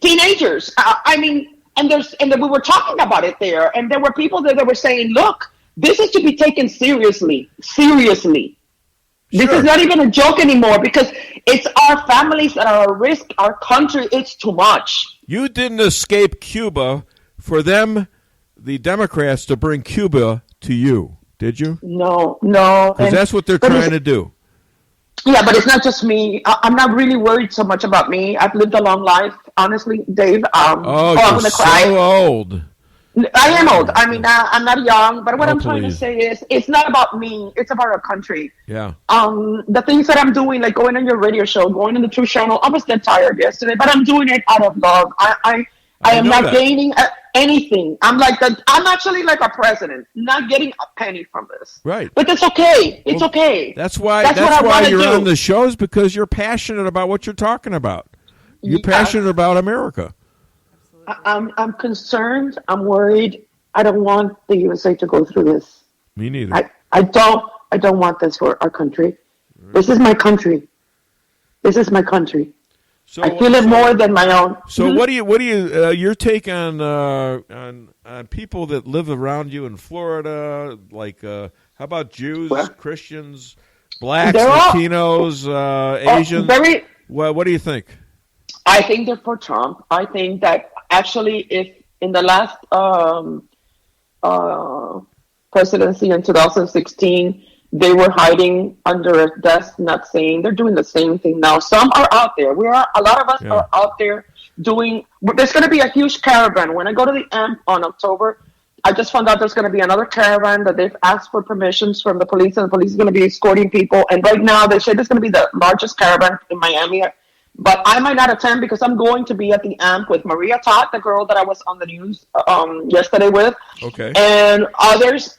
teenagers. And we were talking about it there, and there were people there that were saying, "Look, this is to be taken seriously. Seriously, this is not even a joke anymore because it's our families that are at risk. Our country, it's too much." You didn't escape Cuba for them, the Democrats, to bring Cuba to you, did you? No. Because that's what they're trying to do. Yeah, but it's not just me. I'm not really worried so much about me. I've lived a long life, honestly, Dave. I'm going to cry. So old. I am old. I mean, I'm not young, but what I'm trying to say is it's not about me. It's about our country. Yeah. The things that I'm doing, like going on your radio show, going on the True Channel, I was dead tired yesterday, but I'm doing it out of love. I am not gaining anything. I'm actually like a president, not getting a penny from this. Right. But it's okay. It's okay. That's why you're on the shows, because you're passionate about what you're talking about. You're passionate about America. I'm concerned. I'm worried. I don't want the USA to go through this. Me neither. I don't want this for our country. This is my country. This is my country. So, I feel it more than my own. So what do you your take on people that live around you in Florida? Like, how about Jews, Christians, blacks, Latinos, Asians? Well, what do you think? I think they're for Trump. I think that actually, if in the last presidency in 2016, they were hiding under a desk, not saying, they're doing the same thing now. Some are out there. A lot of us are out there doing. There's going to be a huge caravan. When I go to the AMP on October, I just found out there's going to be another caravan that they've asked for permissions from the police, and the police is going to be escorting people. And right now, they say this is going to be the largest caravan in Miami. But I might not attend because I'm going to be at the AMP with Maria Todd, the girl that I was on the news yesterday with, and others.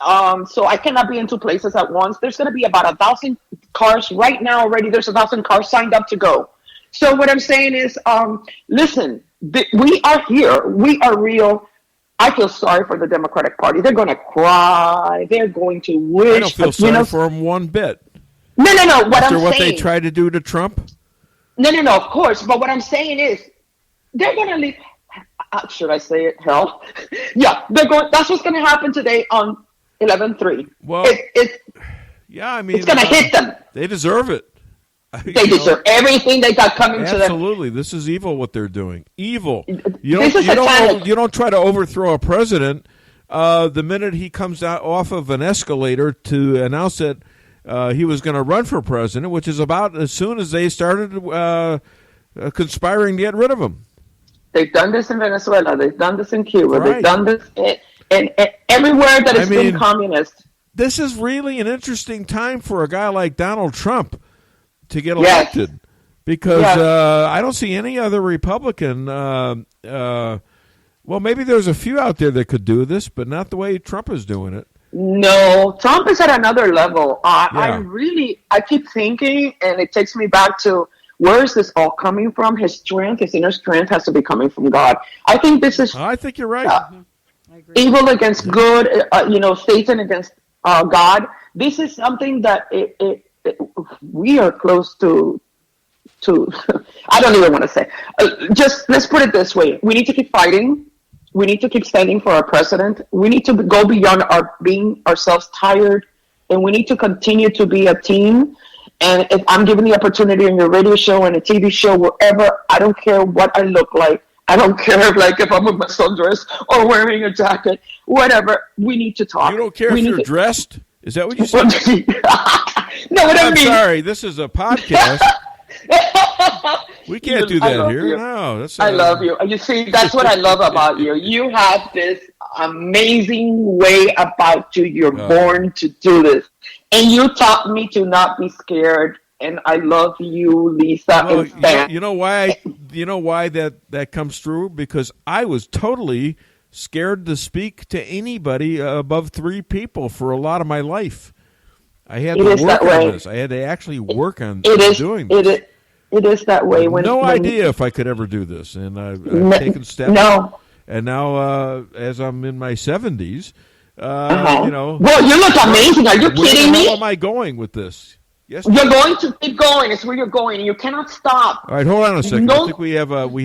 So I cannot be in two places at once. There's going to be about 1,000 cars right now already. There's 1,000 cars signed up to go. So what I'm saying is, listen, we are here. We are real. I feel sorry for the Democratic Party. They're going to cry. They're going to wish. I don't feel sorry for them one bit. No. After what they tried to do to Trump? No, of course. But what I'm saying is, they're going to leave. Should I say it? Hell. Yeah, they're going. That's what's going to happen today on 11/3. Well, yeah, I mean, it's going to hit them. They deserve it. They deserve everything they got coming to them. Absolutely, this is evil. What they're doing, evil. You don't try to overthrow a president the minute he comes out off of an escalator to announce that he was going to run for president, which is about as soon as they started conspiring to get rid of him. They've done this in Venezuela. They've done this in Cuba. Right. They've done this in everywhere that has been communist. This is really an interesting time for a guy like Donald Trump to get elected, because I don't see any other Republican. Well, maybe there's a few out there that could do this, but not the way Trump is doing it. No, Trump is at another level. I keep thinking, and it takes me back to, where is this all coming from? His strength, his inner strength has to be coming from God. I think this is... I think you're right. Evil against good, Satan against God. This is something that we are close to I don't even want to say. Just let's put it this way. We need to keep fighting. We need to keep standing for our president. We need to go beyond being ourselves tired, and we need to continue to be a team. And if I'm given the opportunity on your radio show and a TV show, wherever, I don't care what I look like. I don't care if I'm with my sundress or wearing a jacket, whatever. We need to talk. You don't care if you're dressed? Is that what you said? No, what I mean. I'm sorry. This is a podcast. We can't do that here. You. No, I love you. You see, that's what I love about you. You have this amazing way about you. You're born to do this. And you taught me to not be scared. And I love you, Lisa. Well, and Stan. You know why? That comes through? Because I was totally scared to speak to anybody above 3 people for a lot of my life. I had to work on this. I had to actually work on doing this. It is that way. No idea if I could ever do this, and I've taken steps. No. And now, as I'm in my 70s, Well, you look amazing. Are you kidding me? Where am I going with this? Yes, you're going to keep going. It's where you're going, and you cannot stop. All right, hold on a second. I think we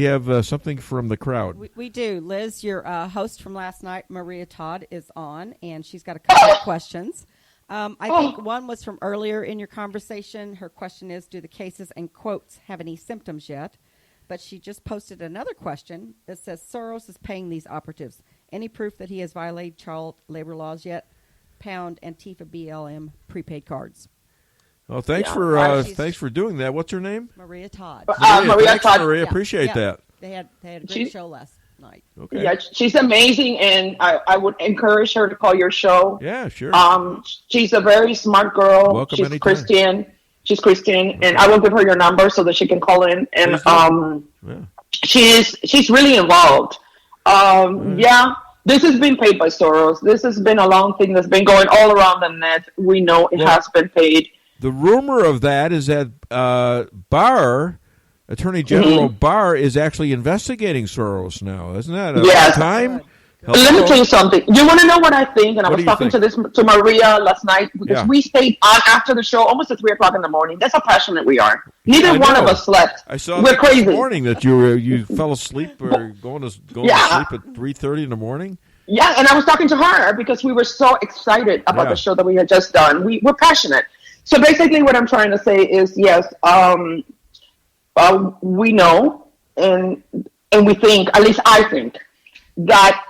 have something from the crowd. We do. Liz, your host from last night, Maria Todd, is on, and she's got a couple of questions. I think one was from earlier in your conversation. Her question is, do the cases and quotes have any symptoms yet? But she just posted another question that says, Soros is paying these operatives. Any proof that he has violated child labor laws yet? Pound Antifa BLM prepaid cards. Well, thanks for doing that. What's her name? Maria Todd. Maria Todd. Maria, appreciate that. They had a great show last night. Okay. Yeah, she's amazing, and I would encourage her to call your show. Yeah, sure. She's a very smart girl. Welcome she's anytime. Christian. She's Christian, and I will give her your number so that she can call in. And she's really involved. Yeah, this has been paid by Soros. This has been a long thing that's been going all around the net. We know it has been paid. The rumor of that is that Barr, Attorney General Barr, is actually investigating Soros now. Isn't that a time? Let me tell you something. You want to know what I think? And I was talking to Maria last night because we stayed on after the show almost at 3 o'clock in the morning. That's how passionate we are. Neither one of us slept. I saw We're crazy. This morning that you fell asleep or going to sleep at 3:30 in the morning. Yeah, and I was talking to her because we were so excited about the show that we had just done. We're passionate. So basically what I'm trying to say is, yes, we know, and we think, at least I think, that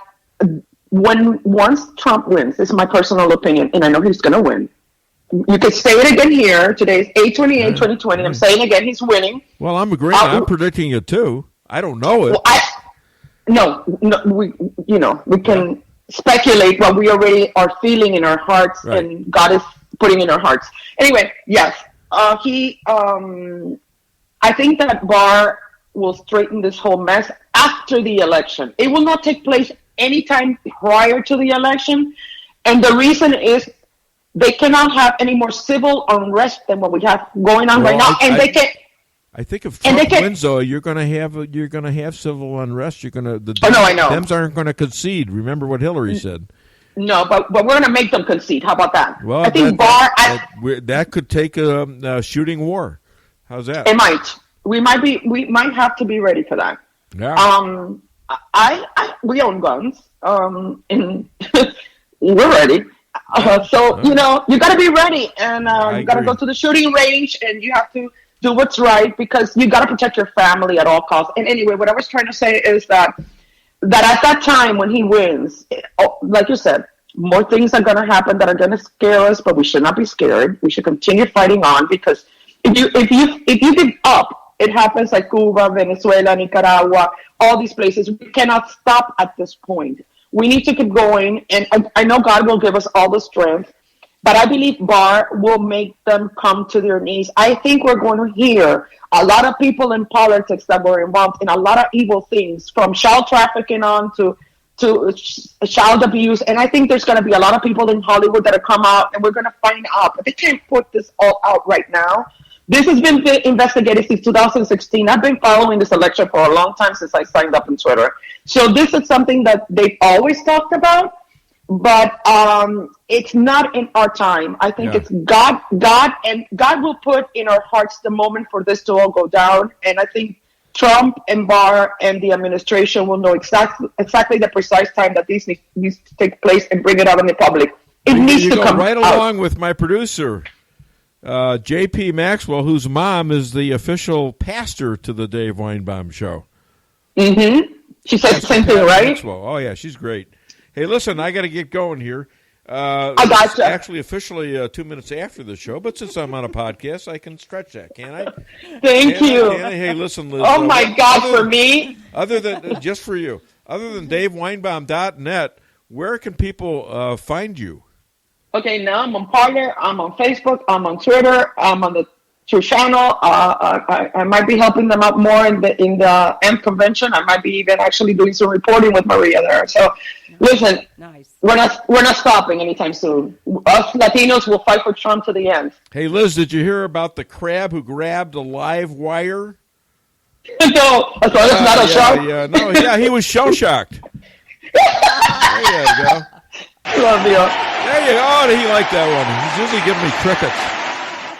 once Trump wins, this is my personal opinion, and I know he's going to win. You could say it again here. Today is 8/28, 2020. I'm saying again, he's winning. Well, I'm agreeing. I'm predicting it too. I don't know it. Well, we can speculate what we already are feeling in our hearts, Right. and God is putting in our hearts. Anyway, yes, I think that Barr will straighten this whole mess after the election. It will not take place anytime prior to the election, and the reason is they cannot have any more civil unrest than what we have going on right now, and they can. I think if Trump wins, though, you're going to have civil unrest. You're going to. I know. Dems aren't going to concede. Remember what Hillary said. No, but we're going to make them concede. How about that? Well, I think Barr. That could take a shooting war. How's that? It might. We might have to be ready for that. Yeah. We own guns. And we're ready. So you got to be ready, and you got to go to the shooting range, and you have to do what's right because you got to protect your family at all costs. And anyway, what I was trying to say is that at that time when he wins, like you said, more things are going to happen that are going to scare us, but we should not be scared. We should continue fighting on because if you give up, it happens like Cuba, Venezuela, Nicaragua, all these places. We cannot stop at this point. We need to keep going, and I know God will give us all the strength, but I believe Barr will make them come to their knees. I think we're going to hear a lot of people in politics that were involved in a lot of evil things, from child trafficking on to child abuse, and I think there's going to be a lot of people in Hollywood that have come out, and we're going to find out, but they can't put this all out right now. This has been investigated since 2016. I've been following this election for a long time since I signed up on Twitter. So this is something that they've always talked about, but it's not in our time. I think it's God, and God will put in our hearts the moment for this to all go down. And I think Trump and Barr and the administration will know exactly the precise time that this needs to take place and bring it out in the public. It needs to come right out. Along with my producer, J.P. Maxwell, whose mom is the official pastor to the Dave Weinbaum Show. Mm-hmm. She said the same thing, right? Maxwell. Oh, yeah, she's great. Hey, listen, I got to get going here. I gotcha. Actually, officially 2 minutes after the show, but since I'm on a podcast, I can stretch that, can't I? Thank you. Hey, listen, Liz. Oh, my God, for me? Other than, just for you, other than DaveWeinbaum.net, where can people find you? Okay, now I'm on Parler, I'm on Facebook, I'm on Twitter, I'm on the True Channel. I might be helping them out more in the M convention. I might be even actually doing some reporting with Maria there. So, listen, we're not stopping anytime soon. Us Latinos will fight for Trump to the end. Hey, Liz, did you hear about the crab who grabbed a live wire? No, so it's not a show. Yeah, he was shell shocked. There you go. Love you. There you go. Oh, he liked that one. He's usually giving me crickets.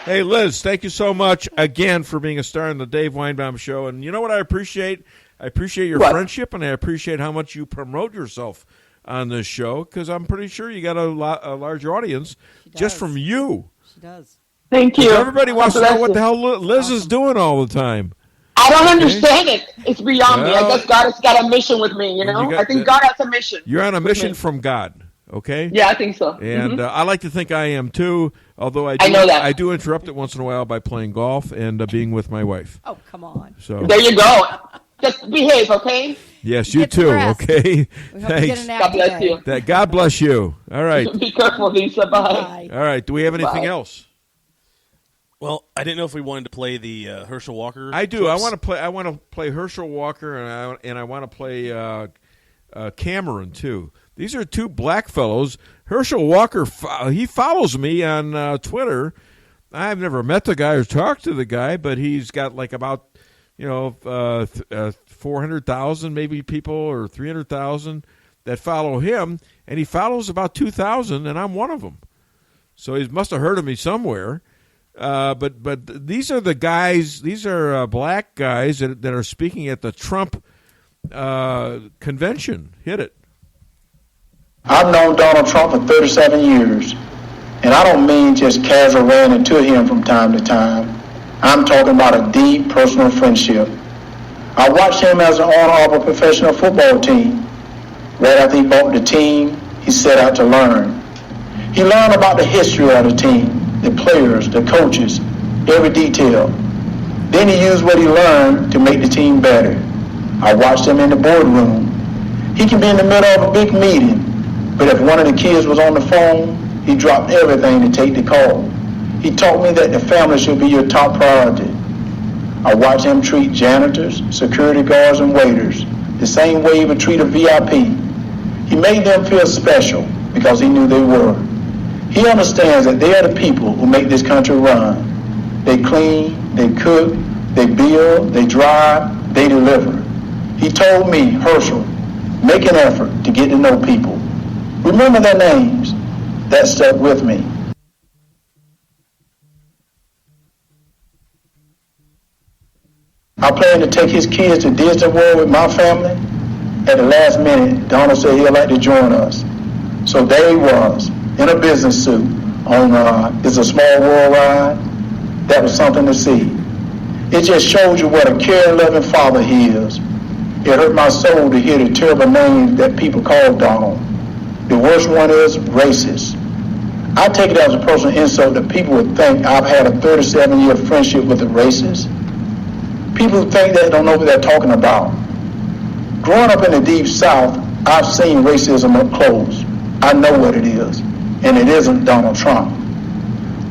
Hey, Liz, thank you so much again for being a star on the Dave Weinbaum Show. And you know what I appreciate? I appreciate your friendship, and I appreciate how much you promote yourself on this show, because I'm pretty sure you got a large audience just from you. She does. Thank you. Everybody wants to know what the hell Liz is doing all the time. I don't understand it. It's beyond me. I guess God has got a mission with me, I think God has a mission. You're on a mission from God. Okay. Yeah, I think so. And I like to think I am too. Although I know that. I do interrupt it once in a while by playing golf and being with my wife. Oh, come on. So there you go. Just behave, okay? Yes, you too. Okay. Thanks. God bless you. God bless you. All right. Be careful, Lisa. Bye. All right. Do we have anything else? Well, I didn't know if we wanted to play the Herschel Walker. I do. Clips. I want to play Herschel Walker, and I want to play Cameron too. These are two black fellows. Herschel Walker, he follows me on Twitter. I've never met the guy or talked to the guy, but he's got like about 400,000 maybe people or 300,000 that follow him, and he follows about 2,000, and I'm one of them. So he must have heard of me somewhere. But these are the guys. These are black guys that are speaking at the Trump convention. Hit it. I've known Donald Trump for 37 years, and I don't mean just casual ran into him from time to time. I'm talking about a deep personal friendship. I watched him as an owner of a professional football team. Right after he bought the team, he set out to learn. He learned about the history of the team, the players, the coaches, every detail. Then he used what he learned to make the team better. I watched him in the boardroom. He can be in the middle of a big meeting, but if one of the kids was on the phone, he dropped everything to take the call. He taught me that the family should be your top priority. I watched him treat janitors, security guards, and waiters the same way he would treat a VIP. He made them feel special because he knew they were. He understands that they are the people who make this country run. They clean, they cook, they build, they drive, they deliver. He told me, Herschel, make an effort to get to know people. Remember their names. That stuck with me. I plan to take his kids to Disney World with my family. At the last minute, Donald said he'd like to join us. So there he was, in a business suit, on It's a Small World ride. That was something to see. It just shows you what a caring, loving father he is. It hurt my soul to hear the terrible names that people call Donald. The worst one is racist. I take it as a personal insult that people would think I've had a 37-year friendship with a racist. People who think that don't know what they're talking about. Growing up in the Deep South, I've seen racism up close. I know what it is, and it isn't Donald Trump.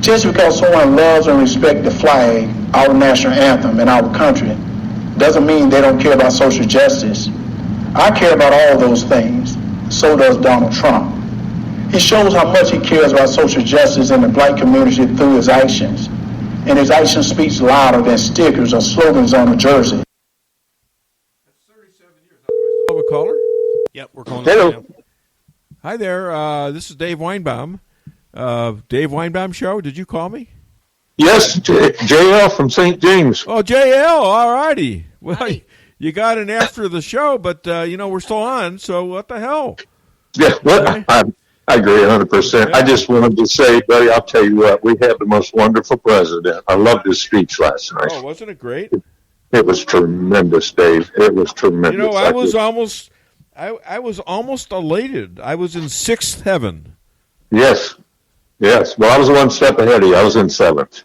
Just because someone loves and respects the flag, our national anthem, and our country, doesn't mean they don't care about social justice. I care about all those things. So does Donald Trump. He shows how much he cares about social justice in the black community through his actions. And his action speaks louder than stickers or slogans on a jersey. Have a caller? Yep, we're calling. Hello. Hi there. This is Dave Weinbaum. Dave Weinbaum Show. Did you call me? Yes, JL from St. James. Oh, JL. All righty. Well, you got in after the show, but, we're still on, so what the hell? Yeah, well, okay. I agree 100%. Yeah. I just wanted to say, buddy, I'll tell you what, we had the most wonderful president. I loved his speech last night. Oh, wasn't it great? It was tremendous, Dave. It was tremendous. I was almost elated. I was in sixth heaven. Yes. Well, I was one step ahead of you. I was in seventh.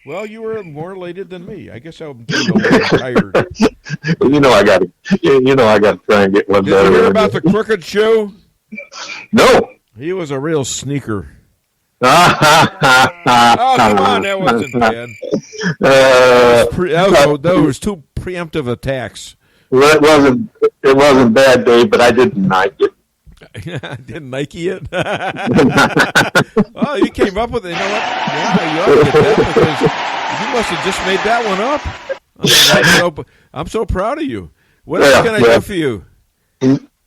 Well, you were more elated than me. I guess I'm tired. I got to try and get one better. Did you hear about the crooked shoe? No. He was a real sneaker. Oh, come on, that wasn't bad. That was two preemptive attacks. Well, it wasn't bad, Dave, but I didn't like it. Didn't Nike it? Oh, you came up with it. You know what? Yeah, you ought to get that because you must have just made that one up. I'm so proud of you. What else can I do for you?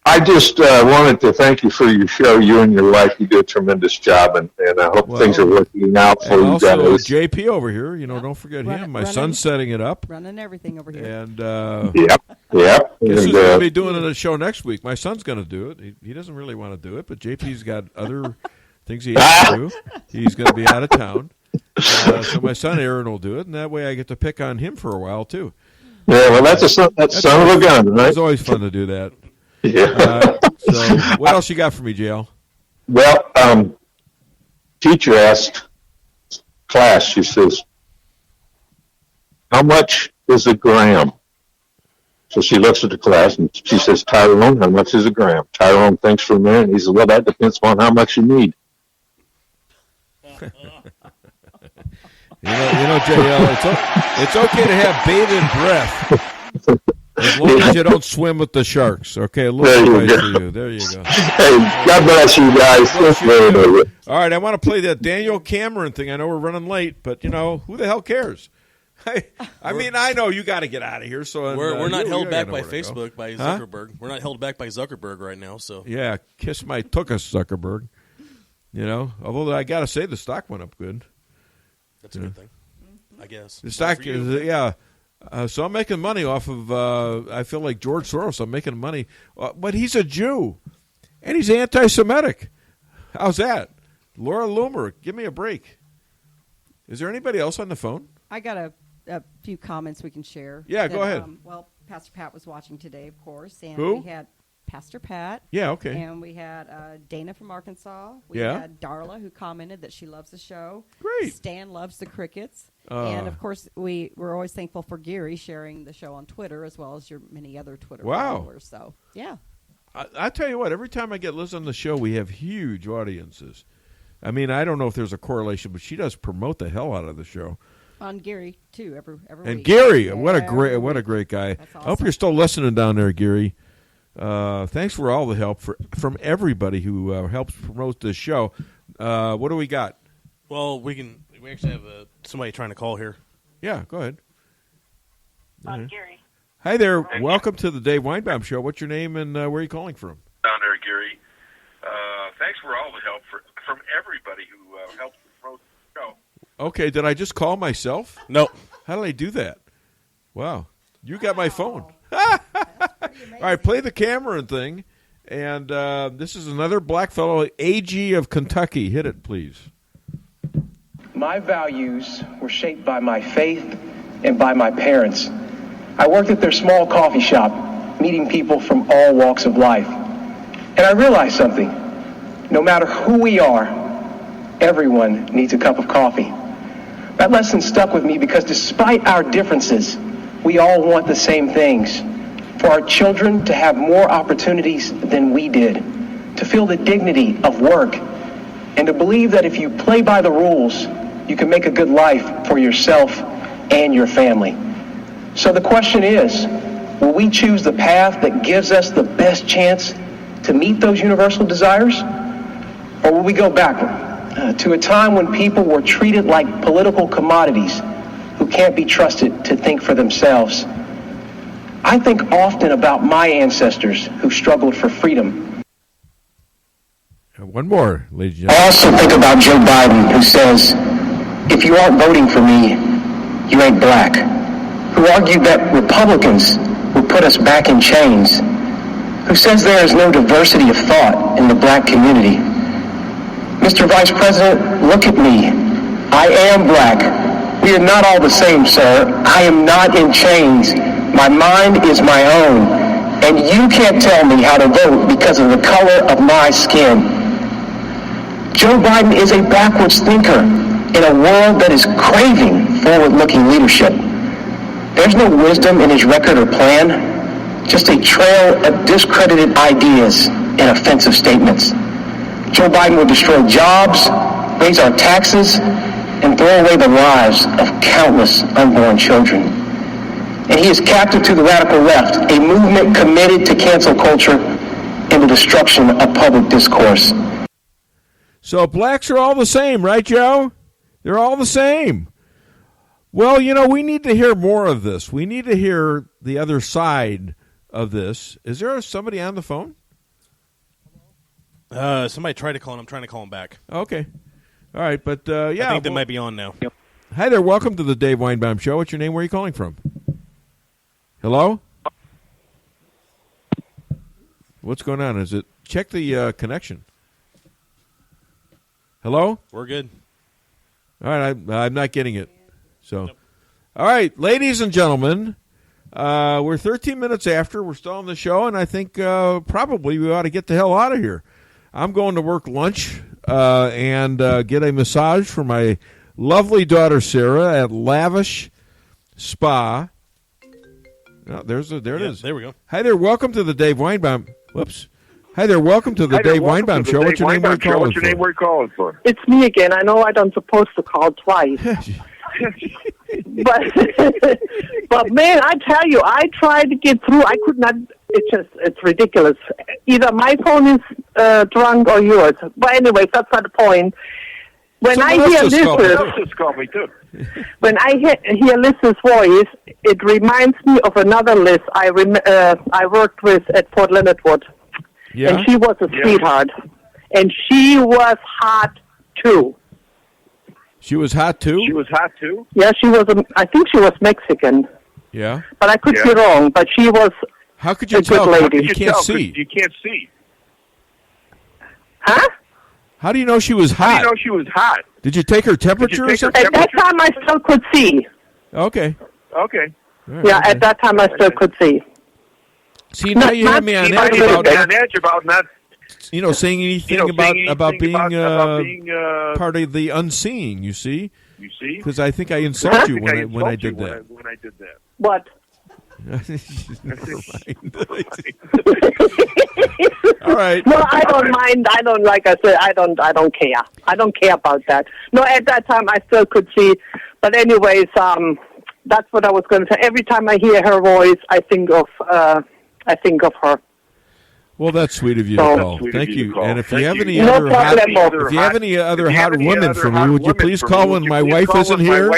I just wanted to thank you for your show. You and your wife, you do a tremendous job, and I hope things are working out for you guys. Also, JP over here, don't forget him. My son's setting it up. Running everything over here. And Yep. This is going to be doing a show next week. My son's going to do it. He doesn't really want to do it, but JP's got other things he has to do. He's going to be out of town. So my son Aaron will do it, and that way I get to pick on him for a while, too. Yeah, well, that's son of a gun, right? It's always fun to do that. Yeah. So what else you got for me, JL? Well, teacher asked class, she says, how much is a gram? So she looks at the class and she says, Tyrone, how much is a gram? Tyrone thinks for a minute. He says, well, that depends on how much you need. JL, it's okay to have bated breath. As long as you don't swim with the sharks, okay? A little advice for you. There you go. Hey, God bless you guys. All right, I want to play that Daniel Cameron thing. I know we're running late, but, who the hell cares? I mean, I know you got to get out of here. So we're not held back by Facebook, by Zuckerberg. We're not held back by Zuckerberg right now. So yeah, kiss my tuchus, Zuckerberg. Although I got to say the stock went up good. That's a good thing, I guess. The stock is, yeah. So I'm making money off of, I feel like George Soros. I'm making money. But he's a Jew, and he's anti-Semitic. How's that? Laura Loomer, give me a break. Is there anybody else on the phone? I got a few comments we can share. Yeah, go ahead. Well, Pastor Pat was watching today, of course. And Who? we had Pastor Pat. Yeah, okay. And we had Dana from Arkansas. We Yeah. had Darla, who commented that she loves the show. Great. Stan loves the crickets. And, of course, we're always thankful for Gary sharing the show on Twitter as well as your many other Twitter followers. So, yeah. I tell you what, every time I get Liz on the show, we have huge audiences. I mean, I don't know if there's a correlation, but she does promote the hell out of the show. On Gary, too, every and week. Gary, Yeah, what a great guy. That's awesome. I hope you're still listening down there, Gary. Thanks for all the help from everybody who helps promote this show. What do we got? Well, we actually have somebody trying to call here. Yeah, go ahead. Gary. Hi there. Welcome to the Dave Weinbaum Show. What's your name and where are you calling from? Down there, Gary. Thanks for all the help from everybody who helps promote the show. Okay, did I just call myself? No. How did I do that? Wow. You got my phone. All right, play the camera and thing. And this is another black fellow, AG of Kentucky. Hit it, please. My values were shaped by my faith and by my parents. I worked at their small coffee shop, meeting people from all walks of life. And I realized something. No matter who we are, everyone needs a cup of coffee. That lesson stuck with me because despite our differences, we all want the same things. For our children to have more opportunities than we did, to feel the dignity of work, and to believe that if you play by the rules, you can make a good life for yourself and your family. So the question is, will we choose the path that gives us the best chance to meet those universal desires? Or will we go backward to a time when people were treated like political commodities who can't be trusted to think for themselves? I think often about my ancestors who struggled for freedom. One more, ladies and I gentlemen. also think about Joe Biden, who says, if you aren't voting for me, you ain't black. Who argued that Republicans would put us back in chains. Who says there is no diversity of thought in the black community. Mr. Vice President, look at me. I am black. We are not all the same, sir. I am not in chains. My mind is my own. And you can't tell me how to vote because of the color of my skin. Joe Biden is a backwards thinker in a world that is craving forward-looking leadership. There's no wisdom in his record or plan, just a trail of discredited ideas and offensive statements. Joe Biden will destroy jobs, raise our taxes, and throw away the lives of countless unborn children. And he is captive to the radical left, a movement committed to cancel culture and the destruction of public discourse. So blacks are all the same, right, Joe? They're all the same. Well, we need to hear more of this. We need to hear the other side of this. Is there somebody on the phone? Somebody tried to call, and I'm trying to call him back. Okay. All right, but yeah. I think they might be on now. Hi there. Welcome to the Dave Weinbaum Show. What's your name? Where are you calling from? Hello? What's going on? Is it check the connection? Hello? We're good. All right, I'm not getting it. So, All right, ladies and gentlemen, we're 13 minutes after. We're still on the show, and I think probably we ought to get the hell out of here. I'm going to work lunch and get a massage for my lovely daughter Sarah at Lavish Spa. Oh, there it is. There we go. Hi there. Welcome to the Dave Weinbaum. Whoops. Hi there. Welcome to the Dave Weinbaum Show. What's your name? Where are you calling for? It's me again. I know I don't supposed to call twice. but man, I tell you, I tried to get through. I could not. It's ridiculous. Either my phone is drunk or yours. But anyway, that's not the point. When I hear Liz's, when I hear Liz's voice, it reminds me of another Liz I worked with at Fort Leonard Wood. Yeah. And she was a sweetheart. And she was hot, too. She was hot, too? Yeah, she was, I think she was Mexican. Yeah. But I could be wrong, but she was How could you a tell? good lady. You can't see. You can't see. Huh? How do you know she was hot? How do you know she was hot? Did you take her temperature or something? At that time, I still could see. Okay. Okay. Right, Yeah, okay. at that time, I still could see. See, now you have me on edge about not, saying anything about being part of the unseen. You see? Because I think I insulted you when I did that. What? Never mind. All right. No, I don't mind. I don't, like I said, I don't care. I don't care about that. No, at that time I still could see. But anyways, that's what I was going to say. Every time I hear her voice, I think of her. Well, that's sweet of you to call. Thank you. And if you have any other hot women for me, would you please call when my wife isn't here?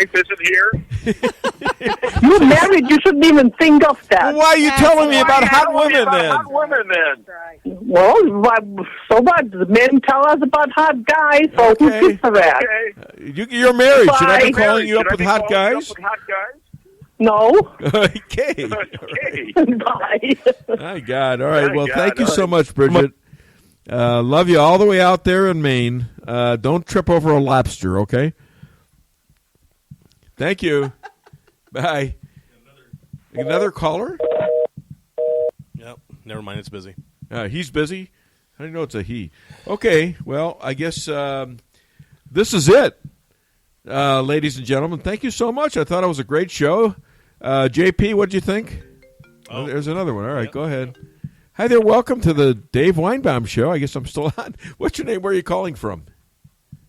You're married. You shouldn't even think of that. Well, why are you telling me about hot women then? Well, so what? The men tell us about hot guys, so who gives for that? You're married. Should I be calling you up with hot guys? No. Okay. Bye. My God. All right. Well, thank you so much, Bridget. Love you all the way out there in Maine. Don't trip over a lobster, okay? Thank you. Bye. Another caller? Yep. Never mind. It's busy. He's busy? I didn't know it's a he. Okay. Well, I guess this is it. Ladies and gentlemen, thank you so much. I thought it was a great show. JP, what did you think? Oh, there's another one. All right, go ahead. Hi there. Welcome to the Dave Weinbaum Show. I guess I'm still on. What's your name? Where are you calling from?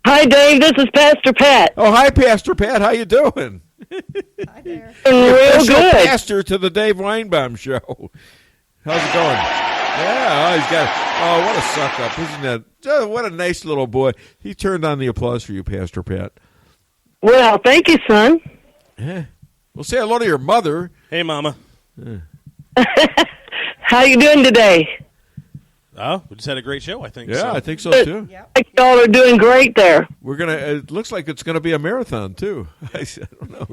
Hi, Dave. This is Pastor Pat. Oh, hi, Pastor Pat. How you doing? Hi there. Real good. Pastor to the Dave Weinbaum Show. How's it going? Yeah, he's got. Oh, what a suck up, isn't that? What a nice little boy. He turned on the applause for you, Pastor Pat. Well, thank you, son. Yeah. Well, say hello to your mother. Hey, Mama. How you doing today? Oh, we just had a great show, I think. Yeah, so. I think so, too. Yep. Y'all are doing great there. It looks like it's going to be a marathon, too. I don't know.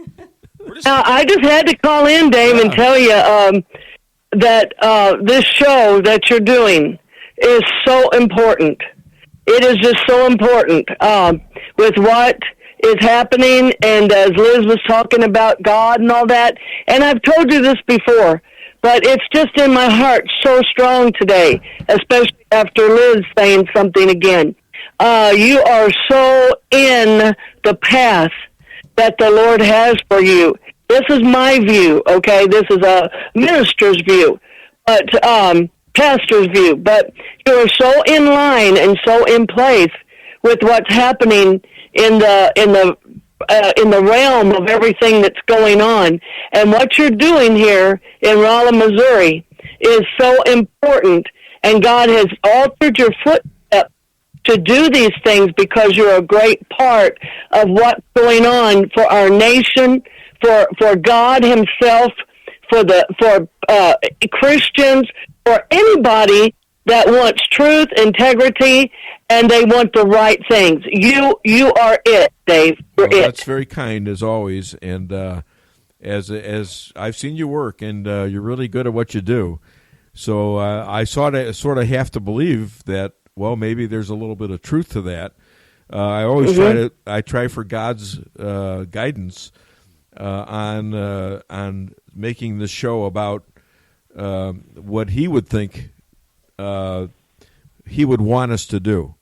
I just had to call in, Dave, and tell you that this show that you're doing is so important. It is just so important with what is happening, and as Liz was talking about God and all that, and I've told you this before, but it's just in my heart so strong today, especially after Liz saying something again. You are so in the path that the Lord has for you. This is my view, okay? This is a minister's view, but pastor's view, but you are so in line and so in place with what's happening in the realm of everything that's going on. And what you're doing here in Rolla, Missouri is so important, and God has altered your footsteps to do these things because you're a great part of what's going on for our nation, for God himself, for Christians, for anybody that wants truth, integrity, and they want the right things. You are it, Dave. You're it. That's very kind, as always. And as I've seen you work, and you're really good at what you do. So I sort of have to believe that, well, maybe there's a little bit of truth to that. I always try for God's guidance on making the show about what He would think He would want us to do.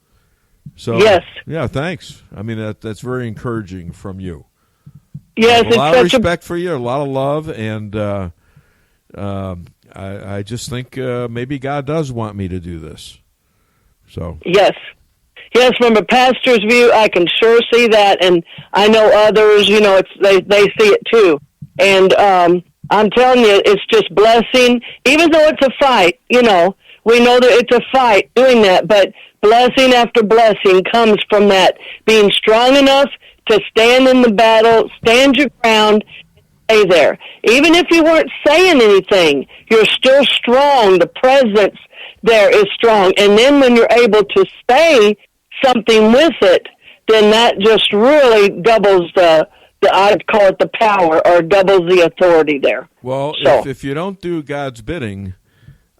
So yes, yeah, thanks. I mean that's very encouraging from you. Yes, a lot of respect for you, a lot of love, and I just think maybe God does want me to do this. So yes, from a pastor's view, I can sure see that, and I know others. You know, they see it too, and I'm telling you, it's just blessing. Even though it's a fight, you know, we know that it's a fight doing that, but blessing after blessing comes from that, being strong enough to stand in the battle, stand your ground, stay there. Even if you weren't saying anything, you're still strong. The presence there is strong. And then when you're able to say something with it, then that just really doubles I'd call it the power, or doubles the authority there. Well, if you don't do God's bidding,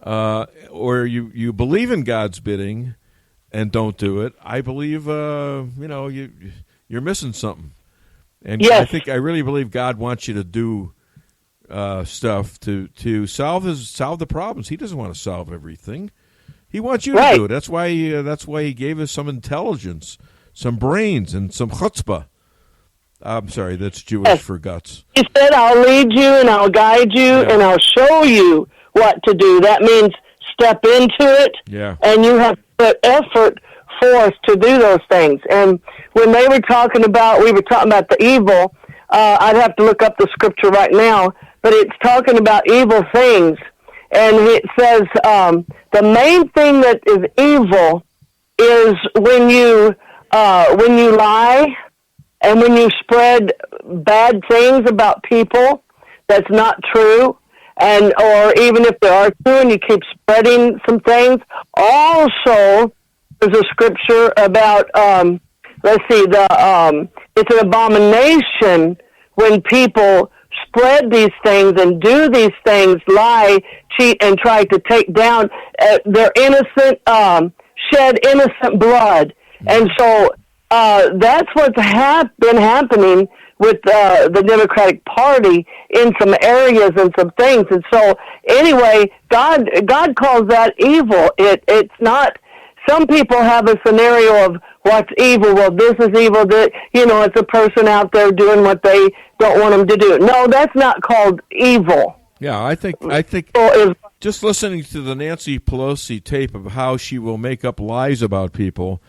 or you believe in God's bidding and don't do it, I believe you're you're missing something. And Yes. I really believe God wants you to do stuff to solve the problems. He doesn't want to solve everything. He wants you to do it. That's why he gave us some intelligence, some brains, and some chutzpah. I'm sorry, that's Jewish for guts. He said, I'll lead you and I'll guide you and I'll show you what to do. That means step into it, and you have to put effort forth to do those things. And when we were talking about the evil, I'd have to look up the scripture right now, but it's talking about evil things. And it says the main thing that is evil is when you lie and when you spread bad things about people that's not true, or even if they are true and you keep spreading some things. Also, there's a scripture about it's an abomination when people spread these things and do these things, lie, cheat, and try to take down their innocent, shed innocent blood. And so that's what's been happening with the Democratic Party in some areas and some things. And so anyway, God calls that evil. It's not. Some people have a scenario of what's evil. Well, this is evil. That it's a person out there doing what they don't want them to do. No, that's not called evil. Yeah, I think just listening to the Nancy Pelosi tape of how she will make up lies about people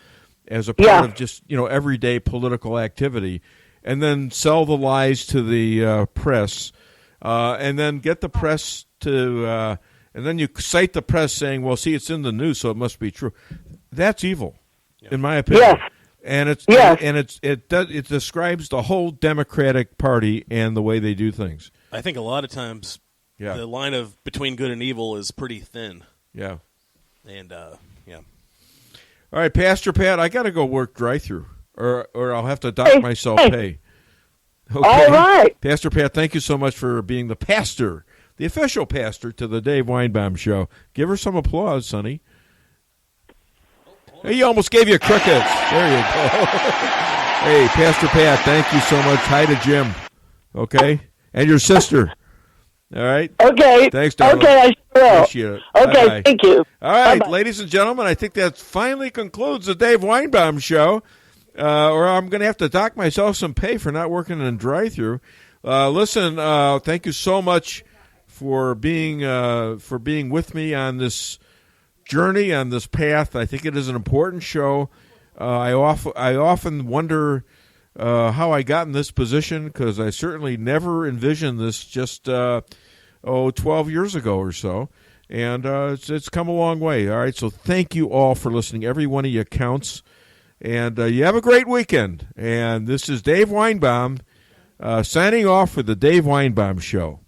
as a part of just everyday political activity, and then sell the lies to the press, and then get the press to. And then you cite the press saying, "Well, see, it's in the news, so it must be true." That's evil, in my opinion. Yes. And it describes the whole Democratic Party and the way they do things. I think a lot of times the line of between good and evil is pretty thin. Yeah. And All right, Pastor Pat, I got to go work drive-through, or I'll have to dock myself pay. Okay. All right. Pastor Pat, thank you so much for being the pastor. The official pastor to the Dave Weinbaum Show. Give her some applause, Sonny. He almost gave you crickets. There you go. Hey, Pastor Pat, thank you so much. Hi to Jim. Okay? And your sister. All right? Okay. Thanks, darling. Okay, I sure will. Appreciate it. Okay, Bye-bye. thank you. All right, Bye-bye. Ladies and gentlemen, I think that finally concludes the Dave Weinbaum Show. Or I'm going to have to dock myself some pay for not working in drive-thru. Listen, thank you so much for being with me on this journey, on this path. I think it is an important show. I often wonder how I got in this position, because I certainly never envisioned this just 12 years ago or so, and it's come a long way. All right, so thank you all for listening. Every one of you counts, and you have a great weekend. And this is Dave Weinbaum signing off for the Dave Weinbaum Show.